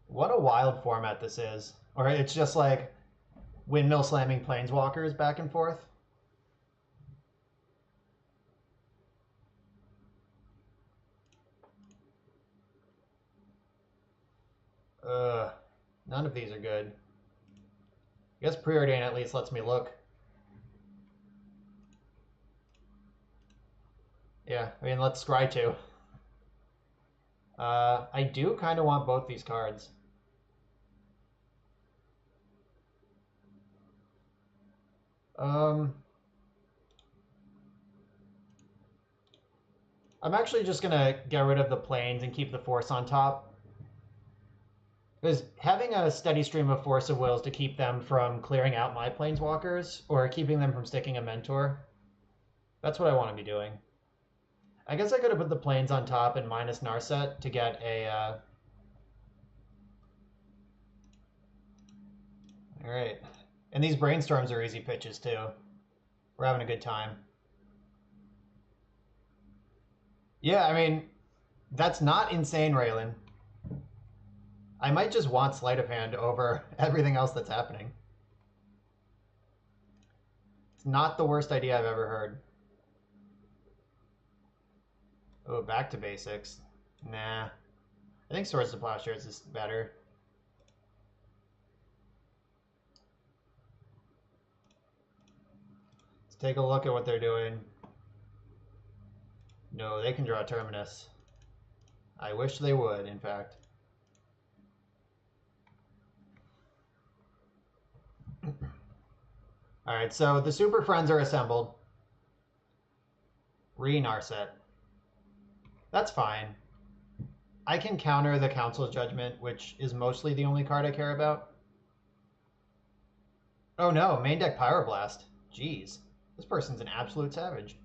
What a wild format this is. Or it's just like windmill slamming Planeswalkers back and forth. None of these are good. I guess Preordain at least lets me look. Yeah, I mean, let's scry 2. I do kind of want both these cards. I'm actually just gonna get rid of the planes and keep the Force on top. Because having a steady stream of Force of Wills to keep them from clearing out my Planeswalkers, or keeping them from sticking a Mentor, that's what I want to be doing. I guess I could have put the planes on top and minus Narset to get a... All right. And these brainstorms are easy pitches too. We're having a good time. Yeah, I mean, that's not insane, Raylan. I might just want sleight of hand over everything else that's happening. It's not the worst idea I've ever heard. Oh, back to basics. Nah. I think Swords to Plowshares is better. Let's take a look at what they're doing. No, they can draw Terminus. I wish they would, in fact. Alright, so the Super Friends are assembled. Re-Narset. That's fine. I can counter the Council's Judgment, which is mostly the only card I care about. Oh no, main deck Pyroblast. Jeez, this person's an absolute savage.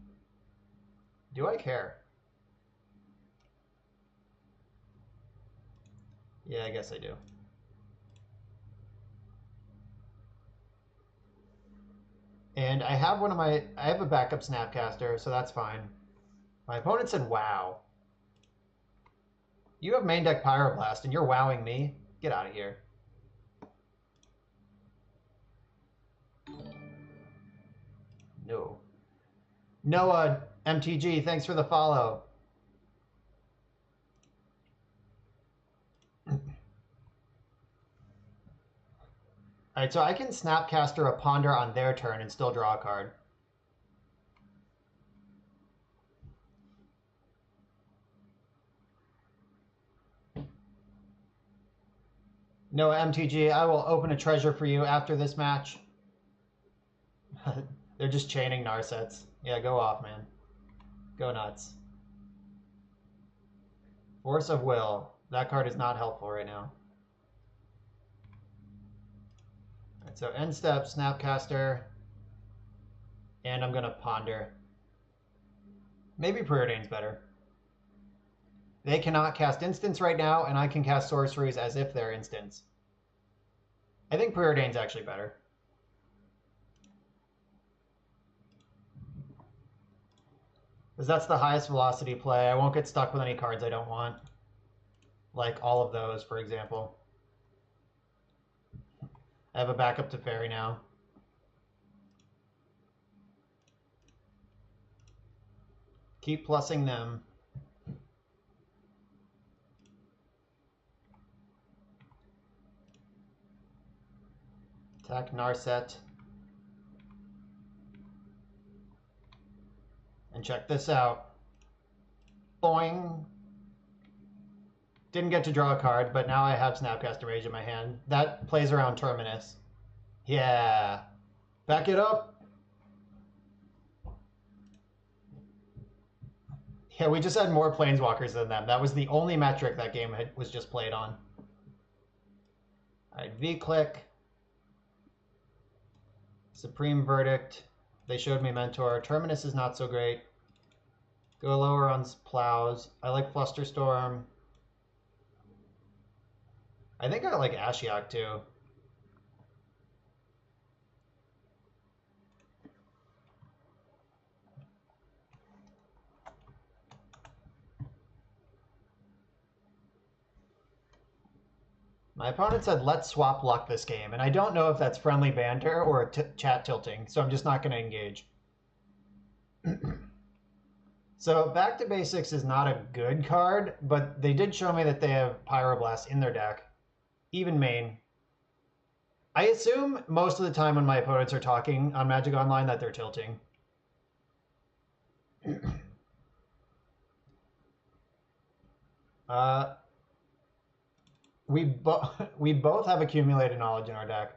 Do I care? Yeah, I guess I do. And I have I have a backup Snapcaster, so that's fine. My opponent said wow. You have main deck Pyroblast and you're wowing me? Get out of here. No. Noah, MTG, thanks for the follow. Alright, so I can Snapcaster a Ponder on their turn and still draw a card. No, MTG, I will open a treasure for you after this match. They're just chaining Narsets. Yeah, go off, man. Go nuts. Force of Will. That card is not helpful right now. Alright, so end step, Snapcaster. And I'm going to Ponder. Maybe Preordain's better. They cannot cast instants right now, and I can cast sorceries as if they're instants. I think Preordain's actually better. Because that's the highest velocity play. I won't get stuck with any cards I don't want. Like all of those, for example. I have a backup to Fairy now. Keep plussing them. Attack Narset. And check this out. Boing. Didn't get to draw a card, but now I have Snapcaster Mage in my hand. That plays around Terminus. Yeah. Back it up. Yeah, we just had more Planeswalkers than them. That was the only metric that game was just played on. Alright, V-click. Supreme Verdict. They showed me Mentor. Terminus is not so great. Go lower on Plows. I like Flusterstorm. I think I like Ashiok too. My opponent said, let's swap luck this game. And I don't know if that's friendly banter or chat tilting, so I'm just not going to engage. So Back to Basics is not a good card, but they did show me that they have Pyroblast in their deck. Even main. I assume most of the time when my opponents are talking on Magic Online that they're tilting. We both have accumulated knowledge in our deck.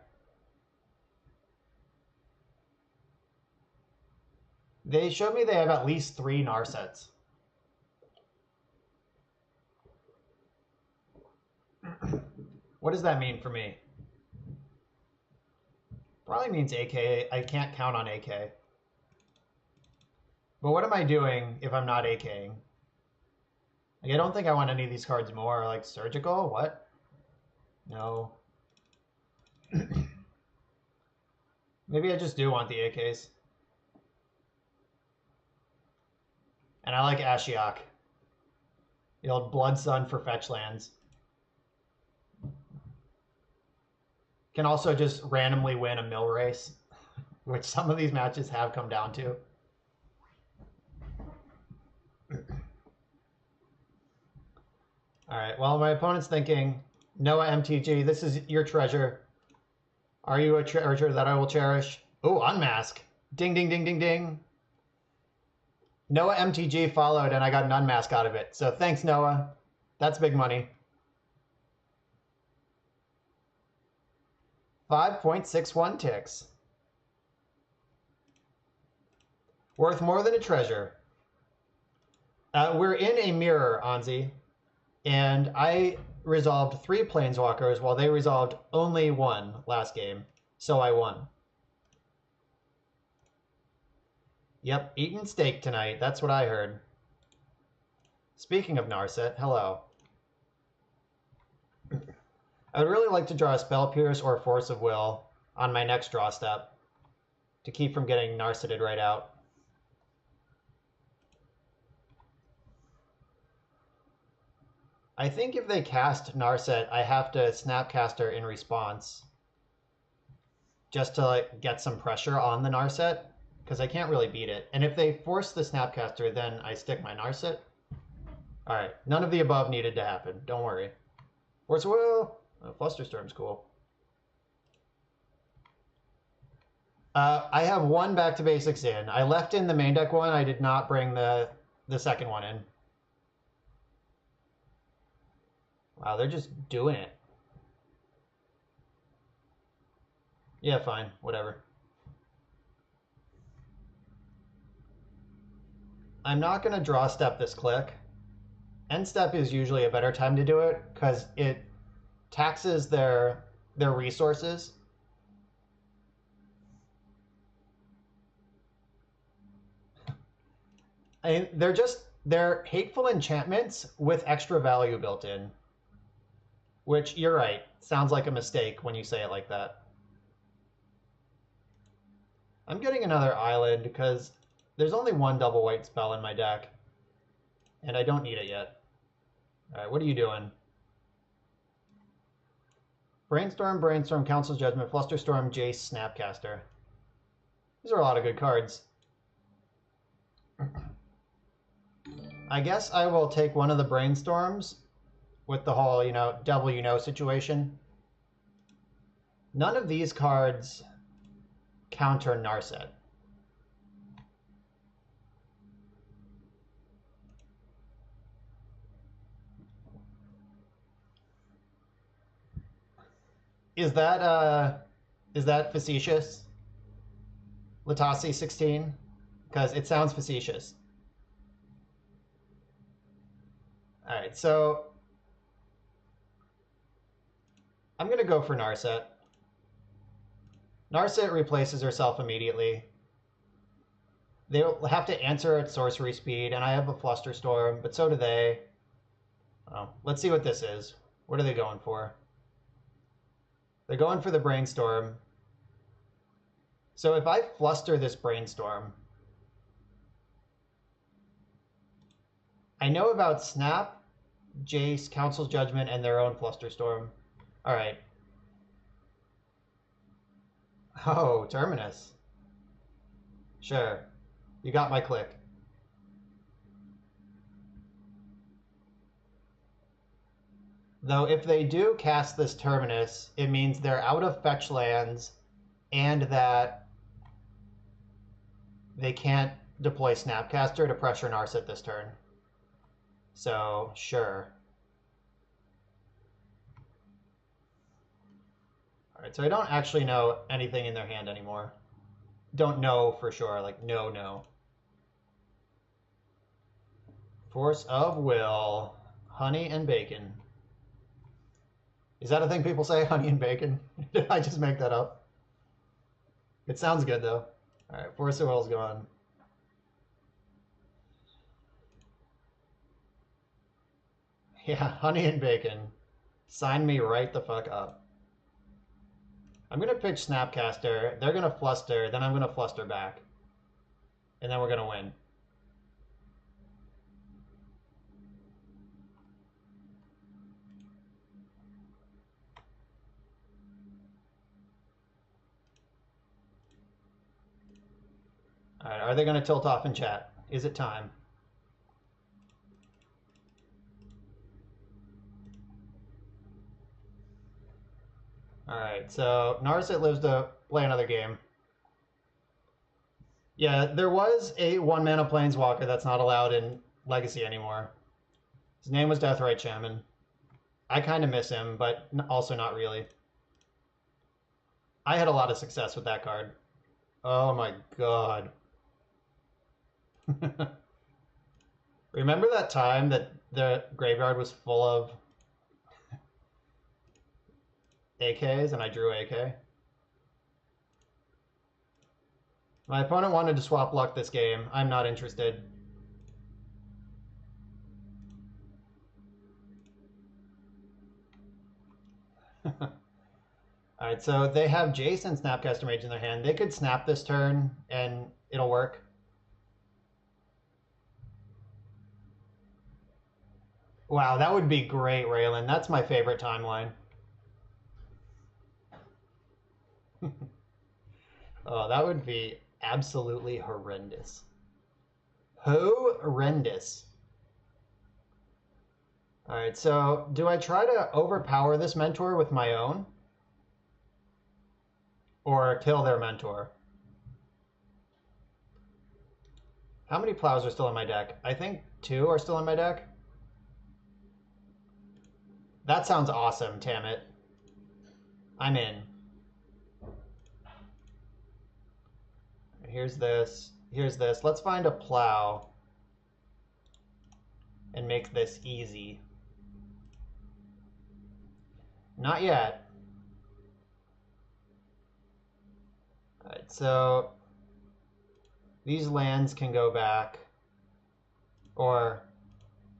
They showed me they have at least 3 Narsets. What does that mean for me? Probably means AK. I can't count on AK. But what am I doing if I'm not AKing? Like, I don't think I want any of these cards more. Like, Surgical? What? No. Maybe I just do want the AKs. And I like Ashiok. The old Blood Sun for fetch lands. Can also just randomly win a mill race, which some of these matches have come down to. All right, well, my opponent's thinking, Noah MTG, this is your treasure. Are you a treasure that I will cherish? Oh, unmask. Ding, ding, ding, ding, ding. Noah MTG followed and I got an unmask out of it. So thanks, Noah. That's big money. 5.61 ticks. Worth more than a treasure. We're in a mirror, Anzi. And I resolved 3 planeswalkers while they resolved only 1 last game. So I won. Yep, eating steak tonight. That's what I heard. Speaking of Narset, hello. I would really like to draw a Spell Pierce or a Force of Will on my next draw step to keep from getting Narseted right out. I think if they cast Narset, I have to Snapcaster in response just to like get some pressure on the Narset, because I can't really beat it. And if they force the Snapcaster, then I stick my Narset. All right, none of the above needed to happen. Don't worry. Force of Will. Oh, Flusterstorm's cool. I have 1 Back to Basics in. I left in the main deck one. I did not bring the second one in. Wow, they're just doing it. Yeah, fine. Whatever. I'm not going to draw step this click. End step is usually a better time to do it because it taxes their resources. They're hateful enchantments with extra value built in. Which, you're right, sounds like a mistake when you say it like that. I'm getting another island because there's only 1 double white spell in my deck. And I don't need it yet. Alright, what are you doing? Brainstorm, Council's Judgment, Flusterstorm, Jace, Snapcaster. These are a lot of good cards. I guess I will take one of the Brainstorms with the whole, devil situation. None of these cards counter Narset. Is that facetious? Latasi 16? Because it sounds facetious. Alright, so I'm going to go for Narset. Narset replaces herself immediately. They'll have to answer at sorcery speed, and I have a Flusterstorm, but so do they. Oh, let's see what this is. What are they going for? They're going for the Brainstorm. So if I fluster this Brainstorm, I know about Snap, Jace, Council's Judgment, and their own Flusterstorm. All right. Oh, Terminus. Sure. You got my click. Though if they do cast this Terminus, it means they're out of fetch lands and that they can't deploy Snapcaster to pressure Narset this turn. So, sure. Alright, so I don't actually know anything in their hand anymore. Don't know for sure, like no. Force of Will. Honey and bacon. Is that a thing people say, honey and bacon? Did I just make that up? It sounds good, though. Alright, Force of Will's gone. Yeah, honey and bacon. Sign me right the fuck up. I'm going to pitch Snapcaster. They're going to fluster. Then I'm going to fluster back. And then we're going to win. All right, are they going to tilt off in chat? Is it time? All right, so Narset lives to play another game. Yeah, there was a 1-mana Planeswalker that's not allowed in Legacy anymore. His name was Deathrite Shaman. I kind of miss him, but also not really. I had a lot of success with that card. Oh my god. Remember that time that the graveyard was full of AKs and I drew AK? My opponent wanted to swap luck this game. I'm not interested. Alright, so they have Jace and Snapcaster Mage in their hand. They could snap this turn and it'll work. Wow, that would be great, Raylan. That's my favorite timeline. Oh, that would be absolutely horrendous. Horrendous. Alright, so do I try to overpower this mentor with my own? Or kill their mentor? How many plows are still in my deck? I think 2 are still in my deck. That sounds awesome, Tamit. I'm in. Here's this. Here's this. Let's find a plow and make this easy. Not yet. Alright, so these lands can go back, or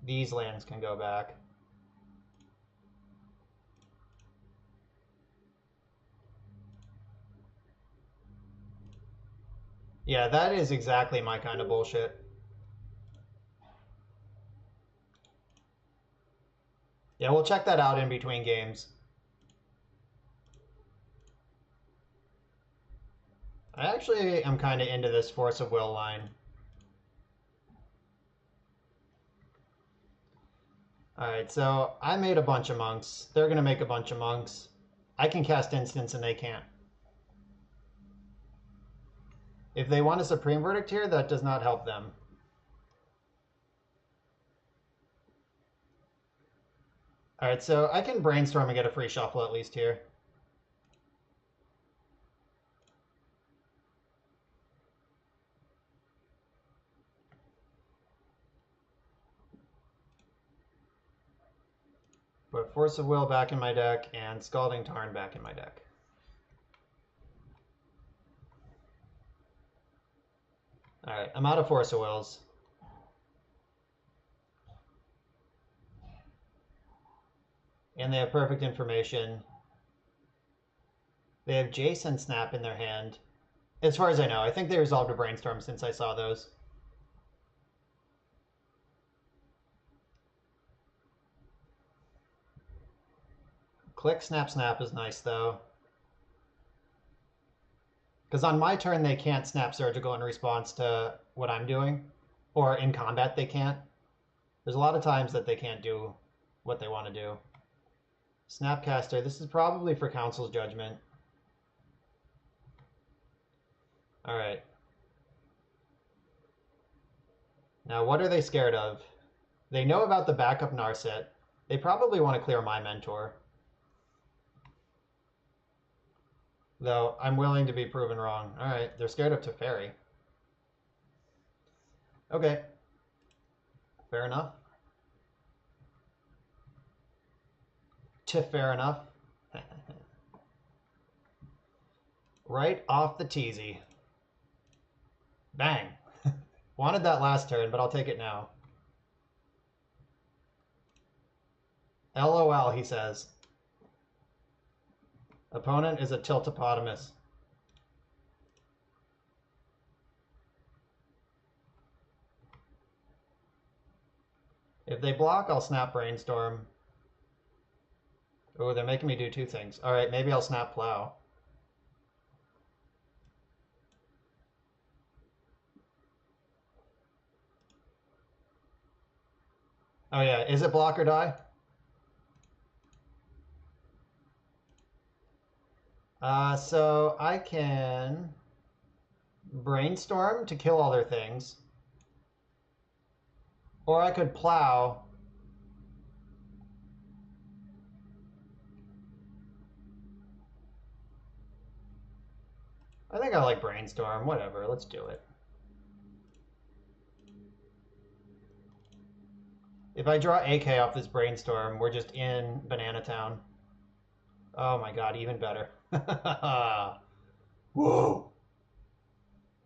these lands can go back. Yeah, that is exactly my kind of bullshit. Yeah, we'll check that out in between games. I actually am kind of into this Force of Will line. Alright, so I made a bunch of monks. They're going to make a bunch of monks. I can cast instants and they can't. If they want a Supreme Verdict here, that does not help them. Alright, so I can brainstorm and get a free shuffle at least here. Put Force of Will back in my deck and Scalding Tarn back in my deck. Alright, I'm out of Force of Wills. And they have Perfect Information. They have Jace and Snap in their hand. As far as I know, I think they resolved a Brainstorm since I saw those. Click, Snap, Snap is nice, though. Because on my turn, they can't Snap Surgical in response to what I'm doing. Or in combat, they can't. There's a lot of times that they can't do what they want to do. Snapcaster, this is probably for Council's Judgment. Alright. Now, what are they scared of? They know about the backup Narset. They probably want to clear my mentor. Though, I'm willing to be proven wrong. Alright, they're scared of Teferi. Okay. Fair enough. Fair enough. Right off the teasy. Bang. Wanted that last turn, but I'll take it now. LOL, he says. Opponent is a tiltopotamus. If they block, I'll snap Brainstorm. Oh, they're making me do two things. All right, maybe I'll snap Plow. Oh yeah, is it block or die? So I can Brainstorm to kill all their things. Or I could Plow. I think I like Brainstorm. Whatever, let's do it. If I draw AK off this Brainstorm, we're just in Banana Town. Oh my god, even better. Whoa!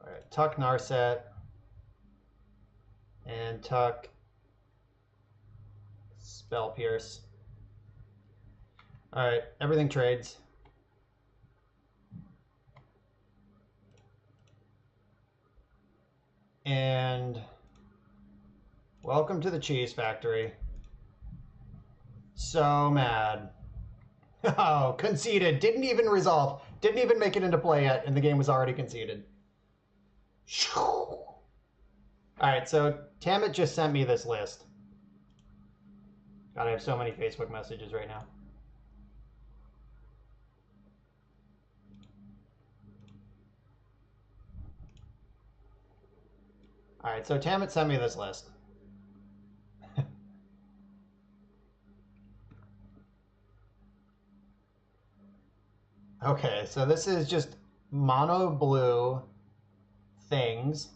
Alright, tuck Narset. And tuck Spell Pierce. Alright, everything trades. And welcome to the cheese factory. So mad. Oh, conceded. Didn't even resolve. Didn't even make it into play yet, and the game was already conceded. Alright, so Tammet just sent me this list. God, I have so many Facebook messages right now. Alright, so Tammet sent me this list. Okay, so this is just mono blue things.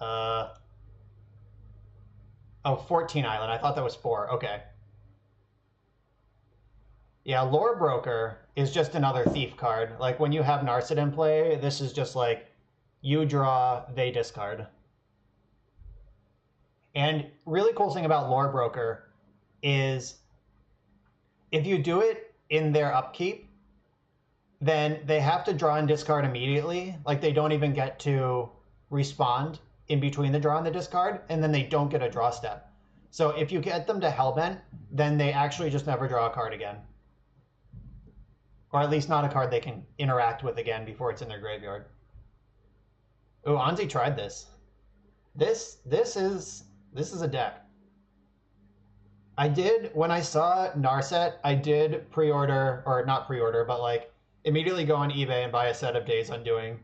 Oh, 14 Island. I thought that was 4. Okay. Yeah, Lore Broker is just another thief card. Like, when you have Narset in play, this is just like, you draw, they discard. And really cool thing about Lore Broker is if you do it in their upkeep, then they have to draw and discard immediately. Like, they don't even get to respond in between the draw and the discard, and then they don't get a draw step. So if you get them to Hellbent, then they actually just never draw a card again. Or at least not a card they can interact with again before it's in their graveyard. Oh, Anzi tried this. This is a deck. I did, when I saw Narset, I did pre-order, or not pre-order, but like immediately go on eBay and buy a set of Days Undoing.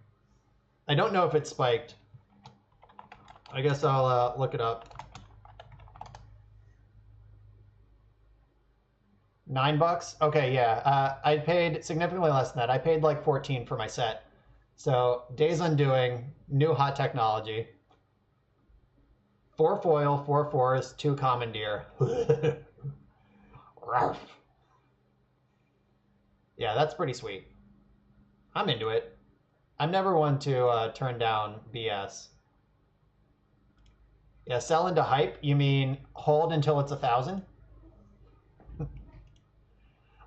I don't know if it's spiked. I guess I'll look it up. $9? Okay, yeah. I paid significantly less than that. I paid like 14 for my set. So Days Undoing, new hot technology. 4 foil, 4 forest, 2 commandeer. Yeah, that's pretty sweet. I'm into it. I'm never one to turn down BS. Yeah, sell into hype. You mean hold until it's 1,000?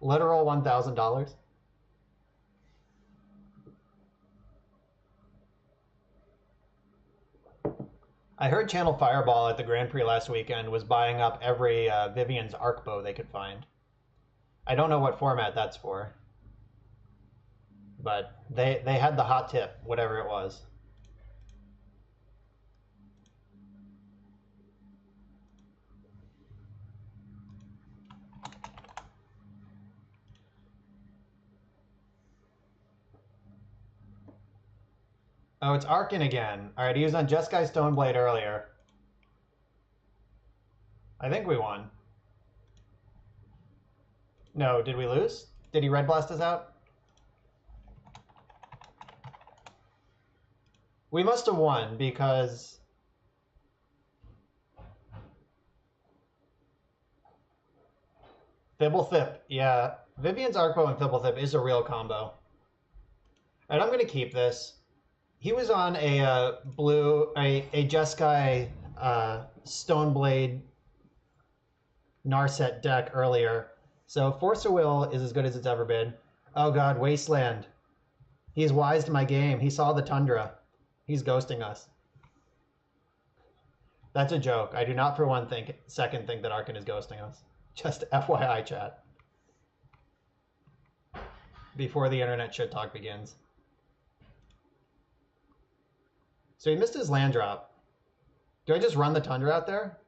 Literal $1,000. I heard Channel Fireball at the Grand Prix last weekend was buying up every Vivian's arc bow they could find. I don't know what format that's for, but they had the hot tip, whatever it was. Oh, it's Arkin again. All right, he was on Jeskai Stoneblade earlier. I think we won. No, did we lose? Did he red blast us out? We must have won because... Fibblethip, yeah. Vivian's Arcbow and Fibblethip is a real combo. All right, I'm going to keep this. He was on a Jeskai Stoneblade Narset deck earlier. So Force of Will is as good as it's ever been. Oh god, Wasteland. He's wise to my game. He saw the Tundra. He's ghosting us. That's a joke. I do not for one second think that Arkan is ghosting us. Just FYI, chat. Before the internet shit talk begins. So he missed his land drop. Do I just run the Tundra out there?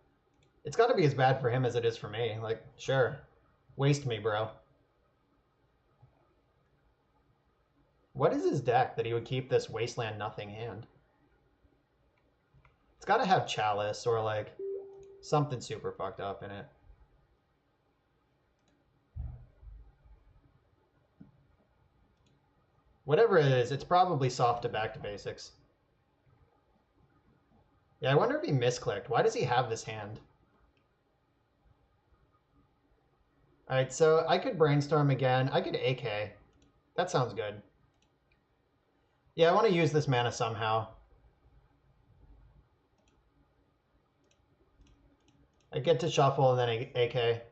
It's got to be as bad for him as it is for me. Like, sure. Waste me, bro. What is his deck that he would keep this Wasteland nothing hand? It's got to have Chalice or, like, something super fucked up in it. Whatever it is, it's probably soft to back to basics. Yeah, I wonder if he misclicked. Why does he have this hand? Alright, so I could Brainstorm again. I could AK. That sounds good. Yeah, I want to use this mana somehow. I get to shuffle and then AK.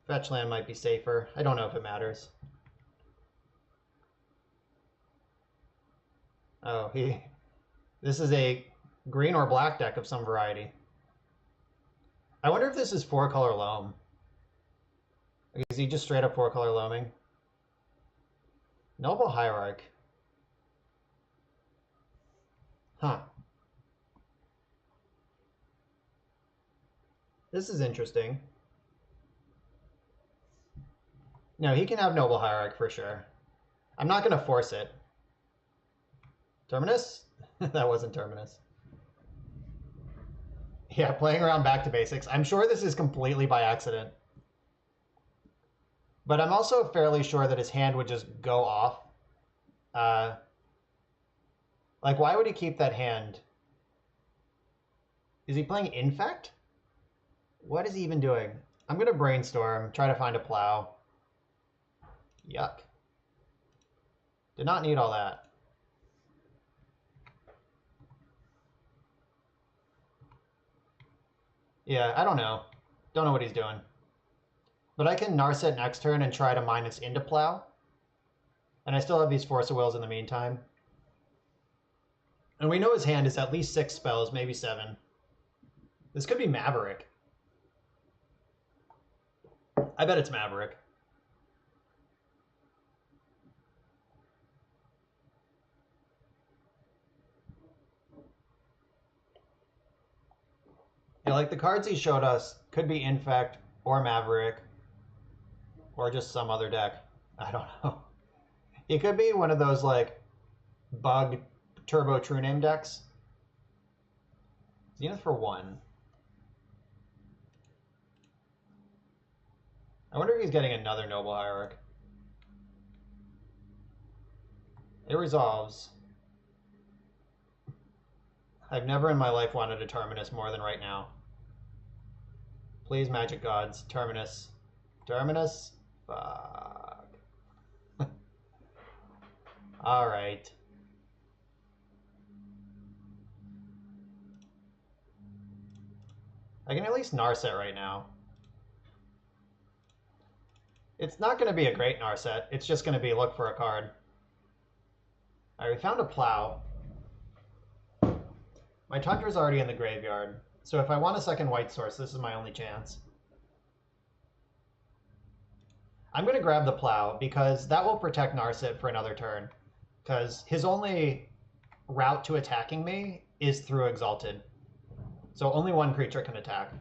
Fetch land might be safer. I don't know if it matters. Oh, this is a green or black deck of some variety. I wonder if this is 4-color loam. Is he just straight up 4-color loaming? Noble Hierarch. Huh. This is interesting. No, he can have Noble Hierarch for sure. I'm not going to force it. Terminus? That wasn't Terminus. Yeah, playing around back to basics. I'm sure this is completely by accident. But I'm also fairly sure that his hand would just go off. Like, why would he keep that hand? Is he playing Infect? What is he even doing? I'm going to Brainstorm, try to find a plow. Yuck. Did not need all that. Yeah, I don't know. Don't know what he's doing. But I can Narset next turn and try to minus into plow. And I still have these Force of Wills in the meantime. And we know his hand is at least 6 spells, maybe 7. This could be Maverick. I bet it's Maverick. Yeah, like the cards he showed us could be Infect or Maverick or just some other deck. I don't know. It could be one of those like bug turbo true name decks. Zenith for 1. I wonder if he's getting another Noble Hierarch. It resolves. I've never in my life wanted a Terminus more than right now. Please, Magic Gods. Terminus. Terminus? Fuck. Alright. I can at least Narset right now. It's not going to be a great Narset. It's just going to be look for a card. Alright, we found a plow. My Tundra's already in the graveyard, so if I want a second white source, this is my only chance. I'm going to grab the plow because that will protect Narset for another turn. Because his only route to attacking me is through Exalted. So only one creature can attack.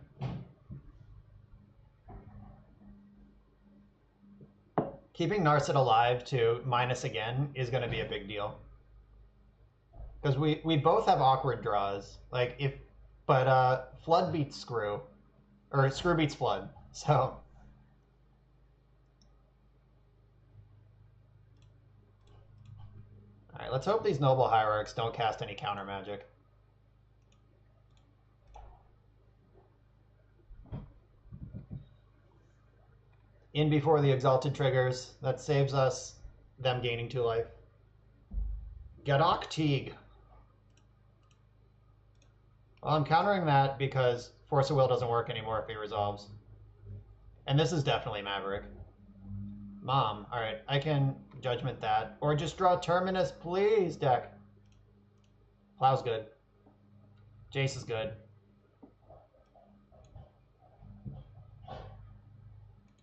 Keeping Narset alive to minus again is going to be a big deal. Because we both have awkward draws. But Flood beats Screw. Or Screw beats Flood. So... Alright, let's hope these Noble Hierarchs don't cast any counter magic. In before the Exalted triggers. That saves us them gaining 2 life. Gadok Teague. Well, I'm countering that because Force of Will doesn't work anymore if he resolves. And this is definitely Maverick. Mom. Alright, I can judgment that. Or just draw Terminus, please, deck. Plow's good. Jace is good.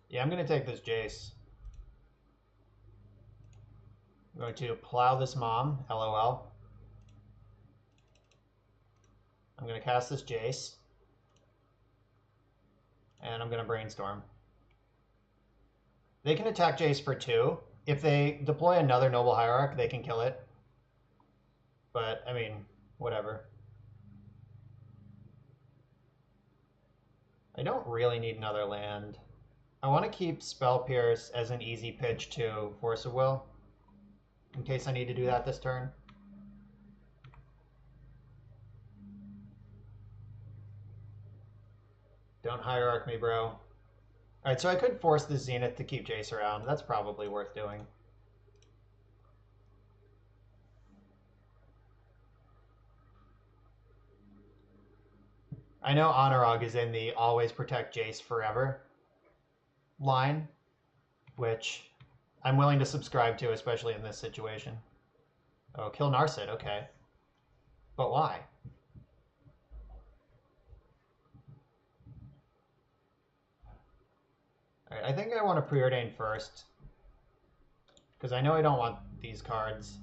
Yeah, I'm going to take this Jace. I'm going to plow this Mom, LOL. I'm going to cast this Jace. And I'm going to Brainstorm. They can attack Jace for 2. If they deploy another Noble Hierarch, they can kill it. But, I mean, whatever. I don't really need another land. I want to keep Spell Pierce as an easy pitch to Force of Will, in case I need to do that this turn. Don't Hierarch me, bro. Alright, so I could force the Zenith to keep Jace around. That's probably worth doing. I know Honorog is in the always protect Jace forever line, which I'm willing to subscribe to, especially in this situation. Oh, kill Narset, okay. But why? Alright, I think I want to preordain first, because I know I don't want these cards.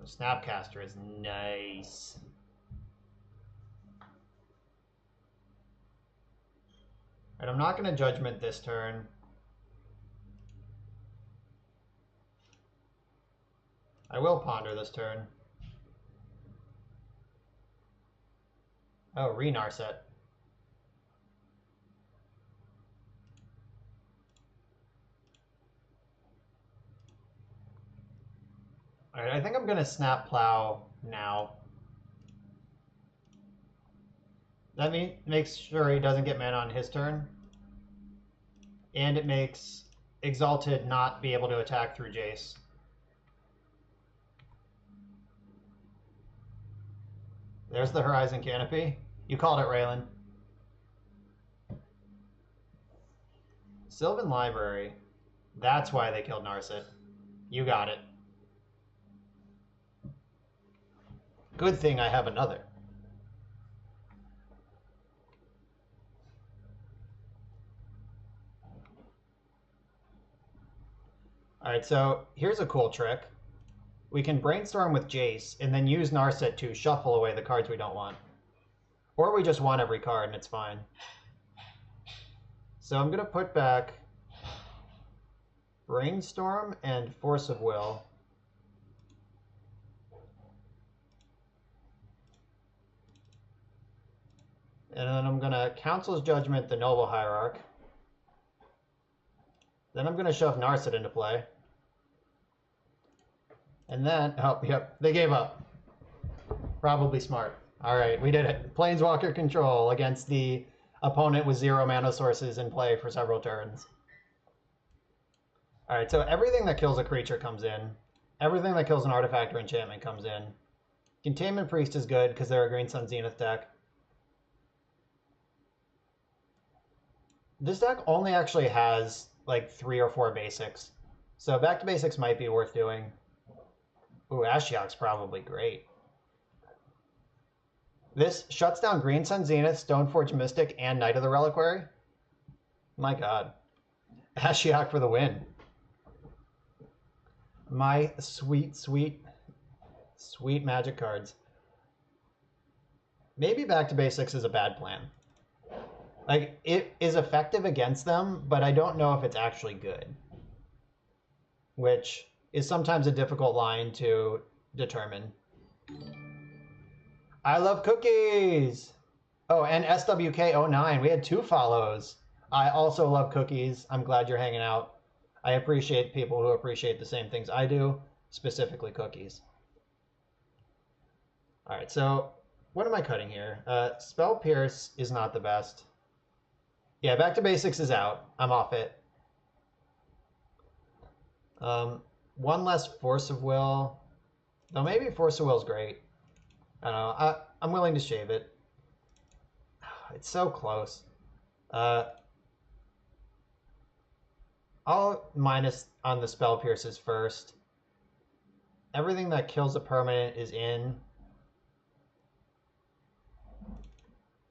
The Snapcaster is nice. Alright, I'm not going to Judgment this turn. I will Ponder this turn. Oh, re-Narset. Alright, I think I'm going to Snap Plow now. That makes sure he doesn't get mana on his turn. And it makes Exalted not be able to attack through Jace. There's the Horizon Canopy. You called it, Raylan. Sylvan Library. That's why they killed Narset. You got it. Good thing I have another. Alright, so here's a cool trick. We can Brainstorm with Jace and then use Narset to shuffle away the cards we don't want. Or we just want every card and it's fine. So I'm going to put back Brainstorm and Force of Will. And then I'm going to Council's Judgment the Noble Hierarch. Then I'm going to shove Narset into play. And then, oh, yep, they gave up. Probably smart. All right, we did it. Planeswalker control against the opponent with 0 mana sources in play for several turns. All right, so everything that kills a creature comes in. Everything that kills an artifact or enchantment comes in. Containment Priest is good because they're a Green Sun Zenith deck. This deck only actually has like 3 or 4 basics. So back to basics might be worth doing. Ooh, Ashiok's probably great. This shuts down Green Sun Zenith, Stoneforge Mystic, and Knight of the Reliquary. My god. Ashiok for the win. My sweet, sweet, sweet Magic cards. Maybe back to basics is a bad plan. Like, it is effective against them, but I don't know if it's actually good. Which is sometimes a difficult line to determine. I love cookies! Oh, and SWK09. We had 2 follows. I also love cookies. I'm glad you're hanging out. I appreciate people who appreciate the same things I do, specifically cookies. All right, so what am I cutting here? Spell Pierce is not the best. Yeah, back to basics is out. I'm off it. One less Force of Will. Though maybe Force of Will is great. I don't know. I'm willing to shave it. It's so close. I'll minus on the Spell Pierces first. Everything that kills a permanent is in.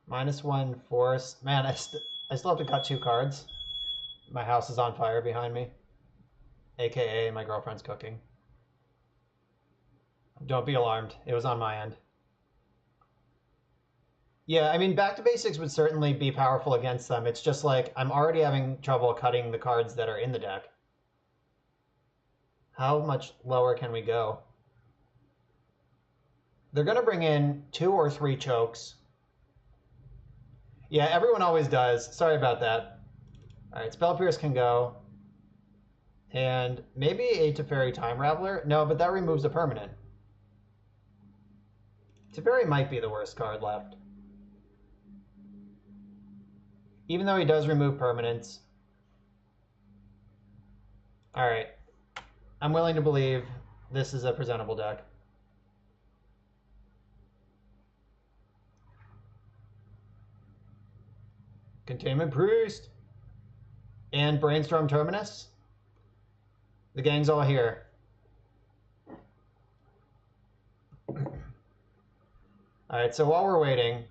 -1 Force. Man, I still have to cut 2 cards. My house is on fire behind me. AKA my girlfriend's cooking. Don't be alarmed. It was on my end. Yeah, I mean, back to basics would certainly be powerful against them. It's just like I'm already having trouble cutting the cards that are in the deck. How much lower can we go? They're going to bring in 2 or 3 chokes. Yeah, everyone always does. Sorry about that. All right, Spell Pierce can go. And maybe a Teferi Time Raveler? No, but that removes a permanent. Teferi might be the worst card left. Even though he does remove permanents. All right. I'm willing to believe this is a presentable deck. Containment Priest. And Brainstorm Terminus. The gang's all here. Alright, so while we're waiting,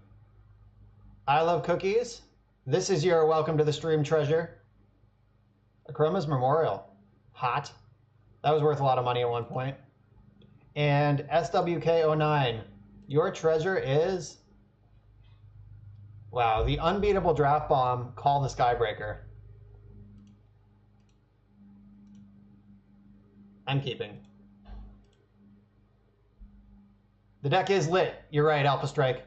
I love cookies. This is your welcome to the stream treasure. Akroma's Memorial. Hot. That was worth a lot of money at one point. And SWK09. Your treasure is... Wow, the unbeatable draft bomb, Call the Skybreaker. I'm keeping. The deck is lit. You're right, Alpha Strike.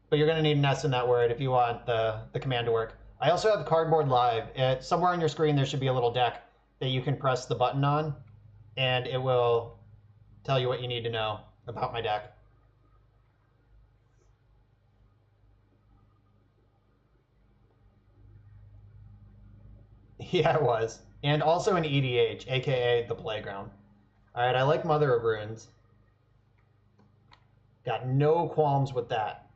But you're going to need an S in that word if you want the command to work. I also have Cardboard Live. Somewhere on your screen there should be a little deck that you can press the button on, and it will tell you what you need to know about my deck. Yeah, it was. And also an EDH, aka the Playground. Alright, I like Mother of Runes. Got no qualms with that.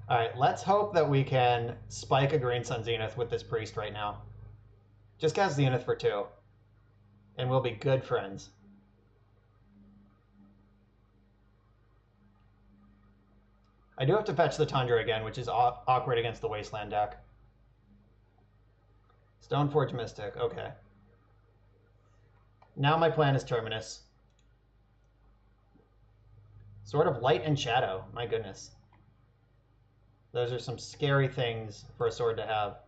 Alright, let's hope that we can spike a Green Sun Zenith with this Priest right now. Just cast Zenith for 2. And we'll be good friends. I do have to fetch the Tundra again, which is awkward against the Wasteland deck. Stoneforge Mystic, okay. Now my plan is Terminus. Sword of Light and Shadow, my goodness. Those are some scary things for a sword to have.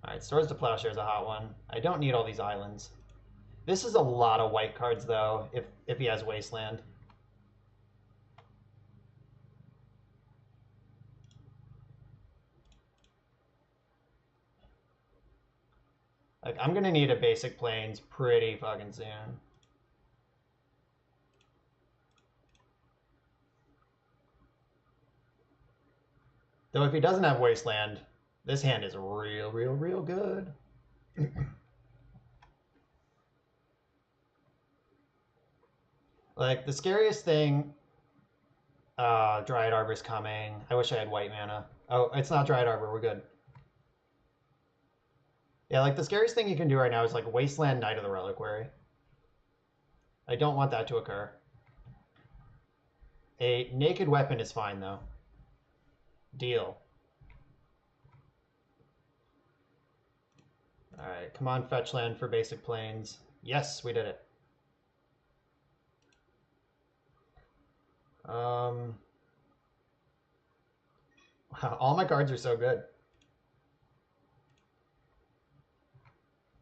Alright, Swords to Plowshare is a hot one. I don't need all these islands. This is a lot of white cards, though, if he has Wasteland. Like, I'm gonna need a basic Plains pretty fucking soon. Though if he doesn't have Wasteland, this hand is real good. Like, the scariest thing... Dryad Arbor's coming. I wish I had white mana. Oh, it's not Dryad Arbor, we're good. Yeah, like, the scariest thing you can do right now is, like, Wasteland Knight of the Reliquary. I don't want that to occur. A naked weapon is fine, though. Deal. Alright, come on, fetch land for basic Plains. Yes, we did it. Wow, all my cards are so good.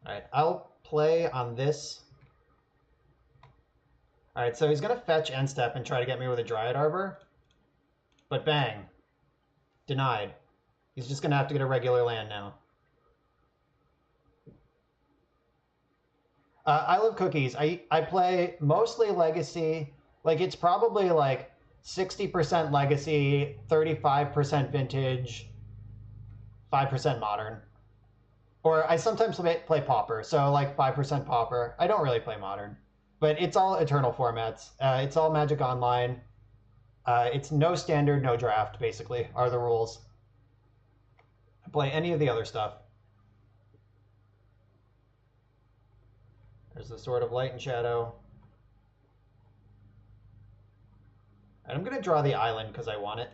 Alright, I'll play on this. Alright, so he's going to fetch end step and try to get me with a Dryad Arbor. But bang. Denied. He's just going to have to get a regular land now. I love cookies. I play mostly Legacy. Like, it's probably like 60% Legacy, 35% Vintage, 5% modern. Or I sometimes play Pauper, so like 5% Pauper. I don't really play modern. But it's all Eternal formats. It's all Magic Online. It's no standard, no draft, basically, are the rules. I play any of the other stuff. There's the Sword of Light and Shadow. And I'm going to draw the island because I want it.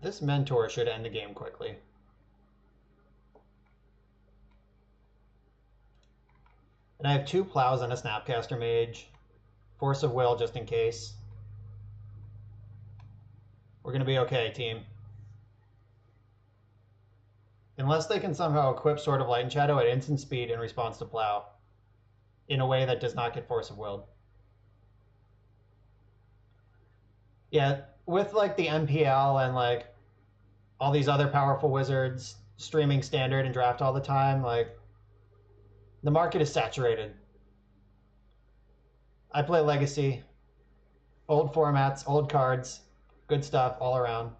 This Mentor should end the game quickly. And I have 2 Plows and a Snapcaster Mage. Force of Will just in case. We're going to be okay, team. Unless they can somehow equip Sword of Light and Shadow at instant speed in response to Plow. In a way that does not get Force of Willed. Yeah, with like the MPL and like all these other powerful wizards streaming standard and draft all the time, like the market is saturated. I play Legacy. Old formats, old cards, good stuff all around.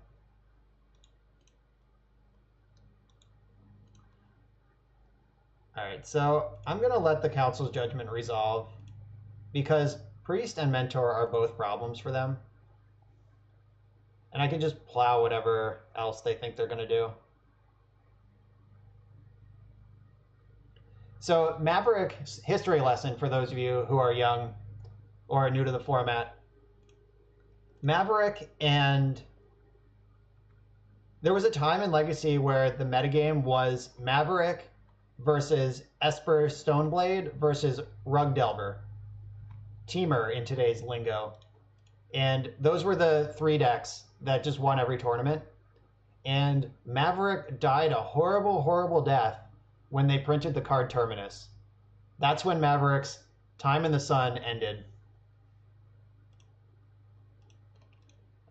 Alright, so I'm going to let the Council's Judgment resolve because Priest and Mentor are both problems for them. And I can just plow whatever else they think they're going to do. So Maverick history lesson for those of you who are young or new to the format. Maverick and... There was a time in Legacy where the metagame was Maverick versus Esper Stoneblade versus Rug Delver. Teamer in today's lingo. And those were the 3 decks that just won every tournament. And Maverick died a horrible, horrible death when they printed the card Terminus. That's when Maverick's time in the sun ended.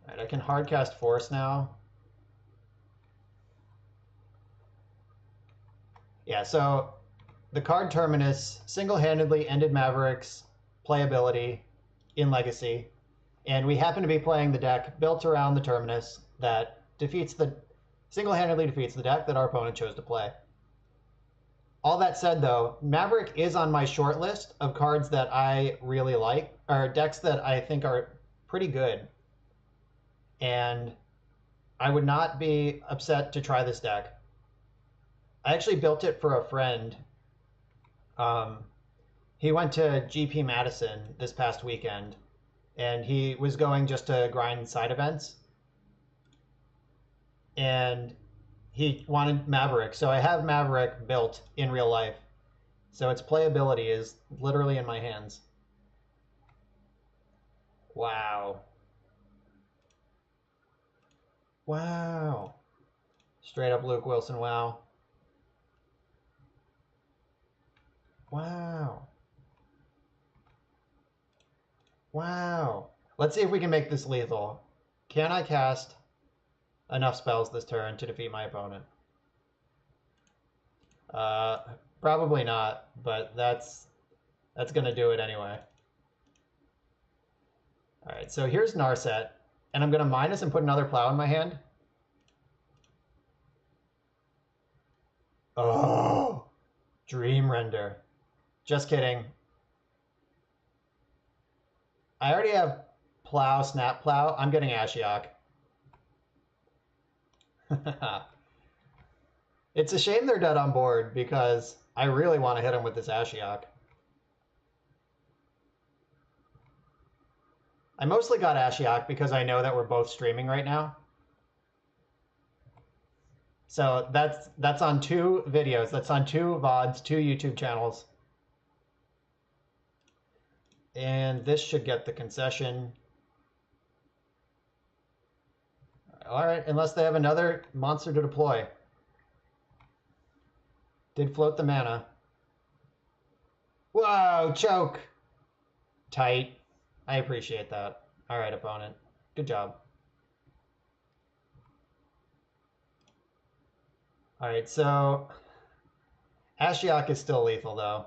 All right, I can hardcast Force now. Yeah, so the card Terminus single-handedly ended Maverick's playability in Legacy. And we happen to be playing the deck built around the Terminus that single-handedly defeats the deck that our opponent chose to play. All that said, though, Maverick is on my short list of cards that I really like, or decks that I think are pretty good. And I would not be upset to try this deck. I actually built it for a friend. He went to GP Madison this past weekend, and he was going just to grind side events. And he wanted Maverick, so I have Maverick built in real life. So its playability is literally in my hands. Wow. Wow. Straight up Luke Wilson, wow. Wow. Wow. Let's see if we can make this lethal. Can I cast enough spells this turn to defeat my opponent? Probably not, but that's gonna do it anyway. Alright, so here's Narset, and I'm gonna minus and put another Plow in my hand. Oh, Dream Render. Just kidding. I already have Plow, Snap Plow. I'm getting Ashiok. It's a shame they're dead on board because I really want to hit him with this Ashiok. I mostly got Ashiok because I know that we're both streaming right now. So that's on 2 videos. That's on 2 VODs, 2 YouTube channels. And this should get the concession. All right, unless they have another monster to deploy. Did float the mana. Whoa, choke. Tight. I appreciate that. All right, opponent. Good job. All right, so Ashiok is still lethal, though.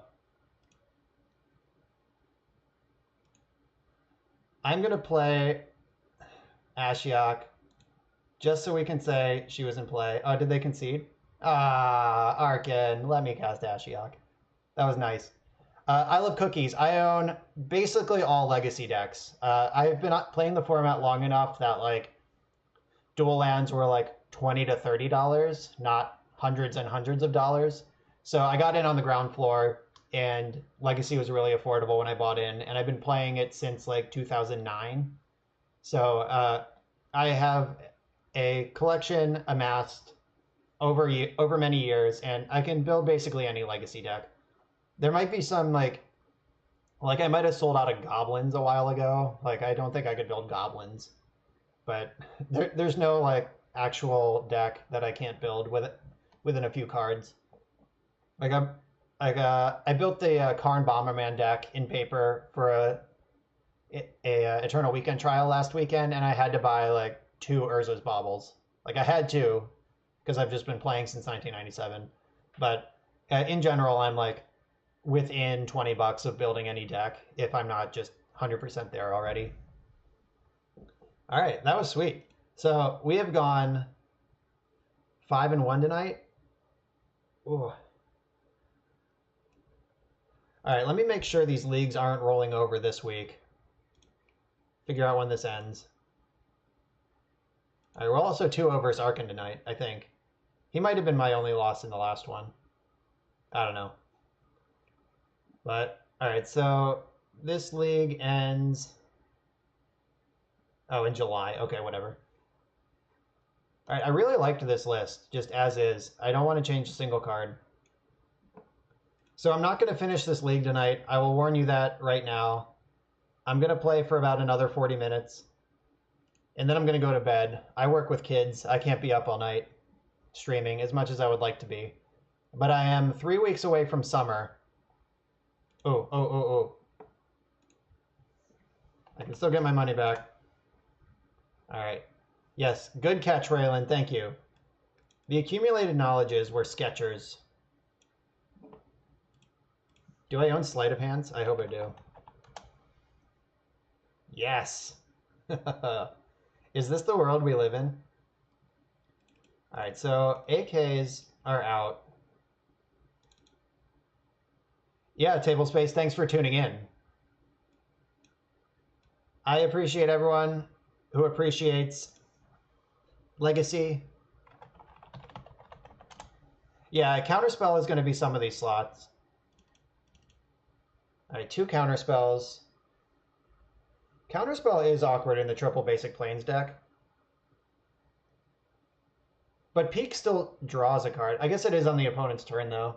I'm going to play Ashiok just so we can say she was in play. Oh, did they concede? Ah, Arkin, let me cast Ashiok. That was nice. I love cookies. I own basically all legacy decks. I've been playing the format long enough that like dual lands were like $20 to $30, not hundreds and hundreds of dollars. So I got in on the ground floor, and Legacy was really affordable when I bought in, and I've been playing it since like 2009. So I have a collection amassed over many years, and I can build basically any Legacy deck. There might be some like I might have sold out of goblins a while ago. Like I don't think I could build goblins, but there's no like actual deck that I can't build within a few cards. Like I built the Karn Bomberman deck in paper for a Eternal Weekend trial last weekend, and I had to buy like 2 Urza's Baubles. Like I had to because I've just been playing since 1997. But in general, I'm like within $20 of building any deck if I'm not just 100% there already. All right, that was sweet. So we have gone 5-1 tonight. Ooh. All right, let me make sure these leagues aren't rolling over this week. Figure out when this ends. All right, we're also 2 overs Arkin tonight, I think. He might have been my only loss in the last one. I don't know. But, all right, so this league ends... Oh, in July. Okay, whatever. All right, I really liked this list, just as is. I don't want to change a single card. So I'm not going to finish this league tonight. I will warn you that right now. I'm going to play for about another 40 minutes. And then I'm going to go to bed. I work with kids. I can't be up all night streaming as much as I would like to be. But I am 3 weeks away from summer. Oh. I can still get my money back. All right. Yes, good catch, Raylan. Thank you. The accumulated knowledges were Skechers. Do I own Sleight of Hands? I hope I do. Yes. Is this the world we live in? All right, so AKs are out. Yeah, Table Space, thanks for tuning in. I appreciate everyone who appreciates Legacy. Yeah, Counterspell is going to be some of these slots. All right, 2 Counterspells. Counterspell is awkward in the triple basic planes deck. But Peak still draws a card. I guess it is on the opponent's turn, though.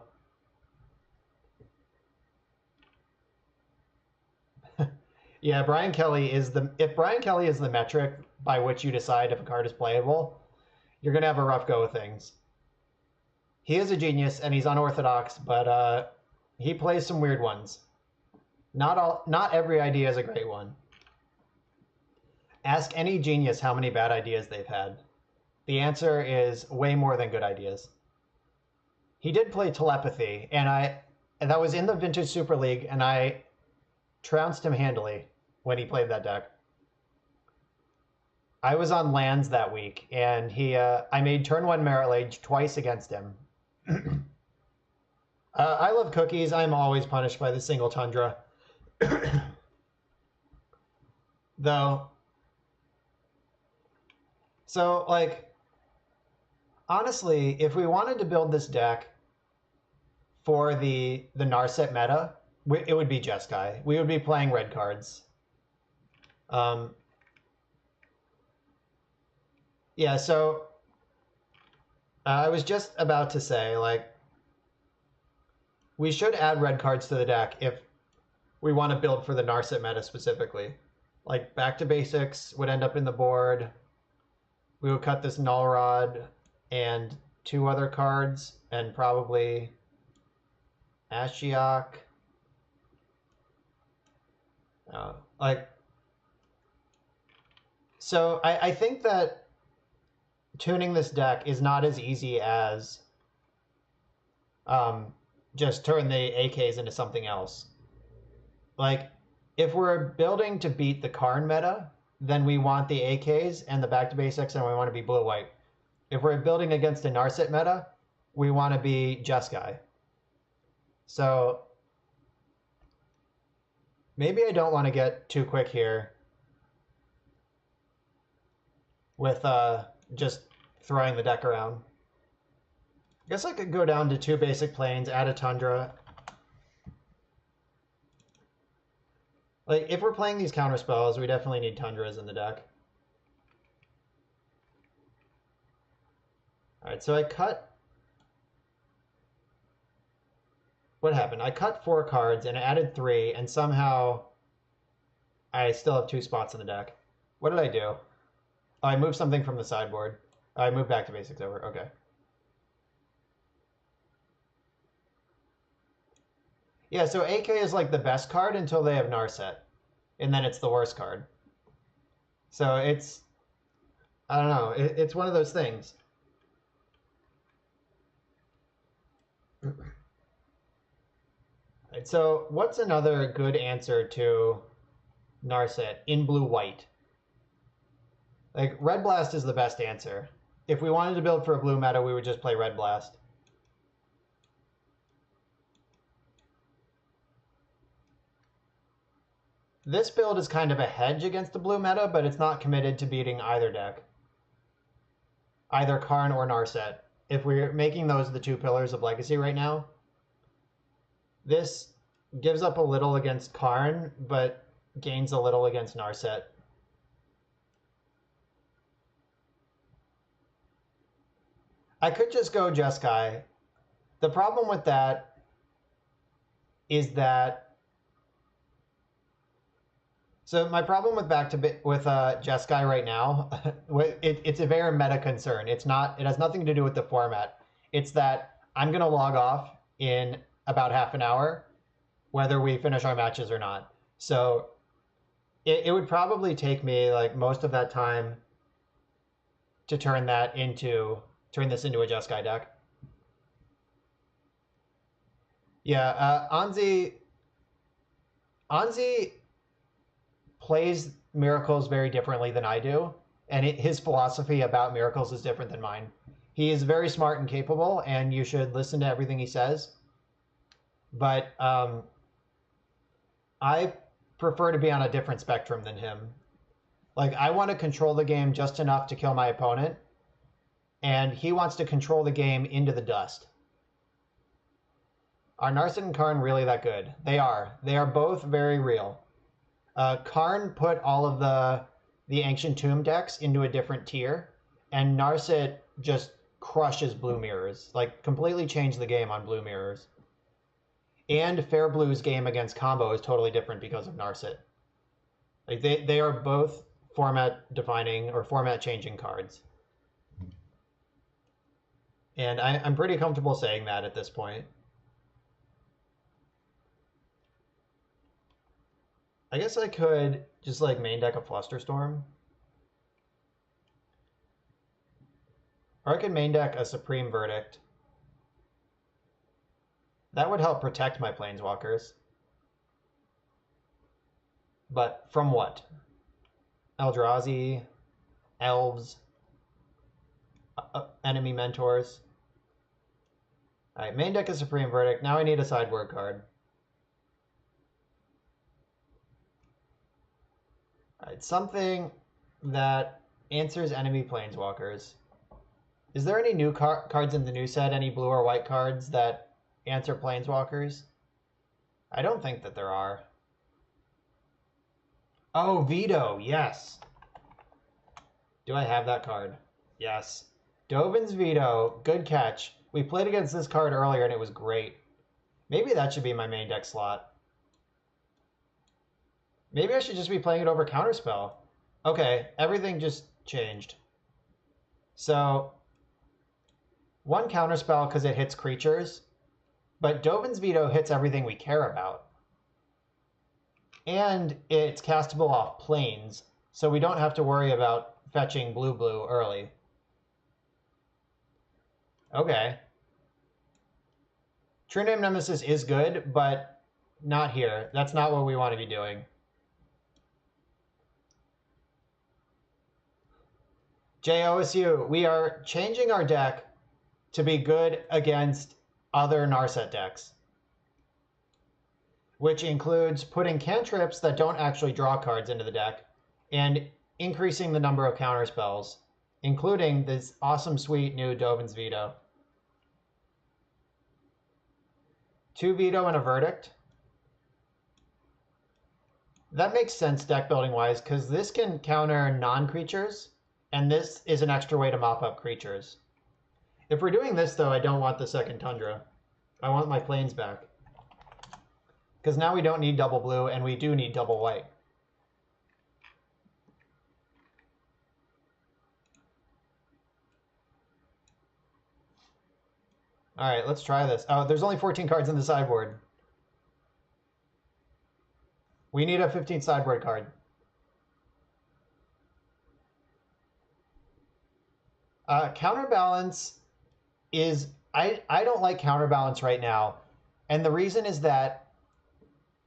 Yeah, Brian Kelly is if Brian Kelly is the metric by which you decide if a card is playable, you're going to have a rough go of things. He is a genius, and he's unorthodox, but he plays some weird ones. Not every idea is a great one. Ask any genius how many bad ideas they've had. The answer is way more than good ideas. He did play Telepathy, and that was in the Vintage Super League, and I trounced him handily when he played that deck. I was on lands that week, and I made turn 1 Merit Lage twice against him. I love cookies. I'm always punished by the single Tundra. Though, so like, honestly, if we wanted to build this deck for the Narset meta, it would be Jeskai. We would be playing red cards. Yeah, so I was just about to say, like, we should add red cards to the deck if we want to build for the Narset meta specifically. Like, Back to Basics would end up in the board. We would cut this Null Rod and 2 other cards, and probably Ashiok. So I think that tuning this deck is not as easy as just turn the AKs into something else. Like, If we're building to beat the Karn meta, then we want the AKs and the back to basics, and we want to be blue-white. If we're building against a Narset meta, we want to be Jeskai. So maybe I don't want to get too quick here with just throwing the deck around. I guess I could go down to 2 basic planes, add a Tundra. Like, if we're playing these counter spells, we definitely need Tundras in the deck. Alright, so I cut... What happened? I cut 4 cards and I added 3, and somehow I still have 2 spots in the deck. What did I do? Oh, I moved something from the sideboard. Oh, I moved back to basics over. Okay. Yeah, so AK is like the best card until they have Narset, and then it's the worst card. So it's, I don't know, it's one of those things. Right, so what's another good answer to Narset in blue-white? Like, Red Blast is the best answer. If we wanted to build for a blue meta, we would just play Red Blast. This build is kind of a hedge against the blue meta, but it's not committed to beating either deck. Either Karn or Narset. If we're making those the 2 pillars of Legacy right now, this gives up a little against Karn, but gains a little against Narset. I could just go Jeskai. The problem with that is that... So my problem with Jeskai right now, it's a very meta concern. It has nothing to do with the format. It's that I'm going to log off in about half an hour, whether we finish our matches or not. So it would probably take me like most of that time to turn this into a Jeskai deck. Yeah, Anzi plays Miracles very differently than I do, and his philosophy about Miracles is different than mine. He is very smart and capable, and you should listen to everything he says. But I prefer to be on a different spectrum than him. Like, I want to control the game just enough to kill my opponent, and he wants to control the game into the dust. Are Narset and Karn really that good? They are. They are both very real. Karn put all of the Ancient Tomb decks into a different tier, and Narset just crushes Blue Mirrors. Like, completely changed the game on Blue Mirrors. And Fair Blue's game against combo is totally different because of Narset. Like, they are both format-defining or format-changing cards. And I'm pretty comfortable saying that at this point. I guess I could just like main deck a Flusterstorm. Or I could main deck a Supreme Verdict. That would help protect my Planeswalkers. But from what? Eldrazi, Elves, enemy mentors. Alright, main deck a Supreme Verdict. Now I need a sideboard card. Alright, something that answers enemy Planeswalkers. Is there any new cards in the new set? Any blue or white cards that answer Planeswalkers? I don't think that there are. Oh, Veto, yes. Do I have that card? Yes. Dovin's Veto, good catch. We played against this card earlier and it was great. Maybe that should be my main deck slot. Maybe I should just be playing it over Counterspell. Okay, everything just changed. So, 1 Counterspell because it hits creatures, but Dovin's Veto hits everything we care about. And it's castable off planes, so we don't have to worry about fetching blue-blue early. Okay. True Name Nemesis is good, but not here. That's not what we want to be doing. JOSU, we are changing our deck to be good against other Narset decks, which includes putting cantrips that don't actually draw cards into the deck and increasing the number of counter spells, including this awesome, sweet new Dovin's Veto. 2 Veto and a Verdict. That makes sense deck building wise, because this can counter non-creatures, and this is an extra way to mop up creatures. If we're doing this, though, I don't want the second Tundra. I want my planes back. Because now we don't need double blue, and we do need double white. All right, let's try this. Oh, there's only 14 cards in the sideboard. We need a 15th sideboard card. Counterbalance is... I don't like Counterbalance right now. And the reason is that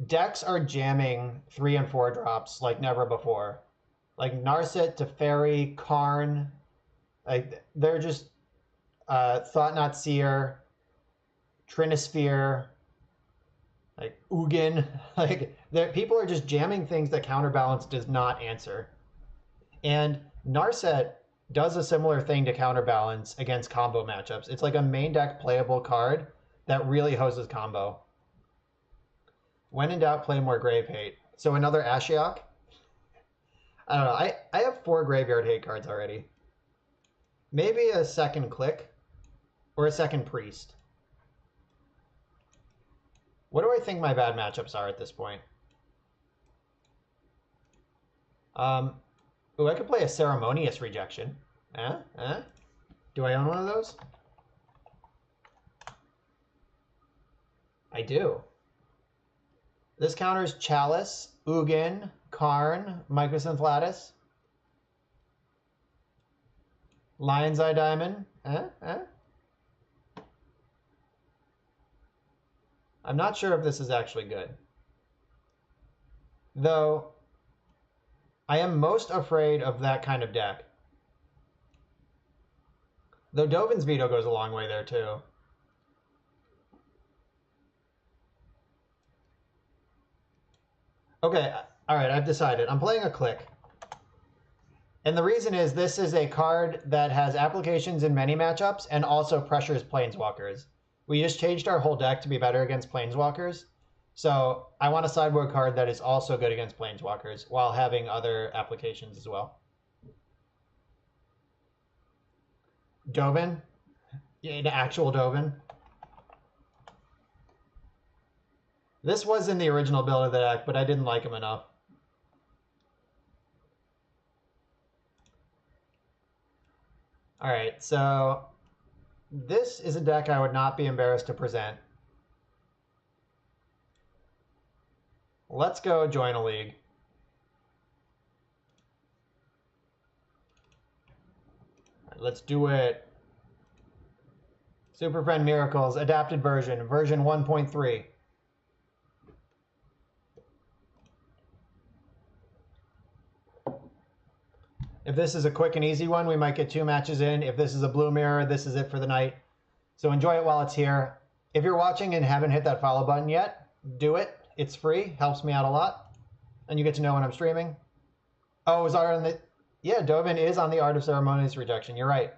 decks are jamming 3 and 4 drops like never before. Like Narset, Teferi, Karn. Like, they're just... Thought Not Seer, Trinisphere, like Ugin. Like, people are just jamming things that Counterbalance does not answer. And Narset does a similar thing to Counterbalance against combo matchups. It's like a main deck playable card that really hoses combo. When in doubt, play more Grave Hate. So another Ashiok? I don't know. I have 4 Graveyard Hate cards already. Maybe a second Click. Or a second Priest. What do I think my bad matchups are at this point? Ooh, I could play a Ceremonious Rejection. Do I own one of those? I do. This counters Chalice, Ugin, Karn, Mycosynth Lattice. Lion's Eye Diamond. I'm not sure if this is actually good. Though, I am most afraid of that kind of deck. Though Dovin's Veto goes a long way there too. Okay, alright, I've decided. I'm playing a Click. And the reason is this is a card that has applications in many matchups and also pressures Planeswalkers. We just changed our whole deck to be better against Planeswalkers. So I want a sideboard card that is also good against Planeswalkers while having other applications as well. Dovin? Yeah, the actual Dovin. This was in the original build of the deck, but I didn't like him enough. All right, so this is a deck I would not be embarrassed to present. Let's go join a league. Let's do it. Super Friend Miracles, adapted version 1.3. If this is a quick and easy one, we might get 2 matches in. If this is a blue mirror, this is it for the night. So enjoy it while it's here. If you're watching and haven't hit that follow button yet, do it. It's free, helps me out a lot. And you get to know when I'm streaming. Oh, is Art on the... Yeah, Dovin is on the Art of Ceremonious Rejection. You're right.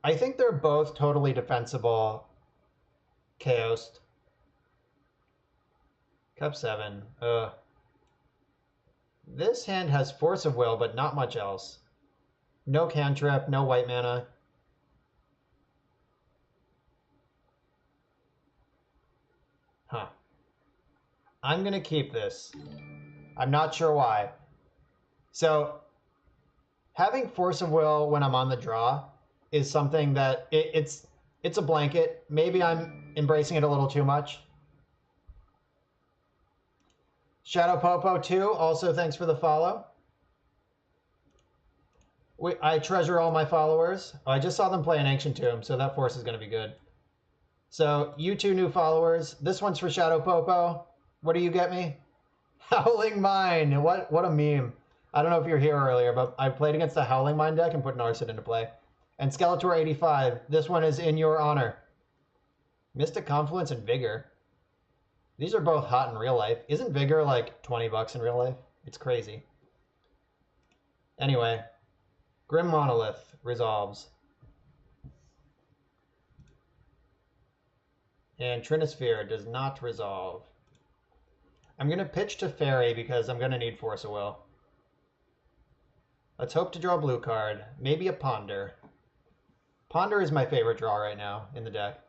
I think they're both totally defensible. Chaos. Cup 7. This hand has Force of Will, but not much else. No cantrip, no white mana. Huh. I'm going to keep this. I'm not sure why. So, having Force of Will when I'm on the draw is something that it's a blanket. Maybe I'm embracing it a little too much. Shadow Popo 2, also thanks for the follow. I treasure all my followers. Oh, I just saw them play an Ancient Tomb, so that force is going to be good. So, you 2 new followers. This one's for Shadow Popo. What do you get me? Howling Mine. What a meme. I don't know if you were here earlier, but I played against a Howling Mine deck and put Narset into play. And Skeletor 85. This one is in your honor. Mystic Confluence and Vigor. These are both hot in real life. Isn't Vigor like 20 bucks in real life? It's crazy. Anyway, Grim Monolith resolves. And Trinisphere does not resolve. I'm going to pitch to Fairy because I'm going to need Force of Will. Let's hope to draw a blue card. Maybe a Ponder. Ponder is my favorite draw right now in the deck.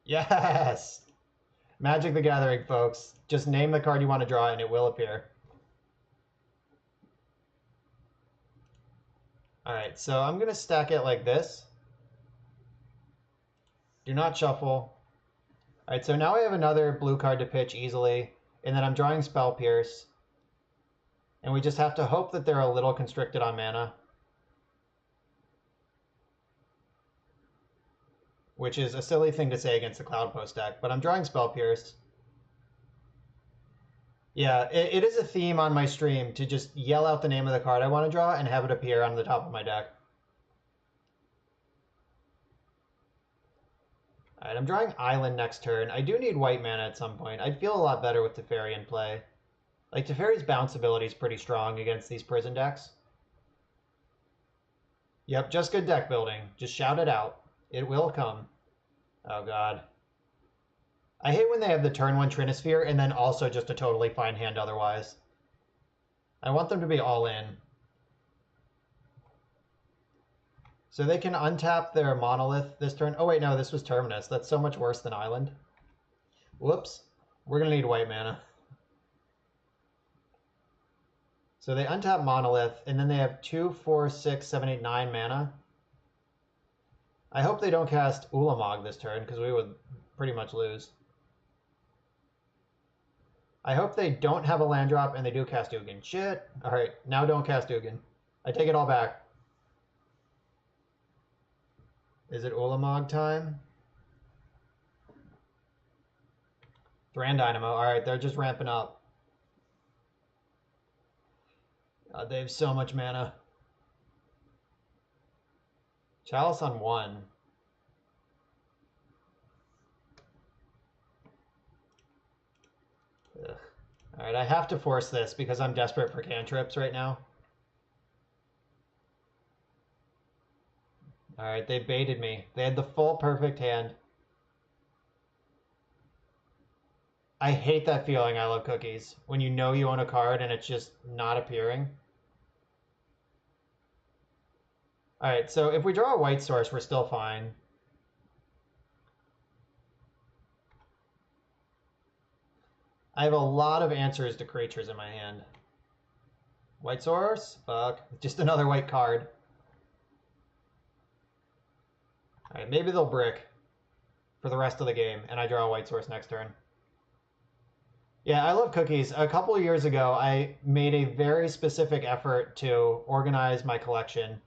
Yes! Magic the Gathering, folks. Just name the card you want to draw and it will appear. Alright, so I'm going to stack it like this. Do not shuffle. Alright, so now I have another blue card to pitch easily, and then I'm drawing Spell Pierce. And we just have to hope that they're a little constricted on mana. Which is a silly thing to say against the Cloudpost deck, but I'm drawing Spell Pierce. Yeah, it is a theme on my stream to just yell out the name of the card I want to draw and have it appear on the top of my deck. Alright, I'm drawing Island next turn. I do need white mana at some point. I'd feel a lot better with Teferi in play. Like, Teferi's bounce ability is pretty strong against these prison decks. Yep, just good deck building. Just shout it out. It will come. Oh, God. I hate when they have the turn 1 Trinisphere and then also just a totally fine hand otherwise. I want them to be all in. So they can untap their Monolith this turn. Oh, wait, no, this was Terminus. That's so much worse than Island. Whoops. We're going to need white mana. So they untap Monolith, and then they have 2, 4, 6, 7, 8, 9 mana. I hope they don't cast Ulamog this turn, because we would pretty much lose. I hope they don't have a land drop, and they do cast Ugin. Shit. Alright, now don't cast Ugin. I take it all back. Is it Ulamog time? Thran Dynamo. Alright, they're just ramping up. God, they have so much mana. Chalice on 1. Ugh. Alright, I have to force this because I'm desperate for cantrips right now. Alright, they baited me. They had the full perfect hand. I hate that feeling, I love cookies. When you know you own a card and it's just not appearing. Alright, so if we draw a white source, we're still fine. I have a lot of answers to creatures in my hand. White source? Fuck. Just another white card. Alright, maybe they'll brick for the rest of the game, and I draw a white source next turn. Yeah, I love cookies. A couple of years ago, I made a very specific effort to organize my collection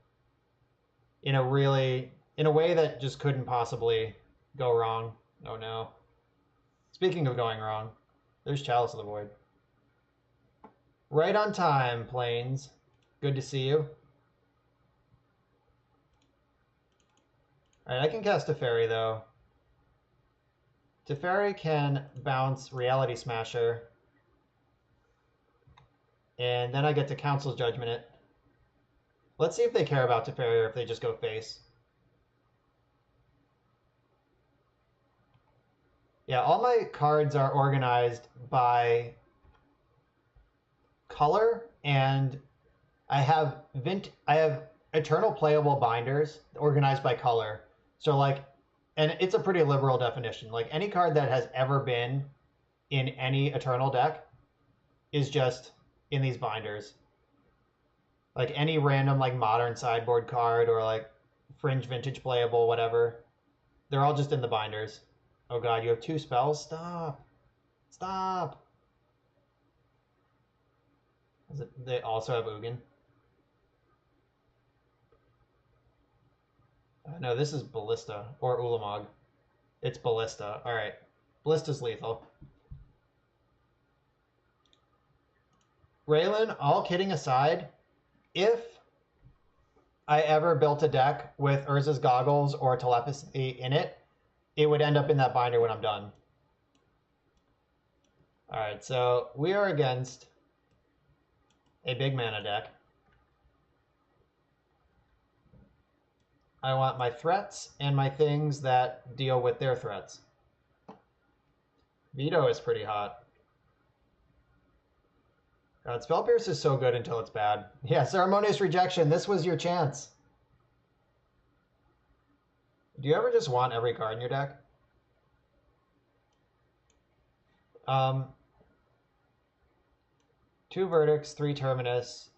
in a way that just couldn't possibly go wrong. Oh no. Speaking of going wrong, there's Chalice of the Void. Right on time, Plains. Good to see you. Alright, I can cast Teferi, though. Teferi can bounce Reality Smasher. And then I get to Council's Judgment it. Let's see if they care about Teferi or if they just go face. Yeah, all my cards are organized by color, and I have eternal playable binders organized by color. So like, and it's a pretty liberal definition. Like any card that has ever been in any eternal deck is just in these binders. Like any random like modern sideboard card or like fringe vintage playable, whatever. They're all just in the binders. Oh god, you have 2 spells? Stop. Stop. They also have Ugin. No, this is Ballista or Ulamog. It's Ballista. Alright. Ballista's lethal. Raylan, all kidding aside, if I ever built a deck with Urza's Goggles or Telepathy in it, it would end up in that binder when I'm done. Alright, so we are against a big mana deck. I want my threats and my things that deal with their threats. Veto is pretty hot. God, Spell Pierce is so good until it's bad. Yeah, Ceremonious Rejection, this was your chance. Do you ever just want every card in your deck? 2 Verdicts, 3 Terminus.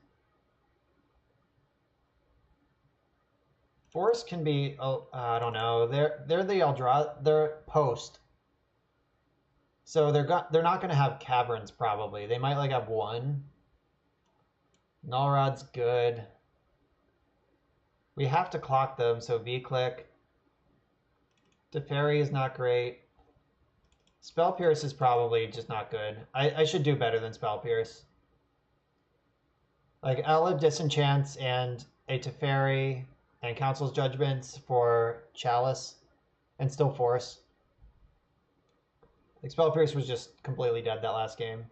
Force can be, I don't know. They're the Eldrazi, they're post. So they're not going to have Caverns probably. They might like have 1. Null Rod's good. We have to clock them, so V-click. Teferi is not great. Spell Pierce is probably just not good. I should do better than Spell Pierce. Like, I'll have Disenchants and a Teferi and Council's Judgments for Chalice and still Force. Like, Spell Pierce was just completely dead that last game,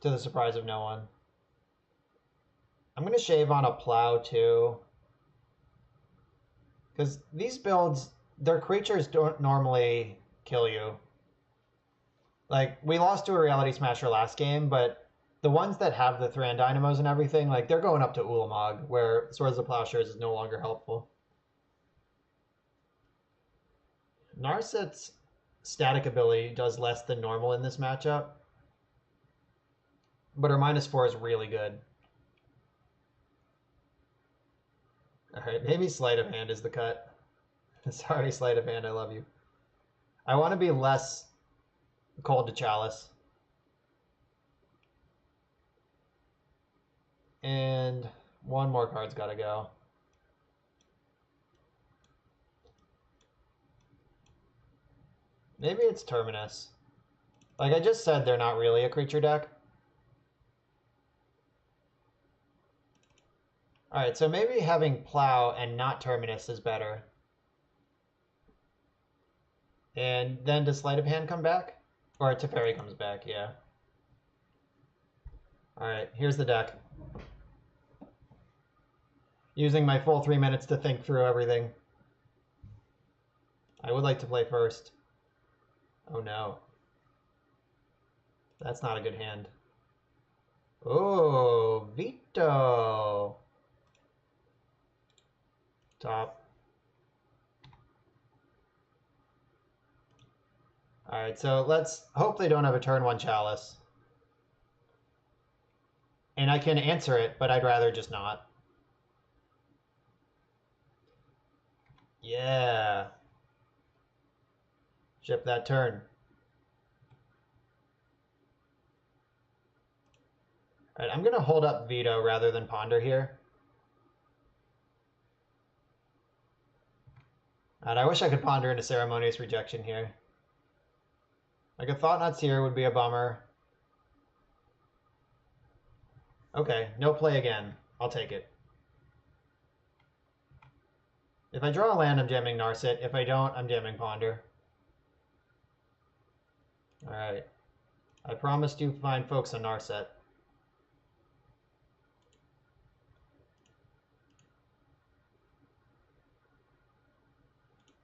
to the surprise of no one. I'm going to shave on a Plow too, because these builds, their creatures don't normally kill you. Like, we lost to a Reality Smasher last game, but the ones that have the Thran Dynamos and everything, like, they're going up to Ulamog, where Swords of Plowshares is no longer helpful. Narset's static ability does less than normal in this matchup, but her -4 is really good. Alright, maybe Sleight of Hand is the cut. Sorry, Sleight of Hand, I love you. I want to be less cold to Chalice. And one more card's got to go. Maybe it's Terminus. Like I just said, they're not really a creature deck. Alright, so maybe having Plow and not Terminus is better. And then does Sleight of Hand come back? Or Teferi comes back, yeah. Alright, here's the deck. Using my full 3 minutes to think through everything. I would like to play first. Oh no. That's not a good hand. Oh, Veto. Top. Alright, so let's hope they don't have a turn 1 Chalice. And I can answer it, but I'd rather just not. Yeah. Ship that turn. Alright, I'm going to hold up Veto rather than Ponder here. And I wish I could Ponder into Ceremonious Rejection here. Like a Thought-Knot Seer would be a bummer. Okay, no play again. I'll take it. If I draw a land, I'm jamming Narset. If I don't, I'm jamming Ponder. Alright. I promised you fine folks on Narset.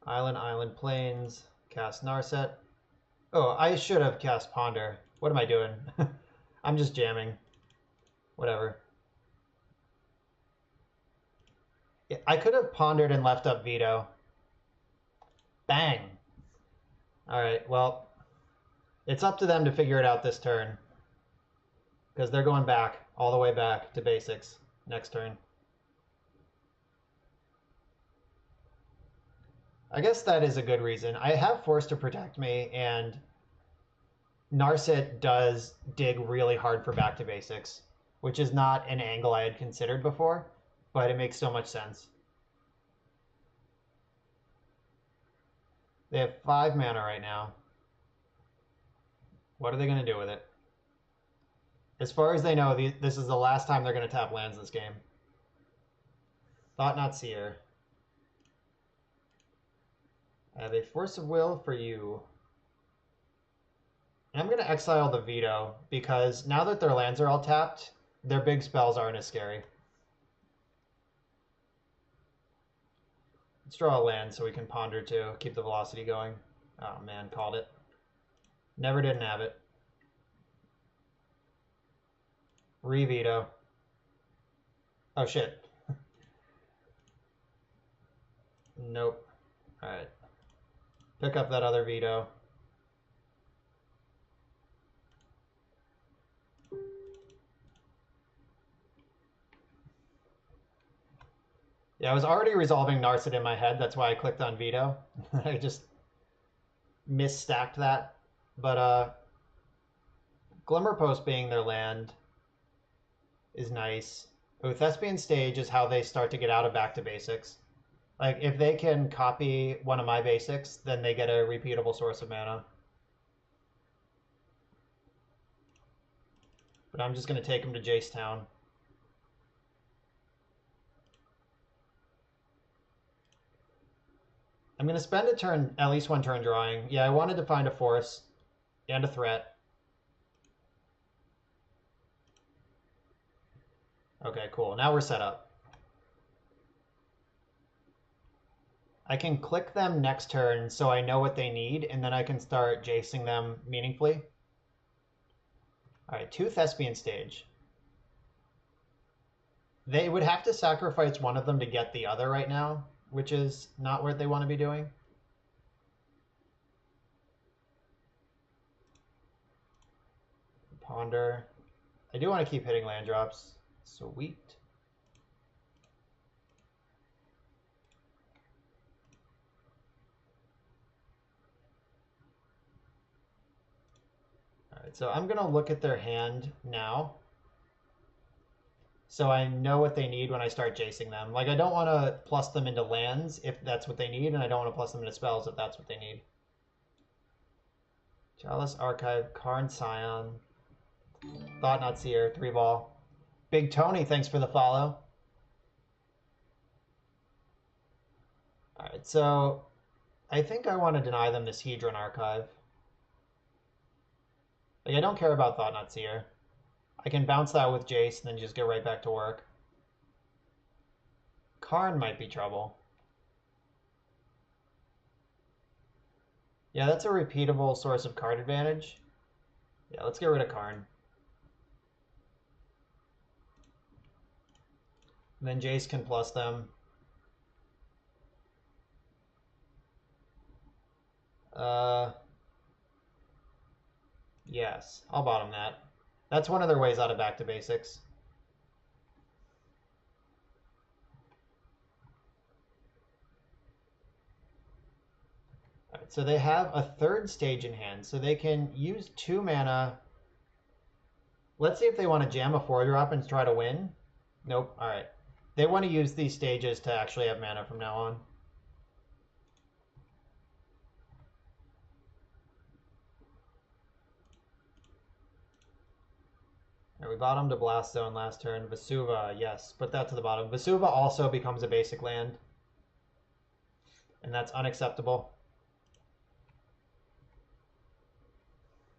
Island, Island, Plains. Cast Narset. Oh, I should have cast Ponder. What am I doing? I'm just jamming. Whatever. I could have pondered and left up Veto. Bang. Alright, well, it's up to them to figure it out this turn. Because they're going back, all the way back to basics next turn. I guess that is a good reason. I have Force to protect me, and Narset does dig really hard for back to basics, which is not an angle I had considered before, but it makes so much sense. They have 5 mana right now. What are they going to do with it? As far as they know, this is the last time they're going to tap lands this game. Thought Not Seer. I have a Force of Will for you. And I'm going to exile the Veto, because now that their lands are all tapped, their big spells aren't as scary. Let's draw a land so we can ponder to keep the velocity going. Oh man, called it. Never didn't have it. Re-veto. Oh shit. Nope. Alright. Pick up that other veto. Yeah, I was already resolving Narset in my head. That's why I clicked on veto. I just misstacked that. But Glimmer Post being their land is nice. Ooh, Thespian Stage is how they start to get out of back to basics. Like, if they can copy one of my basics, then they get a repeatable source of mana. But I'm just going to take them to Jacetown. I'm going to spend a turn, at least one turn drawing. Yeah, I wanted to find a force and a threat. Okay, cool. Now we're set up. I can click them next turn so I know what they need, and then I can start jacing them meaningfully. All right, 2 Thespian Stage. They would have to sacrifice one of them to get the other right now, which is not what they want to be doing. Ponder. I do want to keep hitting land drops. Sweet. All right, so I'm going to look at their hand now, so I know what they need when I start chasing them. Like, I don't want to plus them into lands if that's what they need, and I don't want to plus them into spells if that's what they need. Chalice Archive, Karn Scion, Thought Not Seer, 3-ball. Big Tony, thanks for the follow. Alright, so I think I want to deny them this Hedron Archive. Like, I don't care about Thought Not Seer. I can bounce that with Jace and then just get right back to work. Karn might be trouble. Yeah, that's a repeatable source of card advantage. Yeah, let's get rid of Karn. And then Jace can plus them. Yes, I'll bottom that. That's one of their ways out of back to basics. All right, so they have a 3rd stage in hand, so they can use 2 mana. Let's see if they want to jam a 4-drop and try to win. Nope. All right. They want to use these stages to actually have mana from now on. All right, we bottomed a Blast Zone last turn. Vesuva, yes. Put that to the bottom. Vesuva also becomes a basic land, and that's unacceptable.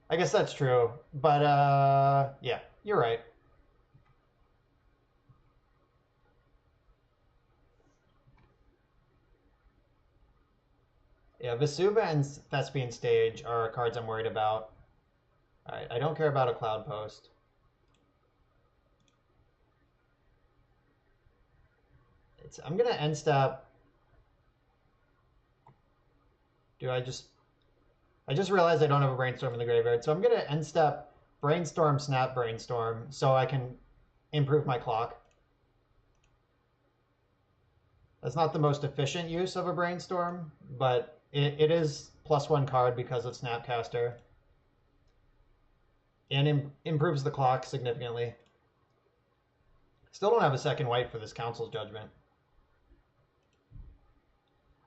I guess that's true, but yeah, you're right. Yeah, Vesuva and Thespian Stage are cards I'm worried about. All right, I don't care about a Cloud Post. I'm gonna end step. I just realized I don't have a Brainstorm in the graveyard, so I'm gonna end step Brainstorm, Snap Brainstorm, so I can improve my clock. That's not the most efficient use of a Brainstorm, but it is +1 card because of Snapcaster, and improves the clock significantly. Still don't have a second white for this Council's Judgment.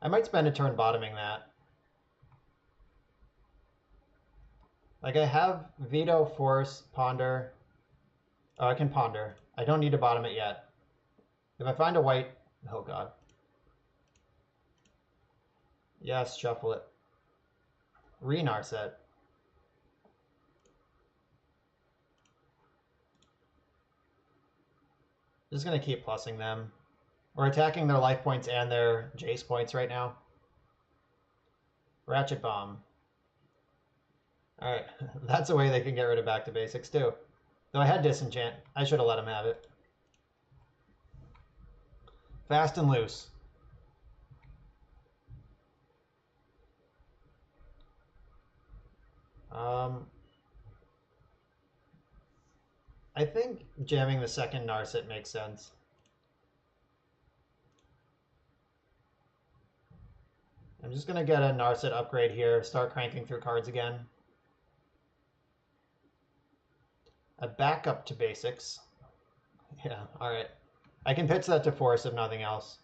I might spend a turn bottoming that. Like, I have Veto, Force, Ponder. Oh, I can ponder. I don't need to bottom it yet. If I find a white... Oh, God. Yes, shuffle it. Re-Narset. Just going to keep plussing them. We're attacking their life points and their Jace points right now. Ratchet Bomb. Alright, that's a way they can get rid of back to basics too. Though I had Disenchant. I should have let him have it. Fast and Loose. I think jamming the second Narset makes sense. I'm just going to get a Narset upgrade here, start cranking through cards again. A backup to basics. Yeah, alright. I can pitch that to Force if nothing else.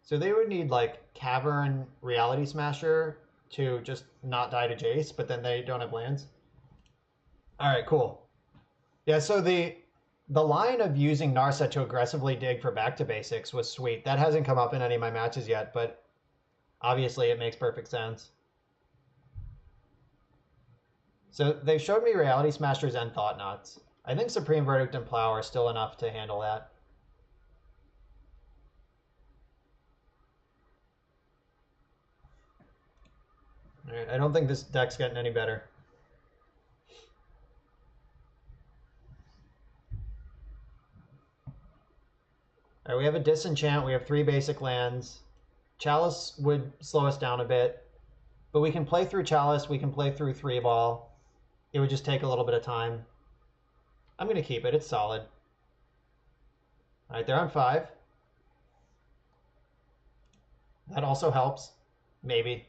So they would need like Cavern Reality Smasher to just not die to Jace, but then they don't have lands. Alright, cool. Yeah, so the line of using Narset to aggressively dig for back to basics was sweet. That hasn't come up in any of my matches yet, but obviously it makes perfect sense. So they showed me Reality Smashers and Thought Knots. I think Supreme Verdict and Plow are still enough to handle that. All right, I don't think this deck's getting any better. All right, we have a Disenchant. We have 3 basic lands. Chalice would slow us down a bit, but we can play through Chalice. We can play through 3-ball. It would just take a little bit of time. I'm going to keep it. It's solid. All right, they're on 5. That also helps. Maybe.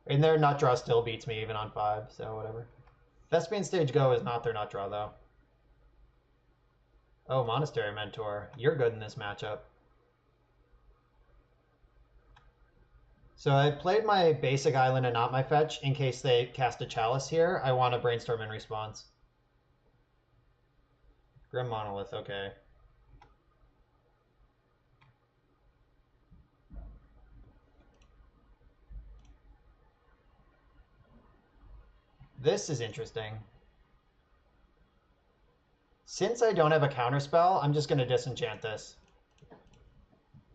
And their nut draw still beats me even on 5, so whatever. Thespian Stage Go is not their nut draw, though. Oh, Monastery Mentor. You're good in this matchup. So I played my basic island and not my fetch in case they cast a Chalice here. I want to Brainstorm in response. Grim Monolith, okay. This is interesting. Since I don't have a counterspell, I'm just going to disenchant this.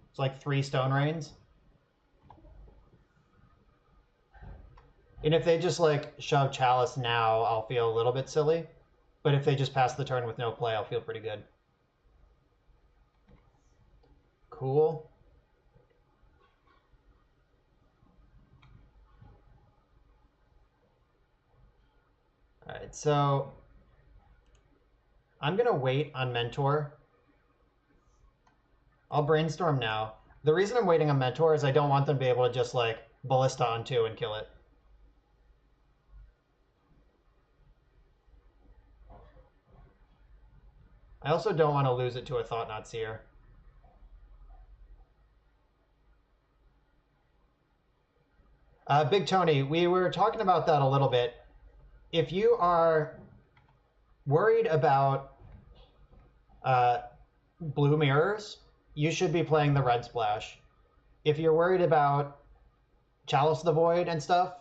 It's like 3 Stone Rains. And if they just like shove Chalice now, I'll feel a little bit silly. But if they just pass the turn with no play, I'll feel pretty good. Cool. All right, so I'm going to wait on Mentor. I'll Brainstorm now. The reason I'm waiting on Mentor is I don't want them to be able to just like Ballista on 2 and kill it. I also don't want to lose it to a Thought Knot Seer. Big Tony, we were talking about that a little bit. If you are worried about blue mirrors, you should be playing the red splash. If you're worried about Chalice the Void and stuff,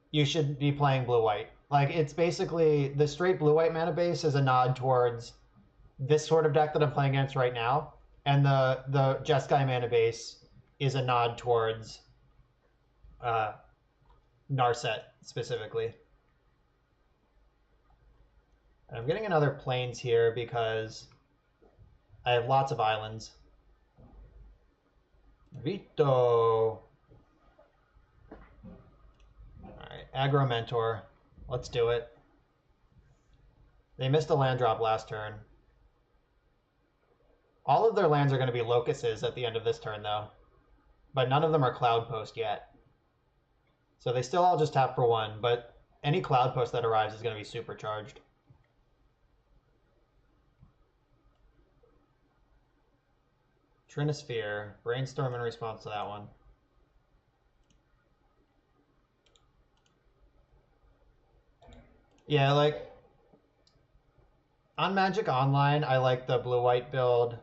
you should be playing blue-white. Like, it's basically, the straight blue-white mana base is a nod towards this sort of deck that I'm playing against right now, and the Jeskai mana base is a nod towards Narset, specifically. And I'm getting another Plains here because I have lots of islands. Vito. Alright, Aggro Mentor. Let's do it. They missed a land drop last turn. All of their lands are going to be Locusts at the end of this turn, though. But none of them are Cloud Post yet. So they still all just tap for 1, but any Cloud Post that arrives is going to be supercharged. Trinisphere. Brainstorm in response to that one. Yeah, like on Magic Online, I like the blue-white build,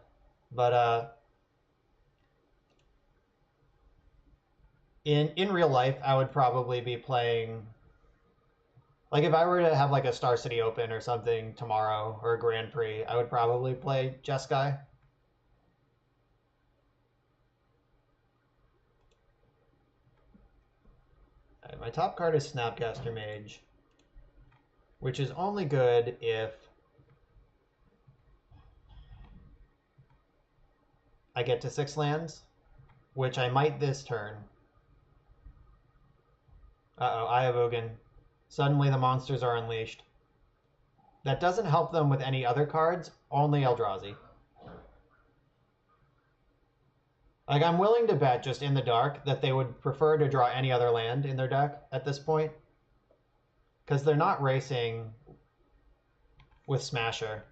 but in real life, I would probably be playing. Like if I were to have like a Star City Open or something tomorrow or a Grand Prix, I would probably play Jeskai. Right, my top card is Snapcaster Mage, which is only good if I get to 6 lands, which I might this turn. Uh-oh, I have Ugin. Suddenly the monsters are unleashed. That doesn't help them with any other cards, only Eldrazi. Like, I'm willing to bet just in the dark that they would prefer to draw any other land in their deck at this point. Because they're not racing with Smasher.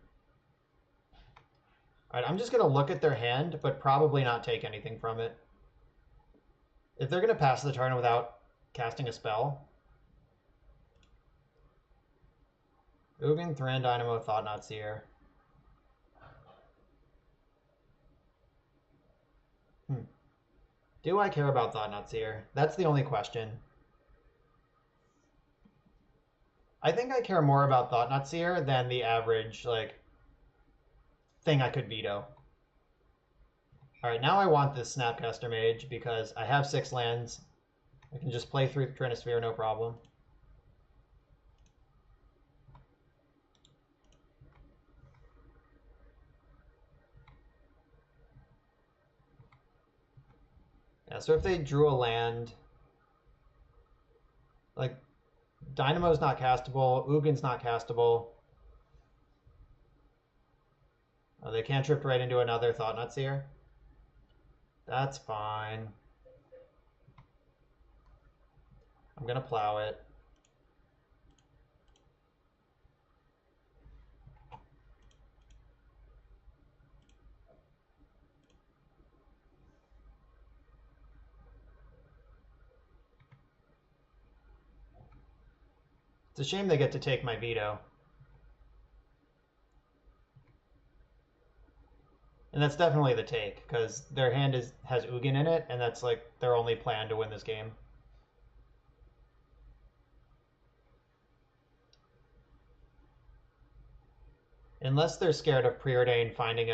Alright, I'm just going to look at their hand, but probably not take anything from it. If they're going to pass the turn without casting a spell... Ugin, Thran, Dynamo, Thought-Knot Seer. Do I care about Thought-Knot Seer? That's the only question. I think I care more about Thought-Knot Seer than the average, like, thing I could veto. Alright, now I want this Snapcaster Mage because I have 6 lands. I can just play through Trinisphere, no problem. Yeah, so if they drew a land, like, Dynamo's not castable, Ugin's not castable. Oh, they cantripped right into another Thought-Knot Seer. That's fine. I'm gonna plow it. It's a shame they get to take my veto. And that's definitely the take, because their hand has Ugin in it, and that's like their only plan to win this game. Unless they're scared of Preordain finding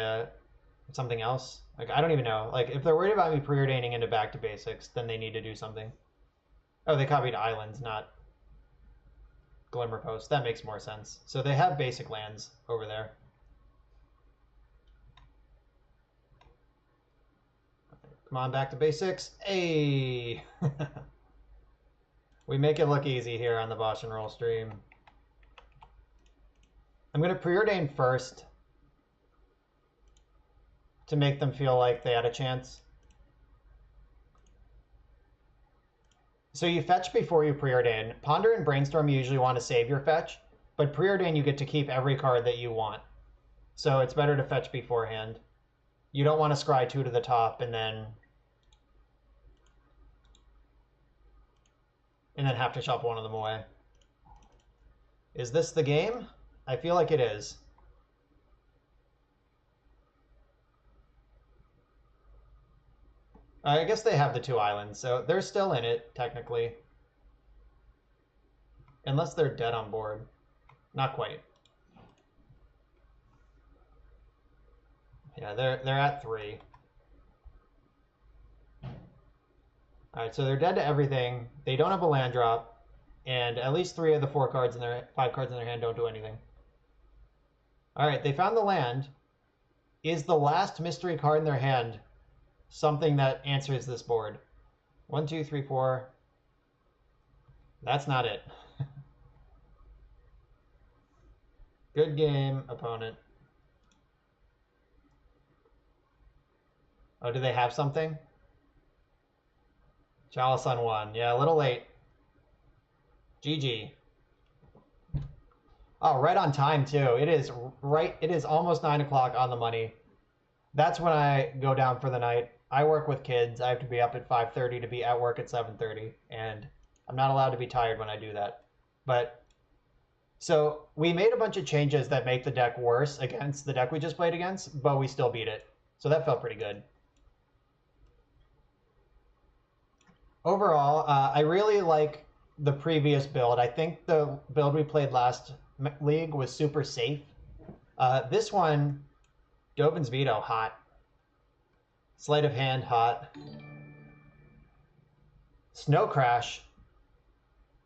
something else. Like, I don't even know. Like, if they're worried about me preordaining into Back to Basics, then they need to do something. Oh, they copied Islands, not Glimmer Post. That makes more sense. So they have basic lands over there. Come on, Back to Basics. Hey! We make it look easy here on the Bosch and Roll stream. I'm going to preordain first to make them feel like they had a chance. So you fetch before you preordain. Ponder and Brainstorm, you usually want to save your fetch, but preordain you get to keep every card that you want. So it's better to fetch beforehand. You don't want to scry 2 to the top and then have to shuffle one of them away. Is this the game? I feel like it is. I guess they have the 2 islands, so they're still in it, technically. Unless they're dead on board. Not quite. Yeah, they're at 3. Alright, so they're dead to everything. They don't have a land drop, and at least 3 of the 5 cards in their hand don't do anything. Alright, they found the land. Is the last mystery card in their hand something that answers this board? 1, 2, 3, 4. That's not it. Good game, opponent. Oh, do they have something? Chalice on 1. Yeah, a little late. GG. Oh, right on time, too. It is almost 9 o'clock on the money. That's when I go down for the night. I work with kids. I have to be up at 5:30 to be at work at 7:30, and I'm not allowed to be tired when I do that. But so we made a bunch of changes that make the deck worse against the deck we just played against, but we still beat it. So that felt pretty good. Overall, I really like the previous build. I think the build we played last league was super safe. This one, Dovin's Veto, hot. Sleight of Hand, hot. Snow Crash.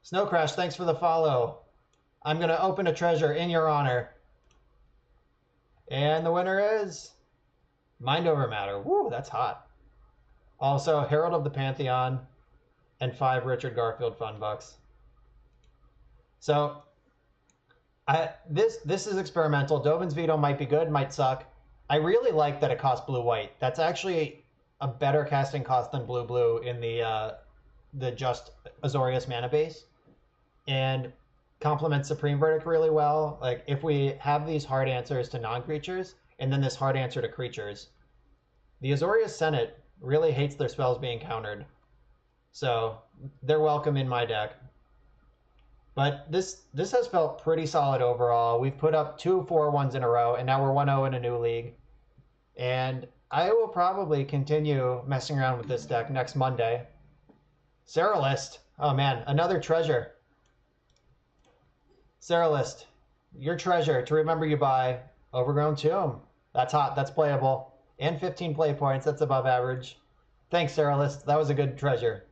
Snow Crash, thanks for the follow. I'm going to open a treasure in your honor. And the winner is Mind Over Matter. Woo, that's hot. Also, Herald of the Pantheon and 5 Richard Garfield Fun Bucks. So, this is experimental. Dovin's Veto might be good, might suck. I really like that it costs blue-white. That's actually a better casting cost than blue-blue in the just Azorius mana base. And complements Supreme Verdict really well. Like, if we have these hard answers to non-creatures, and then this hard answer to creatures, the Azorius Senate really hates their spells being countered. So, they're welcome in my deck. But this has felt pretty solid overall. We've put up 2 4-1s in a row, and now we're 1-0 in a new league. And I will probably continue messing around with this deck next Monday. Seralist. Oh man, another treasure. Seralist, your treasure to remember you by. Overgrown Tomb. That's hot. That's playable. And 15 play points. That's above average. Thanks, Seralist. That was a good treasure.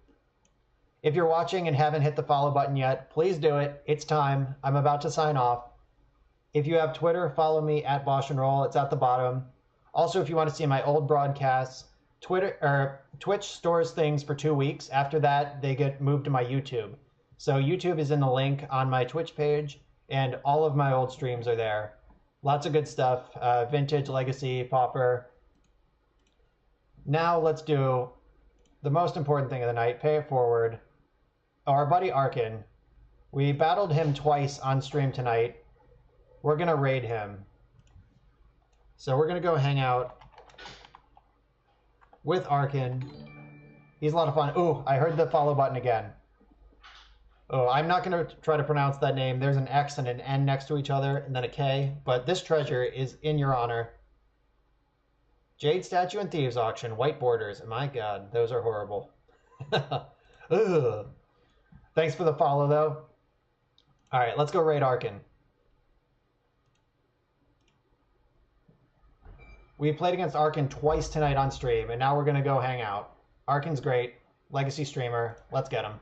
If you're watching and haven't hit the follow button yet, please do it. It's time. I'm about to sign off. If you have Twitter, follow me at Bosch and Roll. It's at the bottom. Also, if you want to see my old broadcasts, Twitch stores things for 2 weeks. After that, they get moved to my YouTube. So YouTube is in the link on my Twitch page, and all of my old streams are there. Lots of good stuff. Vintage, Legacy, Pauper. Now let's do the most important thing of the night. Pay it forward. Our buddy Arkin. We battled him twice on stream tonight. We're going to raid him. So we're going to go hang out with Arkin. He's a lot of fun. Ooh, I heard the follow button again. Oh, I'm not going to try to pronounce that name. There's an X and an N next to each other, and then a K. But this treasure is in your honor. Jade Statue and Thieves Auction. White borders. My God, those are horrible. Ugh. Thanks for the follow, though. All right, let's go raid Arkin. We played against Arkin twice tonight on stream, and now we're going to go hang out. Arkin's great. Legacy streamer. Let's get him.